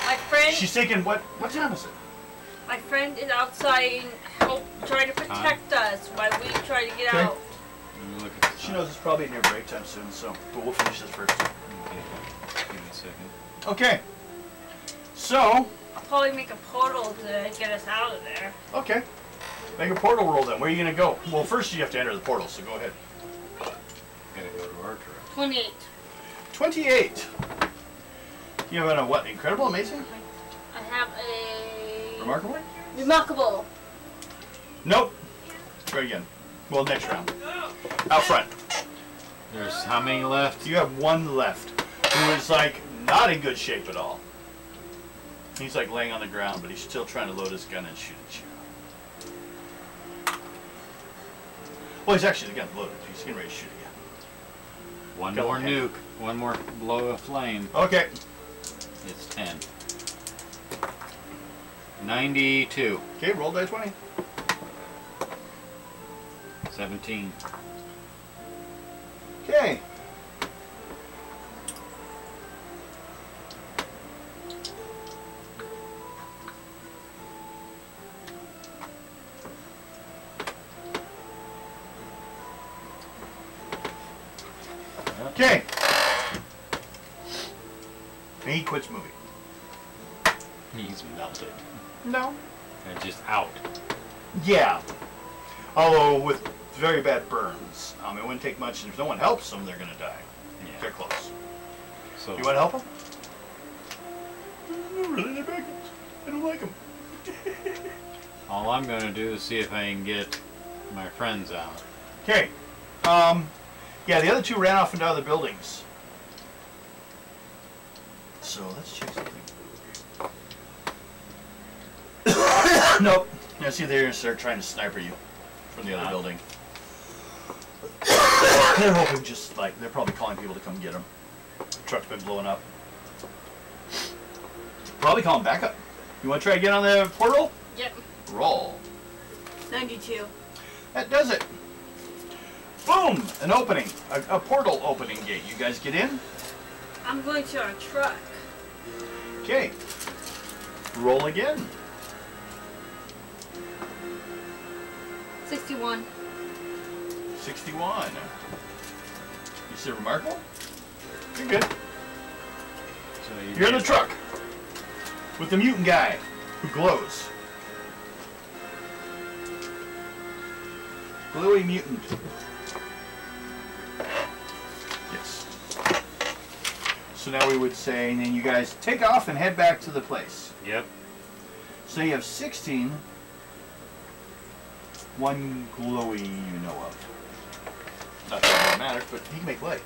my friend. She's thinking, what time is it? My friend is outside trying to protect us while we try to get Okay. out. Let me look at the She time. knows it's probably near break time soon, so, but we'll finish this first. Okay. Give me a second. Okay. So, I'll probably make a portal to get us out of there. okay. Make a portal roll then. Where are you going to go? Well, first you have to enter the portal, so go ahead. Gotta go to our truck. 28. 28. You have a what? Incredible? Amazing? I have a... Remarkable? Remarkable. Nope. Try again. Well, next round. Out front. There's how many left? You have one left who is like not in good shape at all. He's like laying on the ground, but he's still trying to load his gun and shoot at you. Well, he's actually the gun's loaded. He's getting ready to shoot again. One Go more ahead. nuke. One more blow of flame. Okay. It's 10. 92. Okay, roll die 20. 17. Okay. Okay. And he quits moving. He's melted. No. And just out. Yeah. Although with very bad burns. It wouldn't take much, and if no one helps them, they're going to die. Yeah. They're close. So You want to help them? Really, they're big. I don't like them. all I'm gonna do is see if I can get my friends out. Okay. Yeah, the other two ran off into other buildings. So let's check something. Nope. Now see, they're going to start trying to sniper you from the other building. They're hoping just like, they're probably calling people to come get them. The truck's been blowing up. Probably calling backup. You want to try to get on the portal? Yep. Roll. 92. That does it. Boom! An opening. A portal opening gate. You guys get in? I'm going to our truck. Okay. Roll again. 61. 61. You see remarkable? You're good. So You're in the truck with the mutant guy who glows. Glowy mutant. Yes. So now we would say, and then you guys take off and head back to the place. Yep. So you have 16. One glowy you know of. Not that it matters, but he can make light.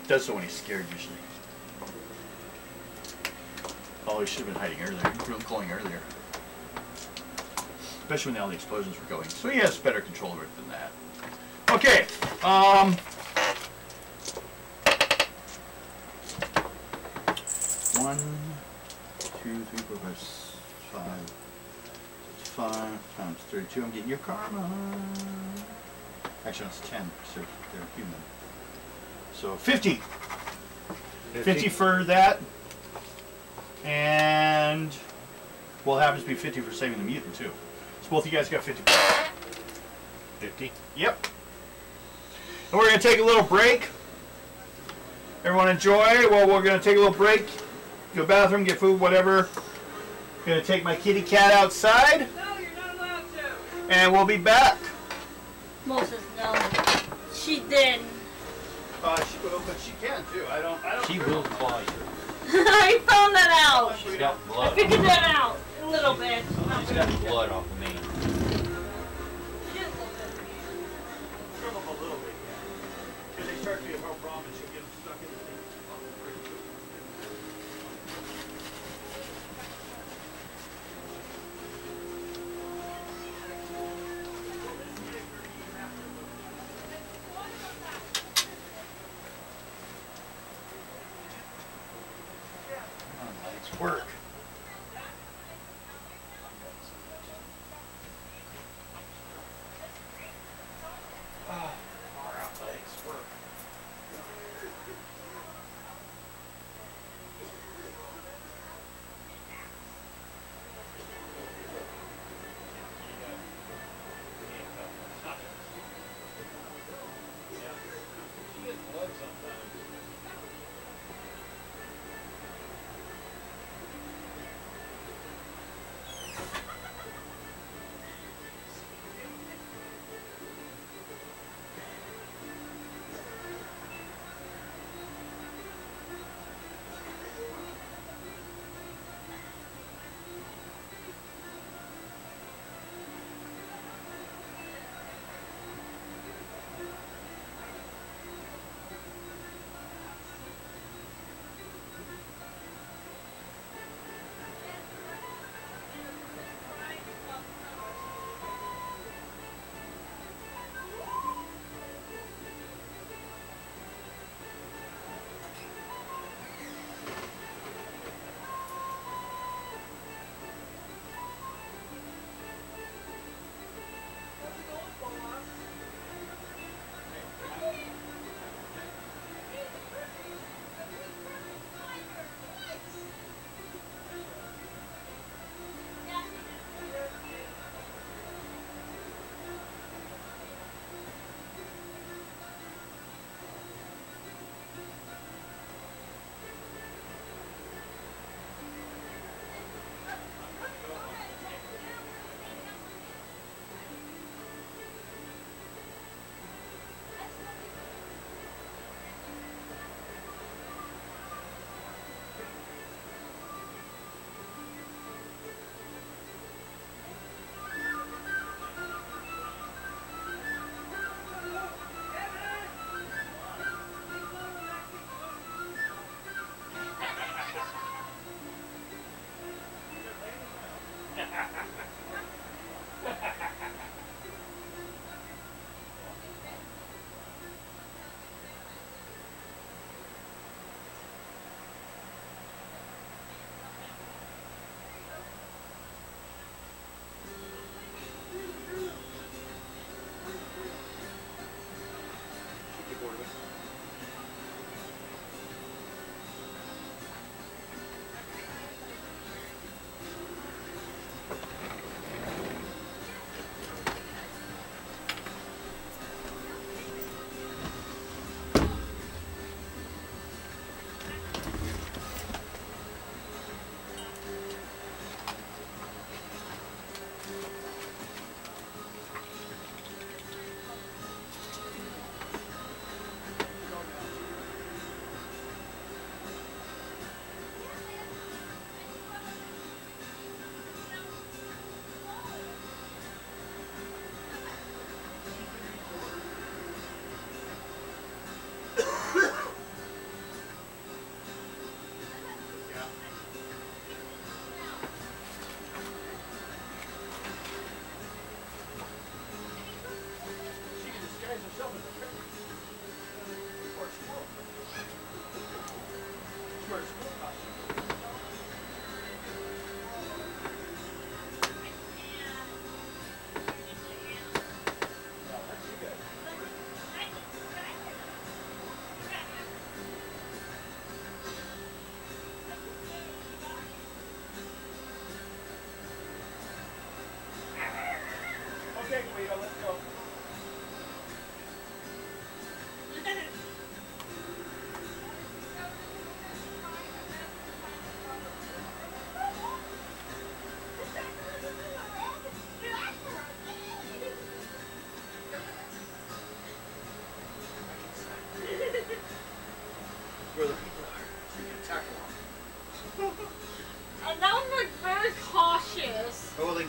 Does so when he's scared usually. Oh, he should have been hiding earlier. He was glowing earlier. Especially when all the explosions were going. So he has better control over it than that. Okay. 1, 2, 3, 4, 5, 5. 5 times 32. I'm getting your karma. Actually, it's 10 because they're human. So 50. 50 for that. And well, it happens to be 50 for saving the mutant too. So both of you guys got 50 points. 50. Yep. And we're going to take a little break. Everyone enjoy. Well, we're going to take a little break. Go to the bathroom, get food, whatever. Going to take my kitty cat outside. No, you're not allowed to. And we'll be back. Mo says no. She did. She will, but she can too. I don't. She will claw you. I found that out. She's got I blood. figured that out a little bit. She's got blood off of me. Trim them a little bit, because they start to be a real problem, and she'll get them stuck in the thing. Lights work.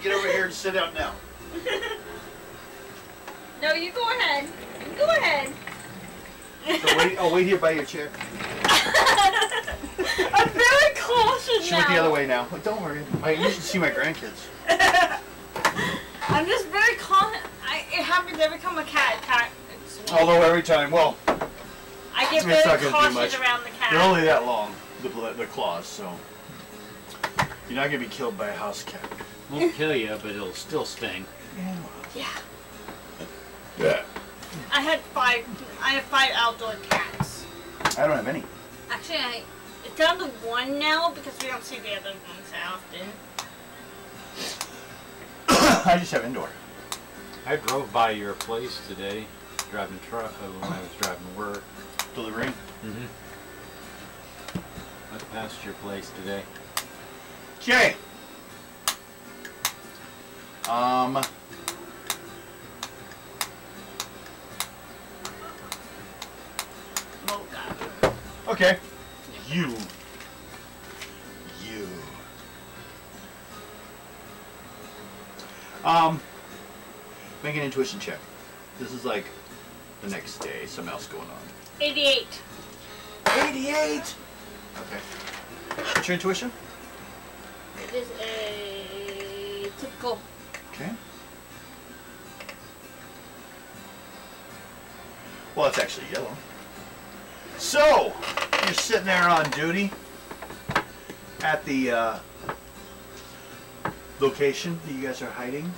get over here and sit down now. No, you go ahead. You go ahead. So wait, I'll wait here by your chair. I'm very cautious She now. went the other way now. Oh, don't worry. You should see my grandkids. I'm just very cautious. It happens every time a cat attacks. Although every time, well, I get it's not very gonna do cautious much. around the cat. they're only that long, the claws, so you're not gonna be killed by a house cat. Won't kill you, but it'll still sting. Yeah. Yeah. I have 5 outdoor cats. I don't have any. Actually, it's down to 1 now because we don't see the other ones that often. I just have indoor. I drove by your place today, driving truck when I was driving to work. Delivering. I passed your place today. Okay. Oh god. Okay. You. Make an intuition check. This is like the next day, something else going on. 88. 88! Okay. What's your intuition? It is a typical. Okay. Well, it's actually yellow. So, you're sitting there on duty at the location that you guys are hiding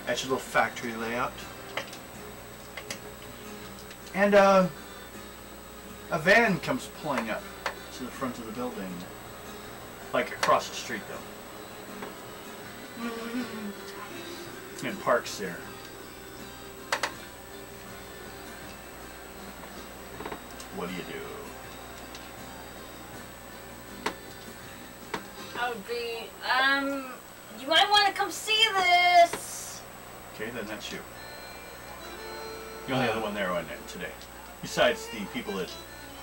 at your little factory layout. And a van comes pulling up to the front of the building. Like across the street though. And parks there. What do you do? I would be, you might want to come see this. Okay, then that's you. You're the only other one there on it today. Besides the people that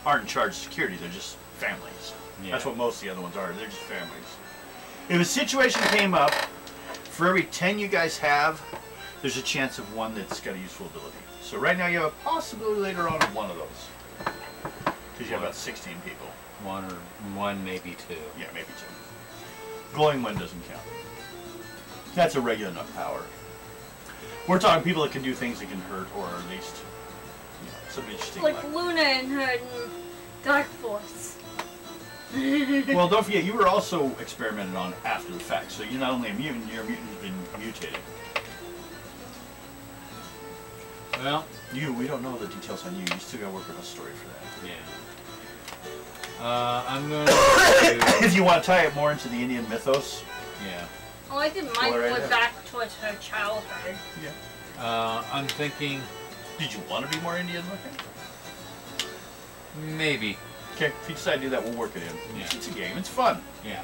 aren't in charge of security, they're just families. Yeah. That's what most of the other ones are. They're just families. If a situation came up, for every 10 you guys have, there's a chance of one that's got a useful ability. So right now you have a possibility later on of one of those. Because you have about 16 people. One, maybe 2. Yeah, maybe 2. Glowing wind doesn't count. That's a regular enough power. We're talking people that can do things that can hurt, or at least, you know, some interesting. Like Luna and her Dark Force. Well, don't forget, you were also experimented on after the fact. So you're not only a mutant, your mutant has been mutated. Well, We don't know the details on you. You still got to work with a story for that. yeah. I'm going to... If you want to tie it more into the Indian mythos. Yeah. Oh, I think mine Well, right went now. back towards her childhood. Yeah. I'm thinking Did you want to be more Indian looking? maybe. Okay, if you decide to do that, we'll work it in. Yeah. It's a game. It's fun. Yeah.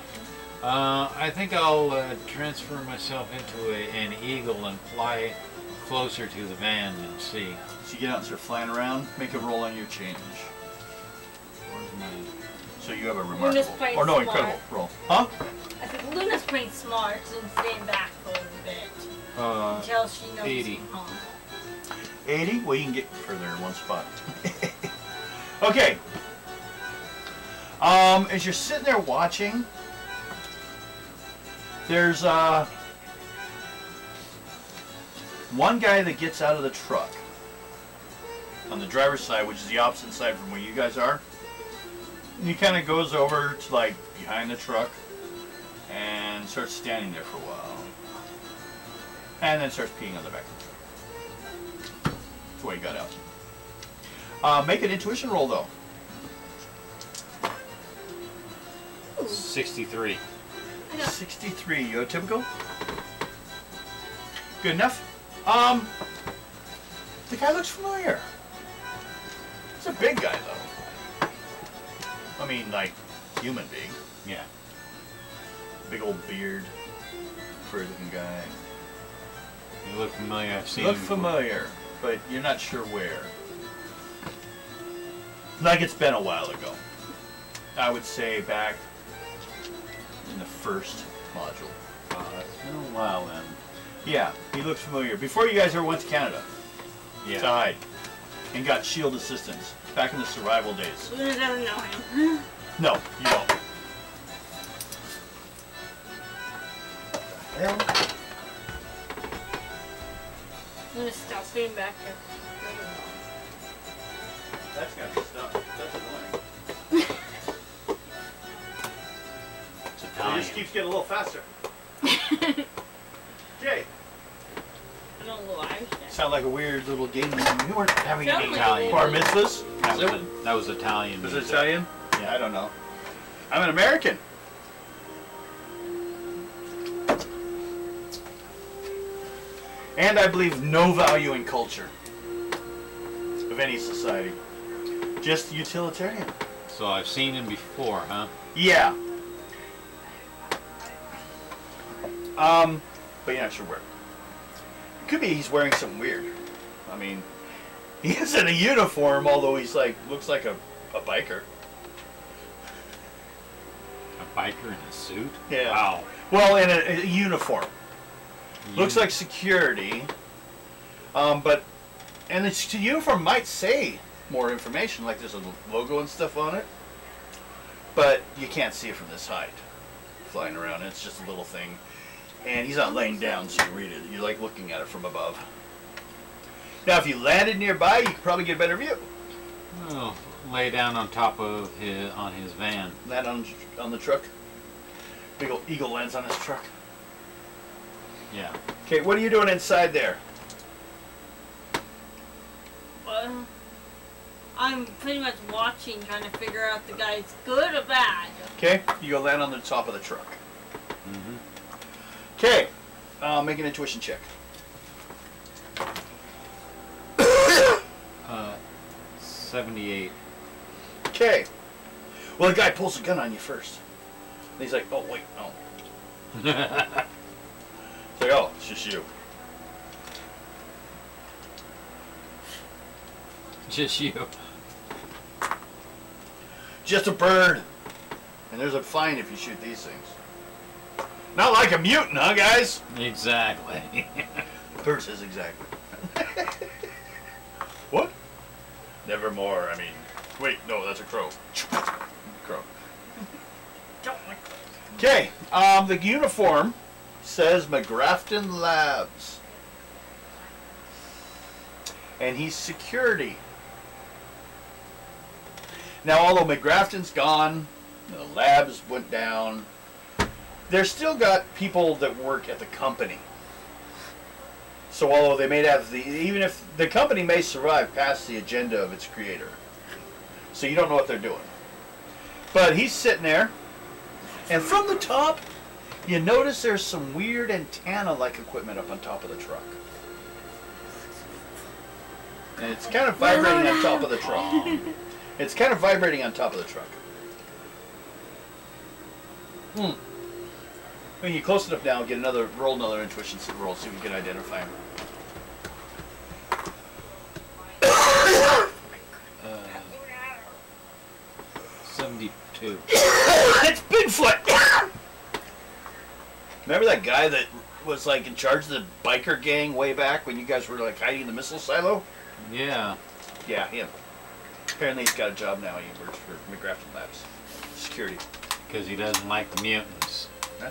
I think I'll transfer myself into an eagle and fly closer to the van and see. So you get out and start flying around. Make a roll on your change. Where's my... So you have a Luna's remarkable, playing or no, smart. incredible roll. Huh? I think Luna's playing smart and staying back for a little bit. Until she knows 80. it's home. 80? Well, you can get further in one spot. Okay. As you're sitting there watching, there's one guy that gets out of the truck on the driver's side, which is the opposite side from where you guys are. And he kind of goes over to like behind the truck and starts standing there for a while. And then starts peeing on the back of the truck. That's why he got out. Make an intuition roll though. 63. 63. You typical? Good enough. The guy looks familiar. He's a big guy though. I mean, like human big. Yeah. Big old beard, fur-looking guy. You look familiar. I've seen Look him before. familiar, but you're not sure where. Like it's been a while ago. I would say back in the first module. It's been a while then. Yeah, he looks familiar. Before you guys ever went to Canada to Yeah. hide and got shield assistance back in the survival days. Luna doesn't know him. No, you don't. Hell. Luna, stop sitting back there. That's gotta be stuck. That's annoying. It's It Italian. just keeps getting a little faster. Jay. I don't know why. Sound like a weird little game. You weren't having any Italian. bar mitzvahs? That was Italian. Was it music. Italian? Yeah. I don't know. I'm an American. And I believe no value in culture of any society. Just utilitarian. So I've seen him before, huh? Yeah. But you're not sure where. Could be he's wearing something weird. I mean, he is in a uniform, although he's like, looks like a biker. A biker in a suit? Yeah. Wow. Well, in a uniform. Looks like security. And the uniform might say more information, like there's a logo and stuff on it. But you can't see it from this height, flying around. It's just a little thing. And he's not laying down so you read it. You're like looking at it from above. Now, if you landed nearby, you could probably get a better view. Oh, lay down on top of his van. Land on the truck. Big old eagle lands on his truck. Yeah. Okay, what are you doing inside there? I'm pretty much watching, trying to figure out the guy's good or bad. Okay, you go land on the top of the truck. Mm-hmm. Okay, make an intuition check. 78. Okay. Well, the guy pulls a gun on you first. And he's like, oh, wait, no. It's like, oh, it's just you. Just you. Just a bird. And there's a fine if you shoot these things. Not like a mutant, huh, guys? Exactly. Bird says exactly. What? Nevermore, I mean. Wait, no, that's a crow. Crow. Don't like Okay, the uniform says McGrafton Labs. And he's security. Now, although McGrafton's gone, the labs went down, they've still got people that work at the company. So although they may have even if the company may survive past the agenda of its creator. So you don't know what they're doing. But he's sitting there, and from the top, you notice there's some weird antenna-like equipment up on top of the truck. And it's kind of vibrating on top of the truck. It's kind of vibrating on top of the truck. When you get close enough now, get roll another intuition roll, see if you can identify him. 72. It's Bigfoot! Remember that guy that was like in charge of the biker gang way back when you guys were like hiding in the missile silo? Yeah. Yeah, him. Apparently he's got a job now. He works for McGrafton Labs. Security. Because he doesn't like the mutants. Huh?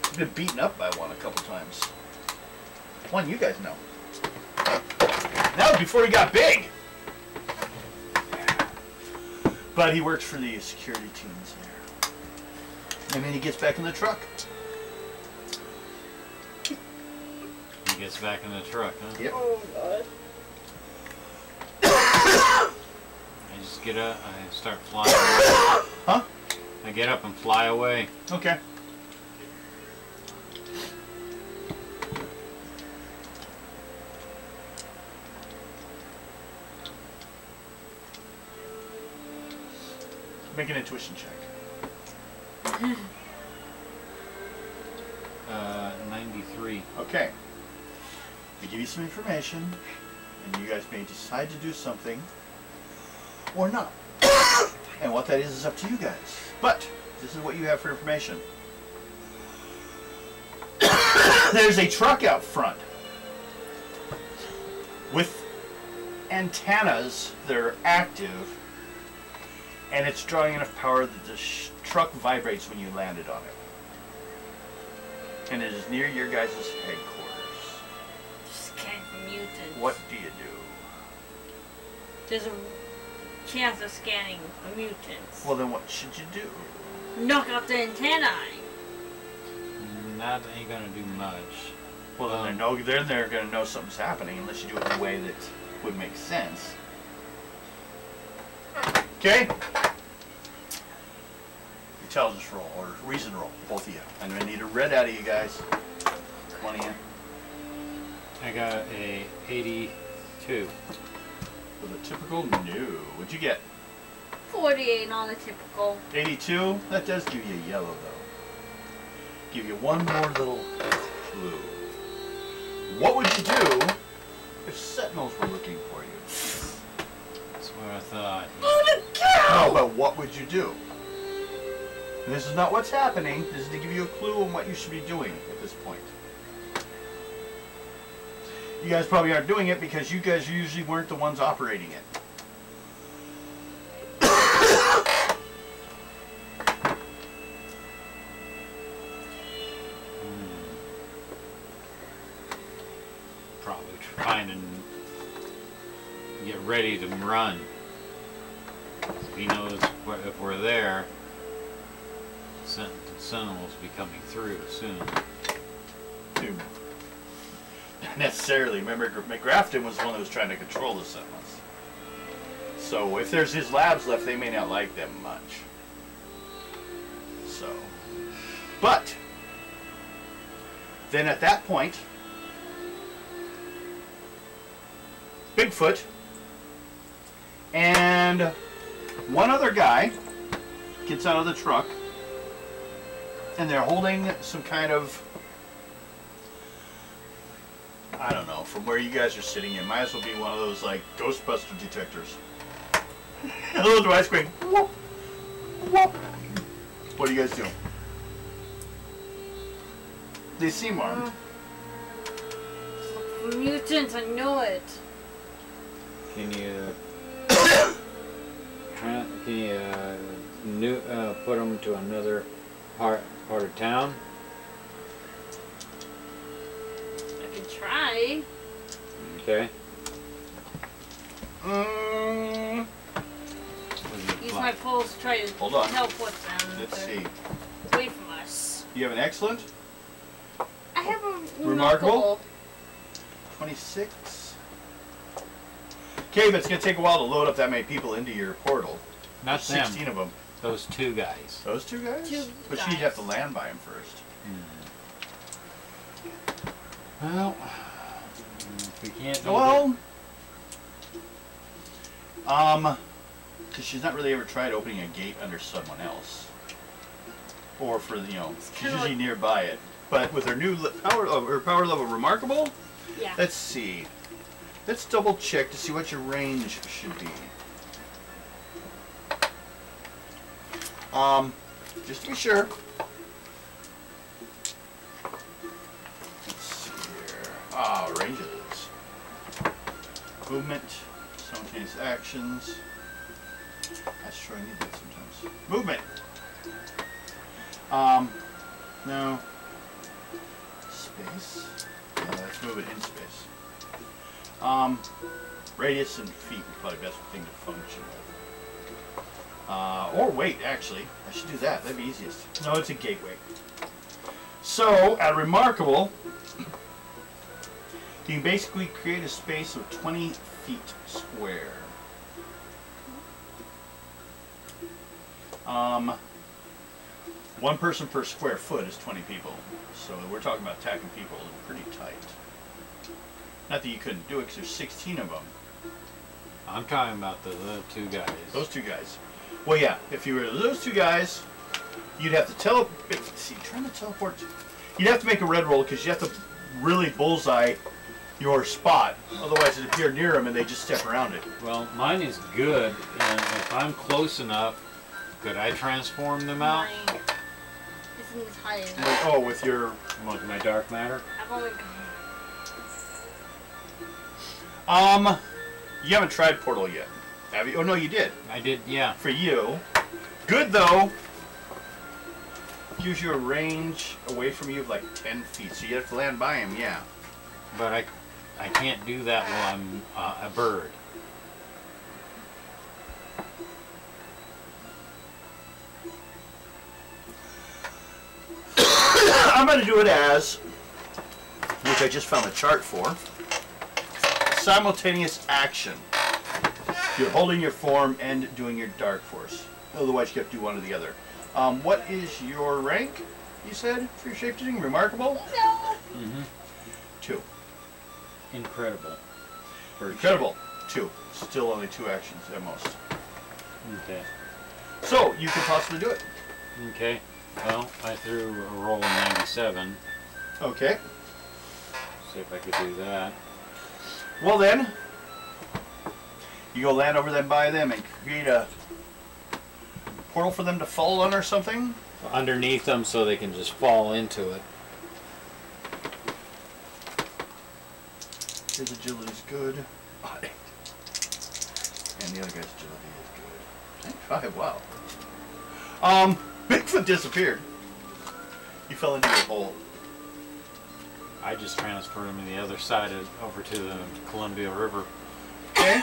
He's been beaten up by one a couple times. One you guys know. That was before he got big! But he works for the security teams there. And then he gets back in the truck. He gets back in the truck, huh? Yep. Oh, God. I just get up, I start flying away. Huh? I get up and fly away. Okay. Make an intuition check. 93. Okay. We give you some information, and you guys may decide to do something or not. And what that is up to you guys. But this is what you have for information. There's a truck out front with antennas that are active, and it's drawing enough power that the truck vibrates when you landed on it. And it is near your guys' headquarters. Scan for mutants. What do you do? There's a chance of scanning for mutants. Well, then what should you do? Knock out the antennae. That ain't gonna do much. Well, then they're going to know something's happening unless you do it in a way that would make sense. Okay? Intelligence roll or reason roll, both of you. I'm going to need a red out of you guys. One of you. I got a 82. With a typical, no. What'd you get? 48 on the typical. 82? That does give you a yellow, though. Give you one more little clue. What would you do if sentinels were looking for you? That's what I thought. No, but what would you do? And this is not what's happening. This is to give you a clue on what you should be doing at this point. You guys probably aren't doing it because you guys usually weren't the ones operating it. Probably trying to get ready to run. If he knows if we're there, Sentinels will be coming through soon. Not necessarily. Remember, McGrafton was the one that was trying to control the Sentinels. So if there's his labs left, they may not like them much. So, but then at that point, Bigfoot and one other guy gets out of the truck, and they're holding some kind of, I don't know, from where you guys are sitting, it might as well be one of those like Ghostbuster detectors. A little device going whoop, whoop. What do you guys do? They seem armed. Look for mutants, I know it. Can you put them to another part of town? I can try. Okay. Use my pulse to try to Hold on. teleport them. Let's see. Away from us. You have an excellent. I have a Remarkable. 26. Okay, but it's going to take a while to load up that many people into your portal. Not There's 16 them. of them. Those two guys. Those two guys? Two But guys. you'd have to land by them first. Well, if we can't do Well, because she's not really ever tried opening a gate under someone else. Or for, you know, she's kinda usually like- nearby it. But with her new power level remarkable, Yeah. let's see. Let's double check to see what your range should be. Just to be sure. Let's see here. Ah, range it is. Movement, simultaneous actions. That's true, I need that sometimes. Movement. No. Space. Yeah, let's move it in space. Radius and feet would probably be the best thing to function with. Or weight, actually. I should do that. That'd be easiest. No, it's a gateway. So, at Remarkable, you can basically create a space of 20 feet square. One person per square foot is 20 people. So we're talking about attacking people pretty tight. Not that you couldn't do it, because there's 16 of them. I'm talking about the two guys. Those two guys. Well, yeah, if you were those two guys, you'd have to trying to teleport. You'd have to make a red roll, because you have to really bullseye your spot. Otherwise, if you're near them and they just step around it. Well, mine is good, and if I'm close enough, could I transform them out? Mine is wasn't as high as Oh, with your... With my dark matter? I've only You haven't tried Portal yet, have you? Oh, no, you did. I did, yeah. For you. Good, though. Gives you a range away from you of like 10 feet, so you have to land by him, yeah. But I can't do that while I'm a bird. I'm going to do it as, which I just found a chart for, simultaneous action. You're holding your form and doing your dark force. Otherwise, you have to do one or the other. What is your rank, you said, for your shapeshifting? Remarkable? No. 2. Incredible. Incredible. 2. Still only 2 actions at most. Okay. So, you could possibly do it. Okay. Well, I threw a roll in 97. Okay. See if I could do that. Well then, you go land over them by them and create a portal for them to fall on or something? Underneath them so they can just fall into it. His agility is good. And the other guy's agility is good. 5, wow. Bigfoot disappeared. You fell into your hole. I just transferred him to the other side over to the Columbia River. Okay.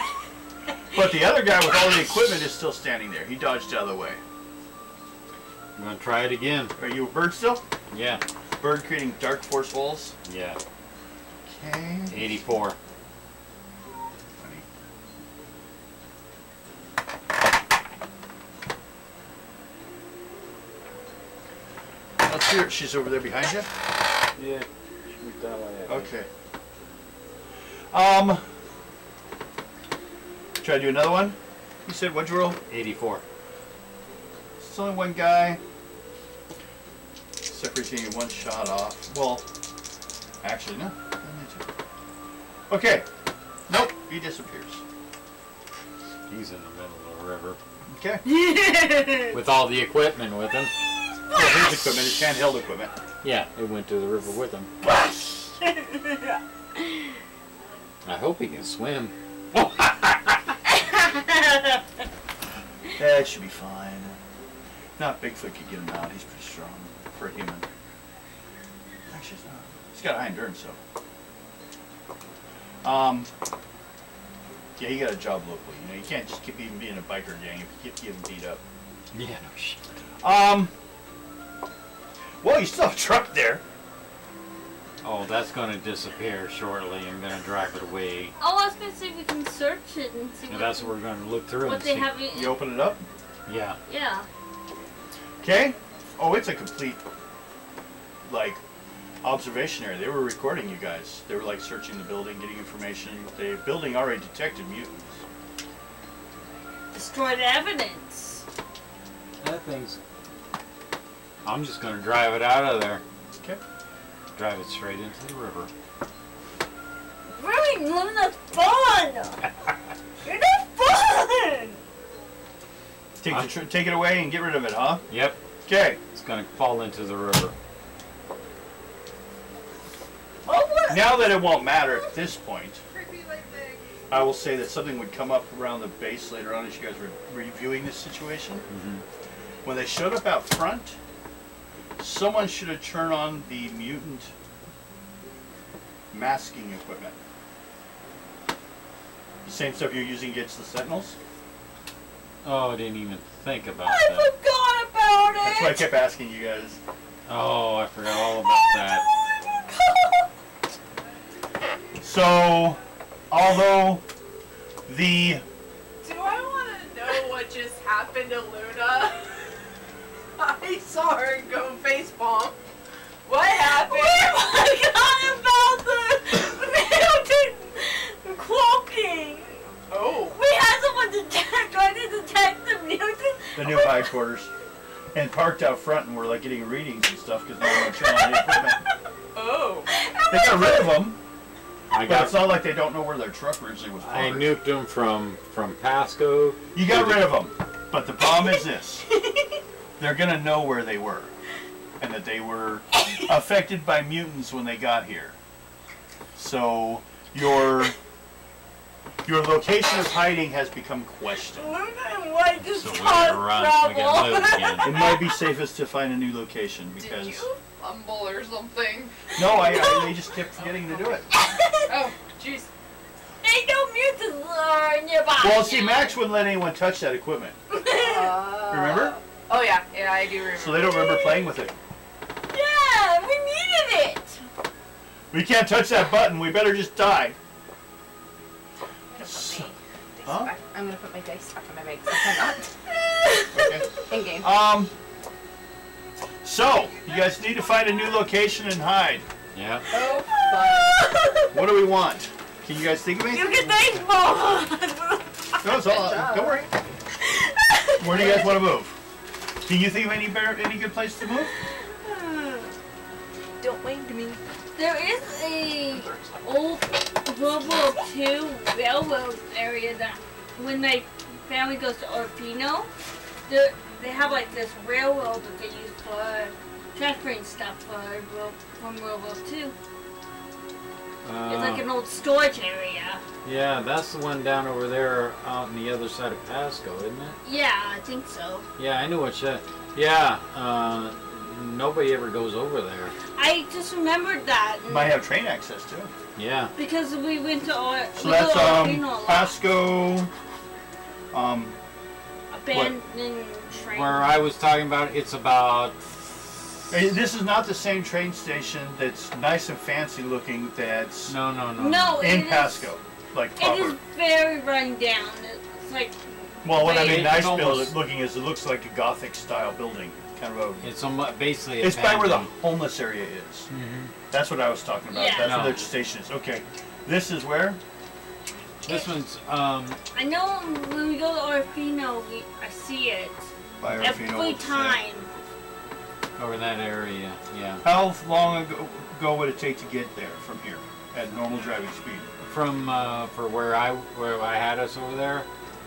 But the other guy with all the equipment is still standing there. He dodged out of the way. I'm gonna try it again. Are you a bird still? Yeah. Bird creating dark force holes? Yeah. Okay. 84. Let's hear it. She's over there behind you? Yeah. Shoot that way. Okay. Try to do another one? You said what'd you roll? 84. It's only one guy. Separating you one shot off. Well, actually, no. Only 2. Okay. Nope. He disappears. He's in the middle of the river. Okay. With all the equipment with him. Well, his equipment, his handheld equipment. Yeah, it went to the river with him. I hope he can swim. That should be fine. Not Bigfoot could get him out. He's pretty strong for a human. Actually, he's not. He's got high endurance, though. Yeah, he got a job locally. You know, you can't just keep even being a biker gang if you keep getting beat up. Yeah, no shit. Well, you still have a truck there. Oh, that's gonna disappear shortly. I'm gonna drive it away. Oh, I was gonna say we can search it and see And that's what we're gonna look through what and they see. have. You open it up. Yeah. Yeah. Okay. Oh, it's a complete, like, observation area. They were recording you guys. They were, like, searching the building, getting information. The building already detected mutants. Destroyed evidence. That thing's... I'm just gonna drive it out of there. Okay. Drive it straight into the river. Really, Luna's fun! You're not fun! Take it away and get rid of it, huh? Yep. Okay. It's gonna fall into the river. Oh, what? Now that it won't matter at this point, Creepy like thing. I will say that something would come up around the base later on as you guys were reviewing this situation. When they showed up out front, someone should have turned on the mutant masking equipment. The same stuff you're using against the Sentinels. Oh, I didn't even think about I that. forgot about it! That's why I kept asking you guys. Oh, I forgot all about that. So, although the... Do I want to know what just happened to Luna? I saw her go facepalm. What happened? I forgot about the mutant cloaking! Oh. We had someone trying to detect the mutant. The new headquarters. And parked out front and were like getting readings and stuff because no one would turn on the equipment. Oh. They got rid of them, I but it's got. not like they don't know where their truck originally was I parked. nuked them from Pasco. You got rid of them, but the problem is this. They're going to know where they were. and that they were affected by mutants when they got here. So your location of hiding has become questioned. Luna and White just So we caused gotta run so we can loot trouble. again. It might be safest to find a new location Did because you fumble or something? no, they just kept forgetting to do it. Oh, jeez. Ain't no mutants nearby. Well, see, Max wouldn't let anyone touch that equipment. Remember? Oh yeah, I do remember. So they don't remember playing with it. Yeah, we needed it. We can't touch that button. We better just die. Huh? I'm gonna put my dice back in my bag since I'm Okay. not in game. So you guys need to find a new location and hide. Yeah. Oh, fun. What do we want? Can you guys think of You anything? get dice ball. No, it's all. Don't worry. Where do you guys want to move? Can you think of any good place to move? Don't wait to me. There is a old World War II railroad area that when my family goes to Orfino, they have like this railroad that they use for transferring stuff from World War II. It's like an old storage area. Yeah, that's the one down over there out on the other side of Pasco, isn't it? Yeah, I think so. Yeah, I knew what you. Yeah, nobody ever goes over there. I just remembered that. Might have train access too. Yeah. Because we went to So that's Orfino a lot. Pasco. Abandoned train. Where I was talking about, it's about. Hey, this is not the same train station that's nice and fancy looking. That's No. No, in it is- Pasco, like It proper. is very run down. It's like Well, what I mean, It's nice almost- looking is it looks like a Gothic style building, kind of a. It's basically. It's by where the abandoned. homeless area is. Mhm. That's what I was talking about. Yeah. That's No. where their station is. Okay, this is where. This one's I know when we go to Orfino, I see it By every Orfino. time. over that area. Yeah. How long ago would it take to get there from here at normal driving speed? From for where I had us over there,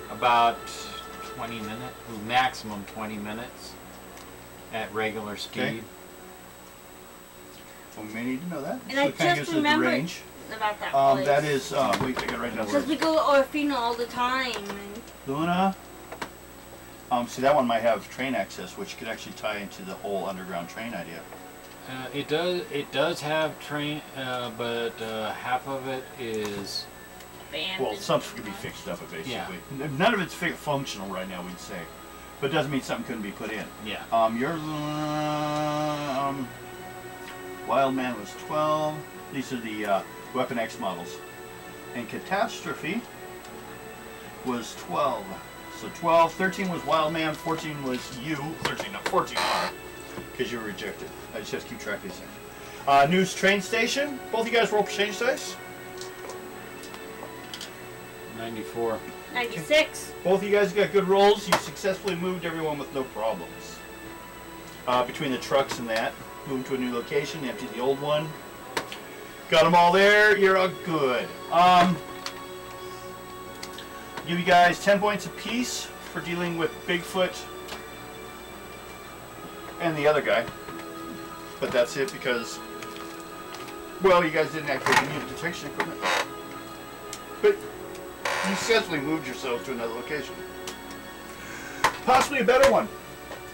about 20 minutes, maximum 20 minutes at regular speed. Okay. Well, we may need to know that. And so I it kind of just gives us the remembered range. about that place. That is. Wait, I got right now. Because we go to Orfino all the time. And Luna. See, that one might have train access, which could actually tie into the whole underground train idea. It does have train, but half of it is. abandoned. Well, some could be fixed up, basically. Yeah. None of it's functional right now, we'd say. But it doesn't mean something couldn't be put in. Yeah. Your Wild Man was 12. These are the Weapon X models. And Catastrophe was 12. So 12, 13 was Wild Man, 14 was you. 13, not 14, because you were rejected. I just have to keep track of these things. News Train Station. Both you guys roll change dice. 94. 96. Both of you guys got good rolls. You successfully moved everyone with no problems. Between the trucks and that, moved to a new location, emptied the old one. Got them all there. You're all good. Give you guys 10 points apiece for dealing with Bigfoot and the other guy. But that's it because, well, you guys didn't activate the mutant detection equipment. But you successfully moved yourself to another location. Possibly a better one.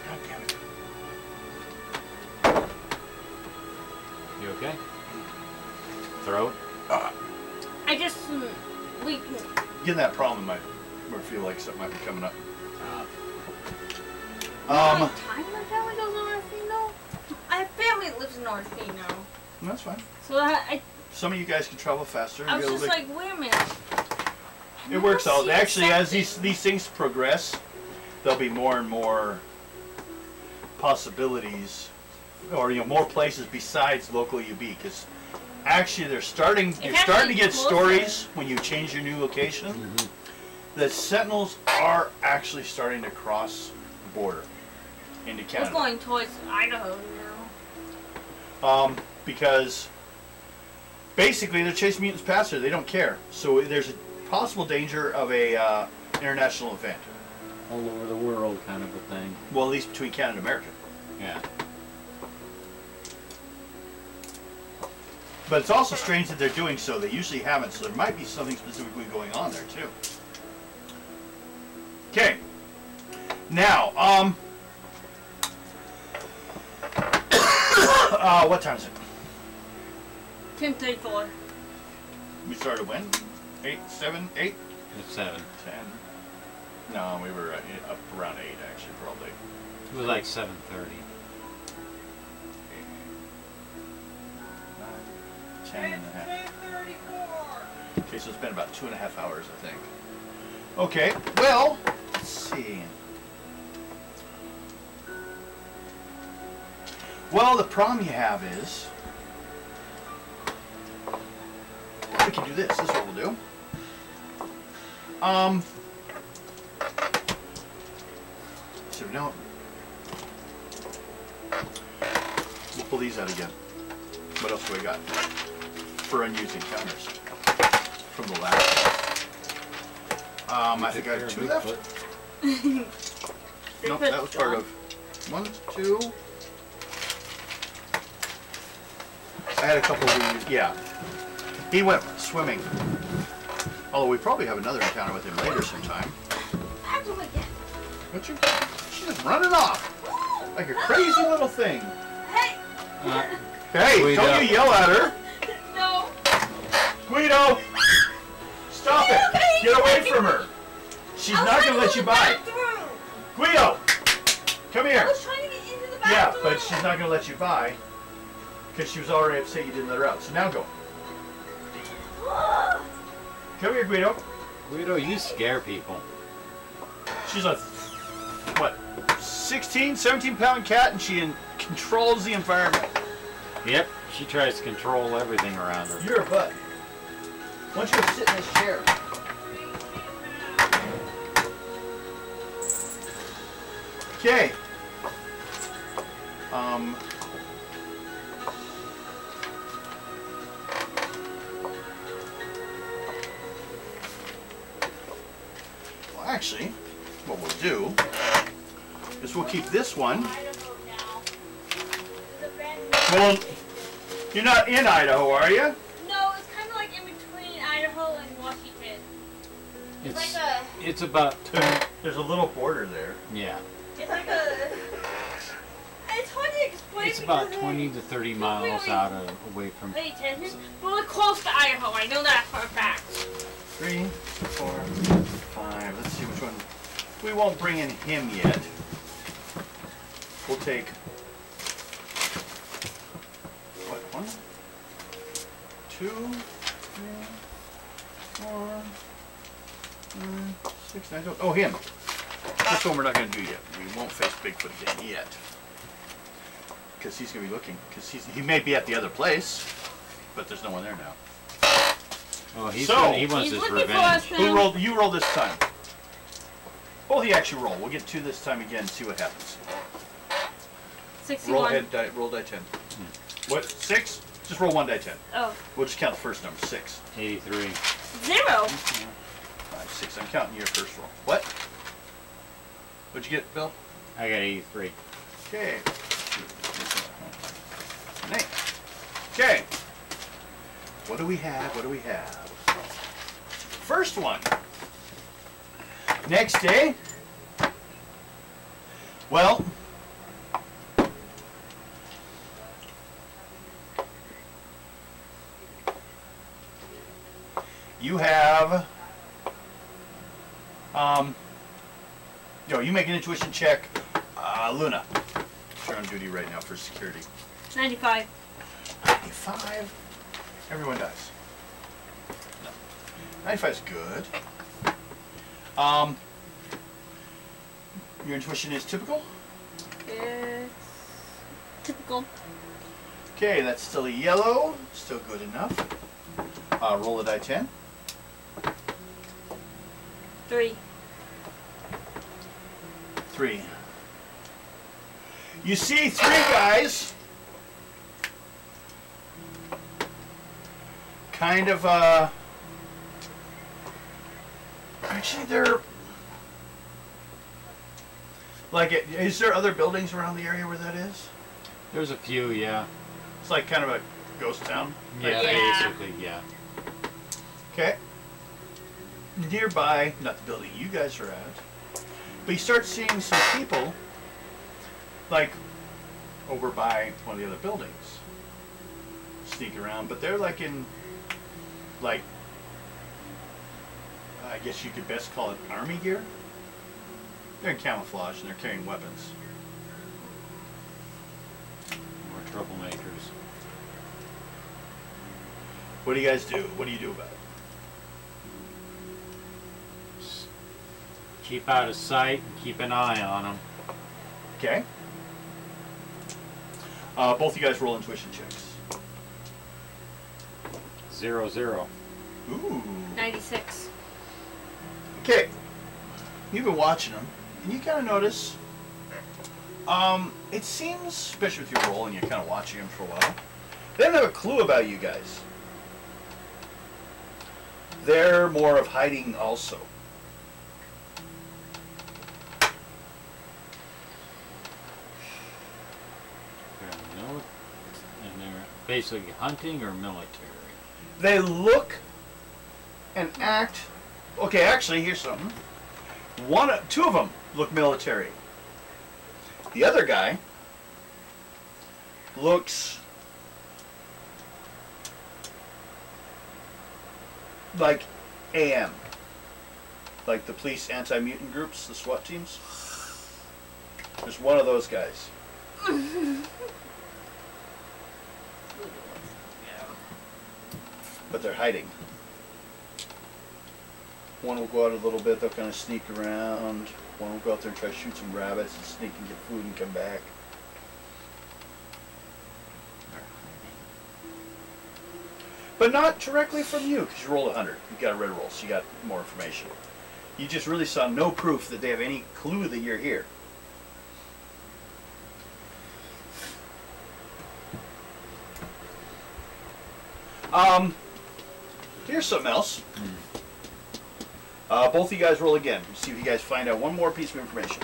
God damn it. You okay? Throat? I just we Getting that problem might feel like something might be coming up. how many time my family goes to Orfino? My family lives in Orfino, That's fine. so I Some of you guys can travel faster. was Be able just to- like, wait a minute. it works out. see Actually, as something. these things progress, there'll be more and more possibilities, or more places besides local UB. Because actually, you're starting to get closer. stories when you change your new location. The Sentinels are actually starting to cross the border into We're Canada. going towards Idaho now. Because basically they're chasing mutants past there. They don't care. So there's a possible danger of a international event. All over the world kind of a thing. Well, at least between Canada and America. Yeah. But it's also strange that they're doing so. They usually haven't, so there might be something specifically going on there too. Okay. Now, what time is it? 10:34. We started when? 8, 7, 8? It's 7. 10. No, we were up around 8 actually for all day. It was like 7:30. 10 and a half. Okay, so it's been about 2.5 hours, I think. Okay, well, let's see. Well, the problem you have is, we can do this. This is what we'll do. So now, we'll pull these out again. What else do I got for unused encounters from the last one? I think I have 2 left. Nope, that was part of 1, 2. I had a couple of, yeah. He went swimming. Although we probably have another encounter with him later sometime. What you? She's just running off like a crazy little thing. Hey! Hey, Guido. don't you yell at her. No! Guido! Stop it! Okay, Get away okay. from her. She's I was not trying going to let go you to the by. bathroom. Guido! Come I here. was trying to get into the Yeah, bathroom. but she's not going to let you by because she was already upset you didn't let her out. So now go. Come here, Guido. Guido, you scare people. She's a, what, 16, 17-pound cat, and she controls the environment. Yep, she tries to control everything around her. You're a butt. Why don't you go sit in this chair? Okay. Well, actually, what we'll do is we'll keep this one. Well, you're not in Idaho, are you? No, it's kind of like in between Idaho and Washington. It's like it's about There's a little border there. yeah. It's like a. It's hard to explain. It's about because 20 to 30 miles away from. Pay attention. But we're close to Idaho. I know that for a fact. 3, 4, 5. Let's see which one. We won't bring in him yet. We'll take. What? 1, 2, 3, 4, 5, 6, 9, 12. Oh, him. This one we're not going to do yet. We won't face Bigfoot again yet. Because he's going to be looking. Because he may be at the other place, but there's no one there now. Oh, he He's wants his looking revenge. for us now. Who rolled? You roll this time. Both of you actually roll. We'll get 2 this time again and see what happens. 61. Roll ahead, roll die 10. What? 6? Just roll 1 die 10. Oh. We'll just count the first number. 6. 83. 0. 5, 6. I'm counting your first roll. What? What'd you get, Bill? I got 83. Okay. Nate. Okay. What do we have? What do we have? First one. Next day. Well. You have. You make an intuition check. Luna. You're on duty right now for security. 95. 95. Everyone dies. No. 95 is good. Your intuition is typical? It's typical. Okay, that's still a yellow. Still good enough. Roll a die 10. 3. 3. You see 3 guys kind of actually they're like is there other buildings around the area where that is? There's a few, yeah. It's like kind of a ghost town. Yeah, Yeah. basically, yeah. Okay. Nearby, not the building you guys are at, but you start seeing some people, like, over by one of the other buildings, sneak around, but they're like in, like, I guess you could best call it army gear. They're in camouflage and they're carrying weapons. More troublemakers. What do you guys do? What do you do about it? Just keep out of sight and keep an eye on them. Okay. Both you guys roll intuition checks. 0-0. Ooh. 96. Okay. You've been watching them, and you kind of notice. It seems, especially with your role, and you're kind of watching them for a while, they don't have a clue about you guys. They're more of hiding also. And they're basically hunting or military. They look and act. Okay, actually, here's something. Two of them look military. The other guy looks like AM, like the police anti-mutant groups, the SWAT teams. There's one of those guys. But they're hiding. One will go out a little bit, they'll kind of sneak around. One will go out there and try to shoot some rabbits and sneak and get food and come back. But not directly from you, because you rolled 100. You got a red roll, so you got more information. You just really saw no proof that they have any clue that you're here. Here's something else. Both of you guys roll again. See if you guys find out one more piece of information.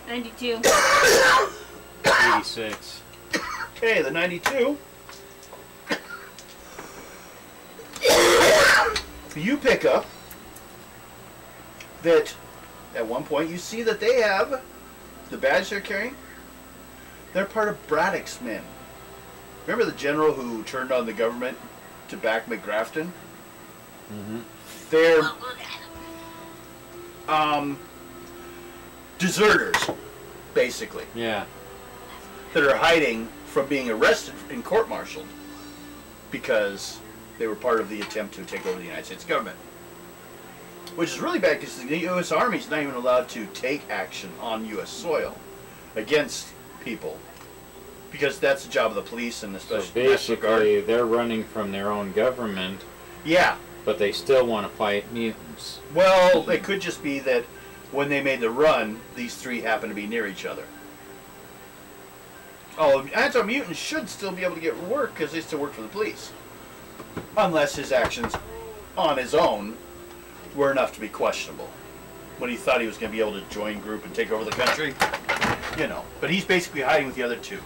92. 86. Okay, the 92. You pick up that at one point you see that they have the badge they're carrying. They're part of Braddock's men. Remember the general who turned on the government to back McGrafton? Mm-hmm. They're deserters, basically, Yeah. that are hiding from being arrested and court-martialed because they were part of the attempt to take over the United States government. Which is really bad because the U.S. Army is not even allowed to take action on U.S. soil against people because that's the job of the police and the So special National Guard. basically, they're running from their own government, Yeah. but they still want to fight mutants. Well, it could just be that when they made the run, these three happen to be near each other. Oh, anti-mutants should still be able to get work because they still work for the police. Unless his actions on his own were enough to be questionable. When he thought he was going to be able to join group and take over the country, you know. But he's basically hiding with the other two.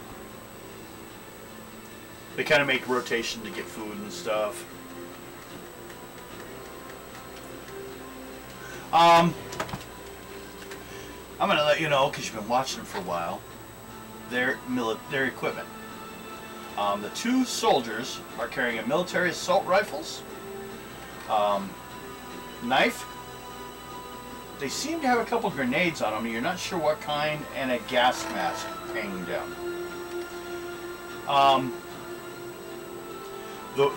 They kind of make rotation to get food and stuff. I'm going to let you know, because you've been watching them for a while, their equipment. The two soldiers are carrying a military assault rifles, knife. They seem to have a couple grenades on them, and you're not sure what kind, and a gas mask hanging down.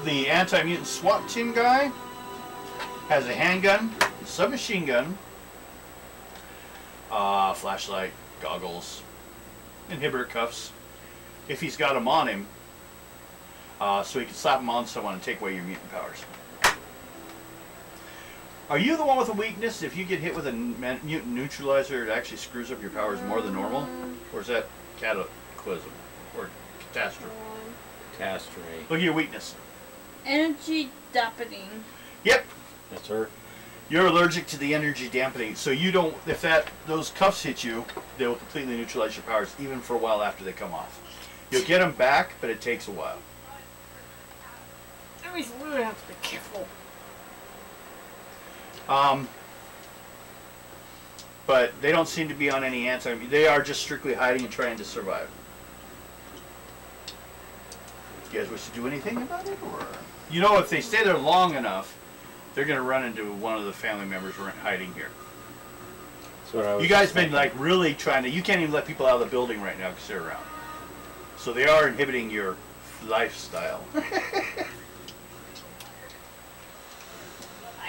The anti-mutant SWAT team guy has a handgun, submachine gun, flashlight, goggles, inhibitor cuffs, if he's got them on him, so he can slap them on someone and take away your mutant powers. Are you the one with a weakness? If you get hit with a mutant neutralizer, it actually screws up your powers more than normal? Or is that cataclysm? Or catastrophe? Catastrophe. Look at your weakness. Energy dampening. Yep. That's her. You're allergic to the energy dampening, so you don't, if those cuffs hit you, they will completely neutralize your powers even for a while after they come off. You'll get them back, but it takes a while. That means we have to be careful. But they don't seem to be on any ants. I mean, they are just strictly hiding and trying to survive. You guys wish to do anything about it, or you know, if they stay there long enough, they're going to run into one of the family members hiding here. That's what I was You guys thinking. been like really trying to. You can't even let people out of the building right now because they're around. So they are inhibiting your lifestyle. I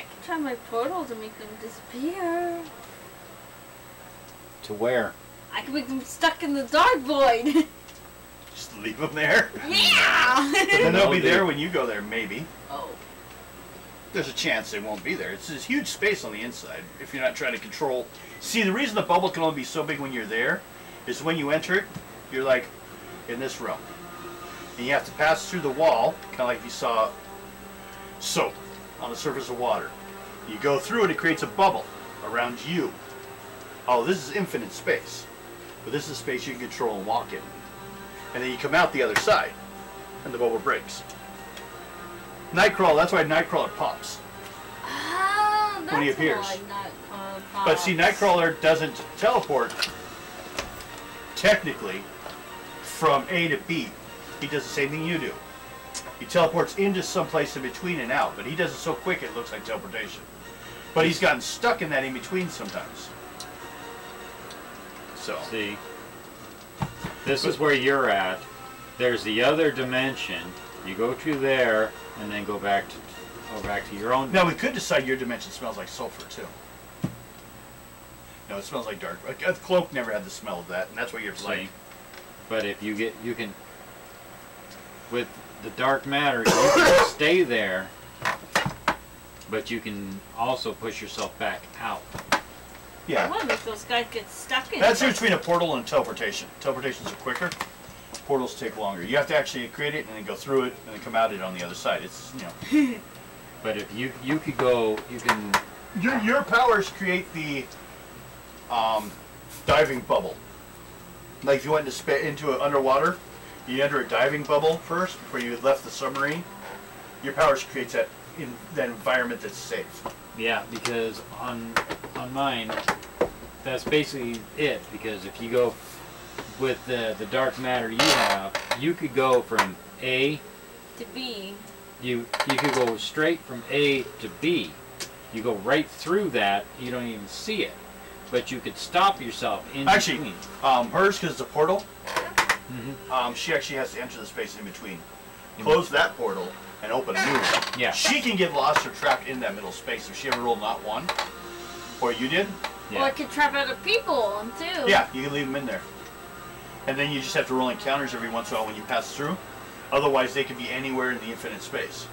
can try my portal to make them disappear. To where? I can make them stuck in the dark void. Just leave them there. Yeah. Then they'll be No, there when you go there, maybe. Oh. There's a chance they won't be there. It's this huge space on the inside if you're not trying to control. See, the reason the bubble can only be so big when you're there is when you enter it, you're like in this room. And you have to pass through the wall, kind of like you saw soap on the surface of water. You go through it, it creates a bubble around you. Oh, this is infinite space. But this is space you can control and walk in. And then you come out the other side, and the bubble breaks. Nightcrawler, that's why Nightcrawler pops. Oh, that's When he appears. why Nightcrawler pops. But see, Nightcrawler doesn't teleport, technically, from A to B. He does the same thing you do. He teleports into some place in between and out, but he does it so quick it looks like teleportation. But he's gotten stuck in that in between sometimes. So, See, this is where you're at. There's the other dimension. You go to there, and then go back to your own. now we could decide your dimension smells like sulfur too. No, it smells like dark. A cloak never had the smell of that, and that's what you're See, like. but if you can, with the dark matter, you can stay there, but you can also push yourself back out. I Yeah. want to make those guys get stuck in. That's the difference between a portal and teleportation. Teleportations are quicker. Portals take longer. You have to actually create it and then go through it and then come out it on the other side. It's, you know. But if you could go, you can. Your powers create the diving bubble. Like if you went into an underwater, you enter a diving bubble first before you left the submarine. Your powers creates that in that environment that's safe. Yeah, because on mine, that's basically it. Because if you go with the dark matter you have, you could go from A to be. you could go straight from A to B. You go right through that. You don't even see it, but you could stop yourself in Actually, between. hers, because it's a portal, Mm-hmm. she actually has to enter the space in between. Close that portal and open a new one. Yeah. She can get lost or trapped in that middle space if she ever rolled not one. Or you did. Or I could trap other people too. Yeah, you can leave them in there. And then you just have to roll encounters every once in a while when you pass through. Otherwise, they could be anywhere in the infinite space.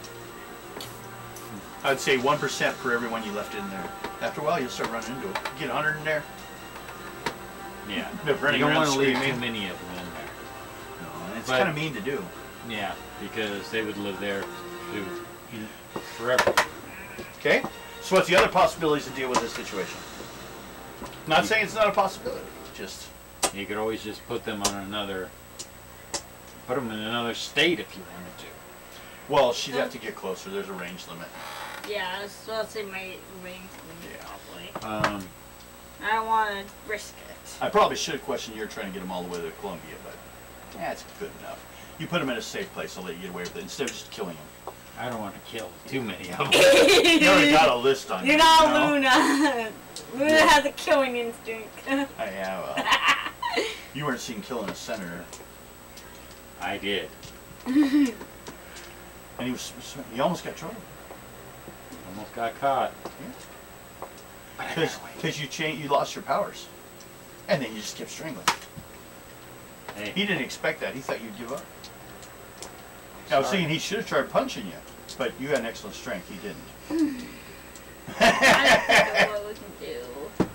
I'd say 1% per every one you left in there. After a while, you'll start running into it. Get 100 in there. Yeah. They're You running don't around want to leave screaming. too many of them in there. No, and it's But- kind of mean to do. Yeah, because they would live there forever. Okay? So what's the other possibilities to deal with this situation? Not saying it's not a possibility. Just You could always just put them in another state if you wanted to. well, she'd have to get closer. There's a range limit. Yeah, so I'll say my range Yeah. probably. I don't want to risk it. I probably should have questioned you're trying to get them all the way to Columbia, but yeah, it's good enough. You put them in a safe place, I'll let you get away with it instead of just killing them. I don't want to kill too many of them. You already got a list on You're you. not you know? Luna. Luna Yeah. has a killing instinct. You weren't seen killing a senator, I did. and he almost got trouble Almost got caught. because you lost your powers, and then you just kept strangling. Hey, He didn't expect that. He thought you'd give up. I was thinking he should have tried punching you, but you had an excellent strength. He didn't. I don't know what we can do.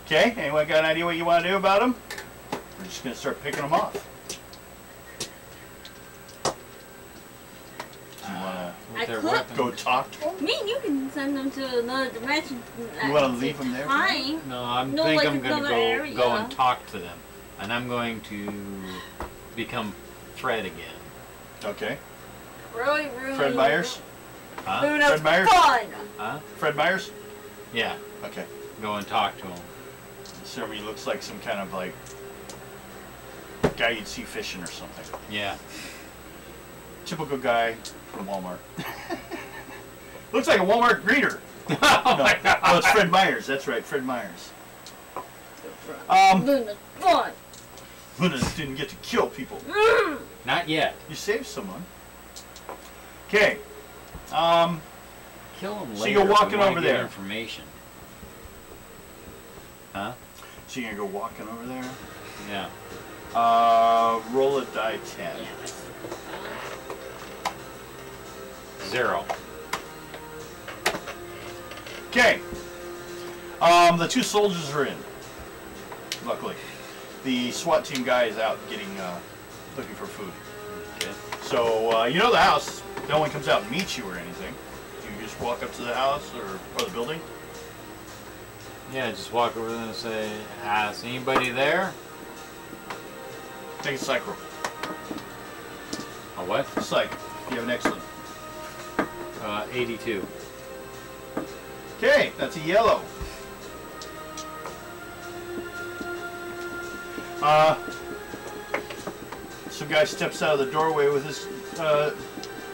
Okay, anyone got an idea what you want to do about him? We're just going to start picking them off. Do you want with I their could- weapons. to go talk to them? Me and you can send them to another dimension. You wanna leave them there for now? Time. No, I'm No, going like to another area. go and talk to them, and I'm going to become Fred again. Okay. Really, really. Fred Myers? Huh? Luna's Fred Myers? fun. Huh? Fred Myers? Yeah. Okay. Go and talk to him. So he looks like some kind of like guy you'd see fishing or something. Yeah. Typical guy from Walmart. Looks like a Walmart greeter. Oh my God. Oh, it's Fred Myers. That's right, Fred Myers. Luna's fun. Luna didn't get to kill people. Not yet. You saved someone. Okay. Kill him later. So you're walking if we wanna over get there. Information. Huh? So you're gonna go walking over there. Yeah. Roll a die 10. 0. Okay. The 2 soldiers are in. Luckily, the SWAT team guy is out getting looking for food. Okay. So you know the house. No one comes out and meets you or anything. You just walk up to the house or the building. Yeah, just walk over there and say, "Is anybody there?" Take a psych roll. A what? Psych. You have an excellent. 82. Okay, that's a yellow. Some guy steps out of the doorway with his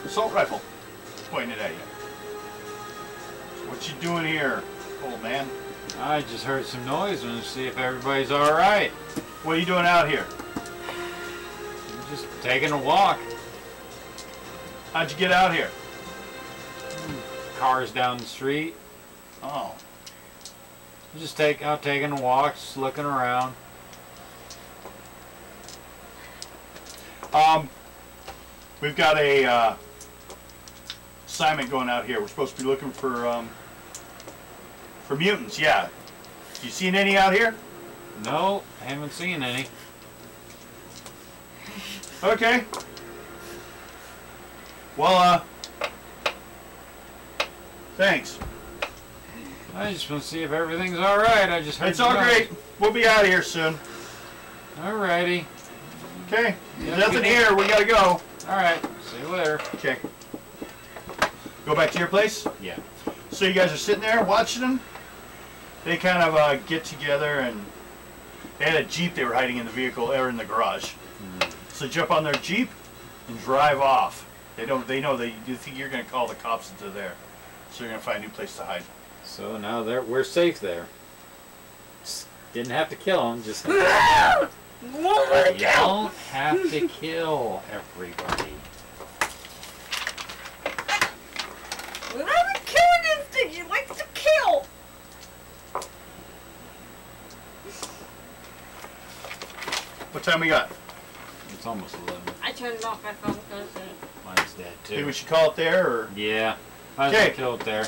assault rifle, pointing it at you. So what you doing here, old man? I just heard some noise and see if everybody's all right. What are you doing out here? I'm just taking a walk. How'd you get out here? Cars down the street. Oh, Just out taking a walk, just looking around. we've got a assignment going out here. We're supposed to be looking for mutants. Yeah. You seen any out here? No, haven't seen any. Okay. Well, thanks. I just want to see if everything's all right. I just heard It's all noise. great. We'll be out of here soon. Alrighty. Okay. Yeah, Nothing good. here. We gotta go. All right. See you later. Okay. Go back to your place. Yeah. So you guys are sitting there watching them. They kind of get together, and they had a Jeep they were hiding in the vehicle or in the garage. So jump on their Jeep and drive off. They know you think you're gonna call the cops if they're there. So you're gonna find a new place to hide. So now we're safe there. Just didn't have to kill them. Just you don't have to kill everybody. Luna has a killing instinct. She likes to kill. What time we got? It's almost 11. I turned off my phone because Mine's dead Think too. we should call it there, or Yeah. Might as well Okay. kill it there.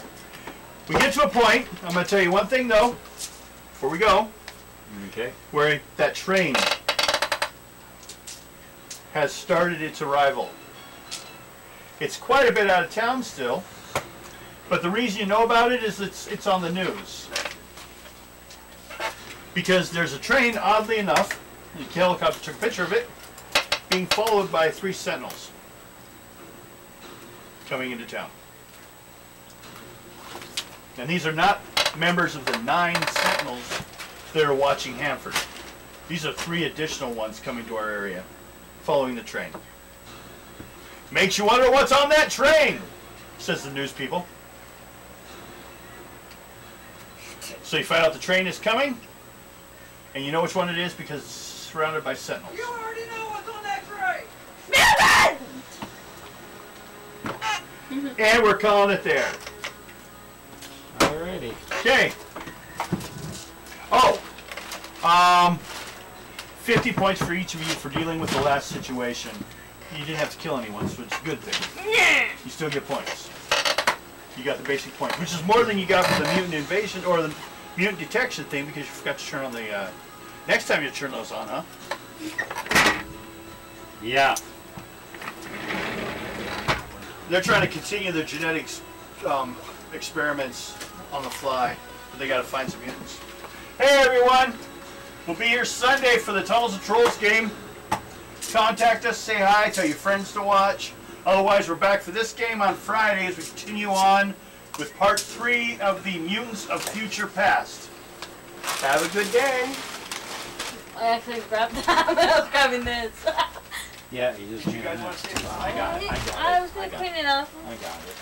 we get to a point. I'm gonna tell you one thing though, before we go, Okay. where that train has started its arrival. It's quite a bit out of town still, but the reason you know about it is it's on the news. Because there's a train, oddly enough, the helicopter took a picture of it, being followed by 3 sentinels coming into town. And these are not members of the 9 sentinels that are watching Hanford. These are 3 additional ones coming to our area, following the train. Makes you wonder what's on that train, says the news people. So you find out the train is coming, and you know which one it is because it's surrounded by sentinels. You already know what's on that train. And we're calling it there. Alrighty. Okay. Oh, 50 points for each of you for dealing with the last situation. You didn't have to kill anyone, so it's a good thing. You still get points. You got the basic points, which is more than you got for the mutant invasion or the mutant detection thing because you forgot to turn on the. Next time you turn those on, huh? Yeah. They're trying to continue their genetics experiments on the fly, but they got to find some mutants. Hey everyone, we'll be here Sunday for the Tunnels and Trolls game. contact us, say hi, tell your friends to watch. Otherwise, we're back for this game on Friday as we continue on with part 3 of the Mutants of Future Past. Have a good day. I actually grabbed that when I was grabbing this. Yeah, you just You guys want to say bye? I was gonna clean it up. I got it.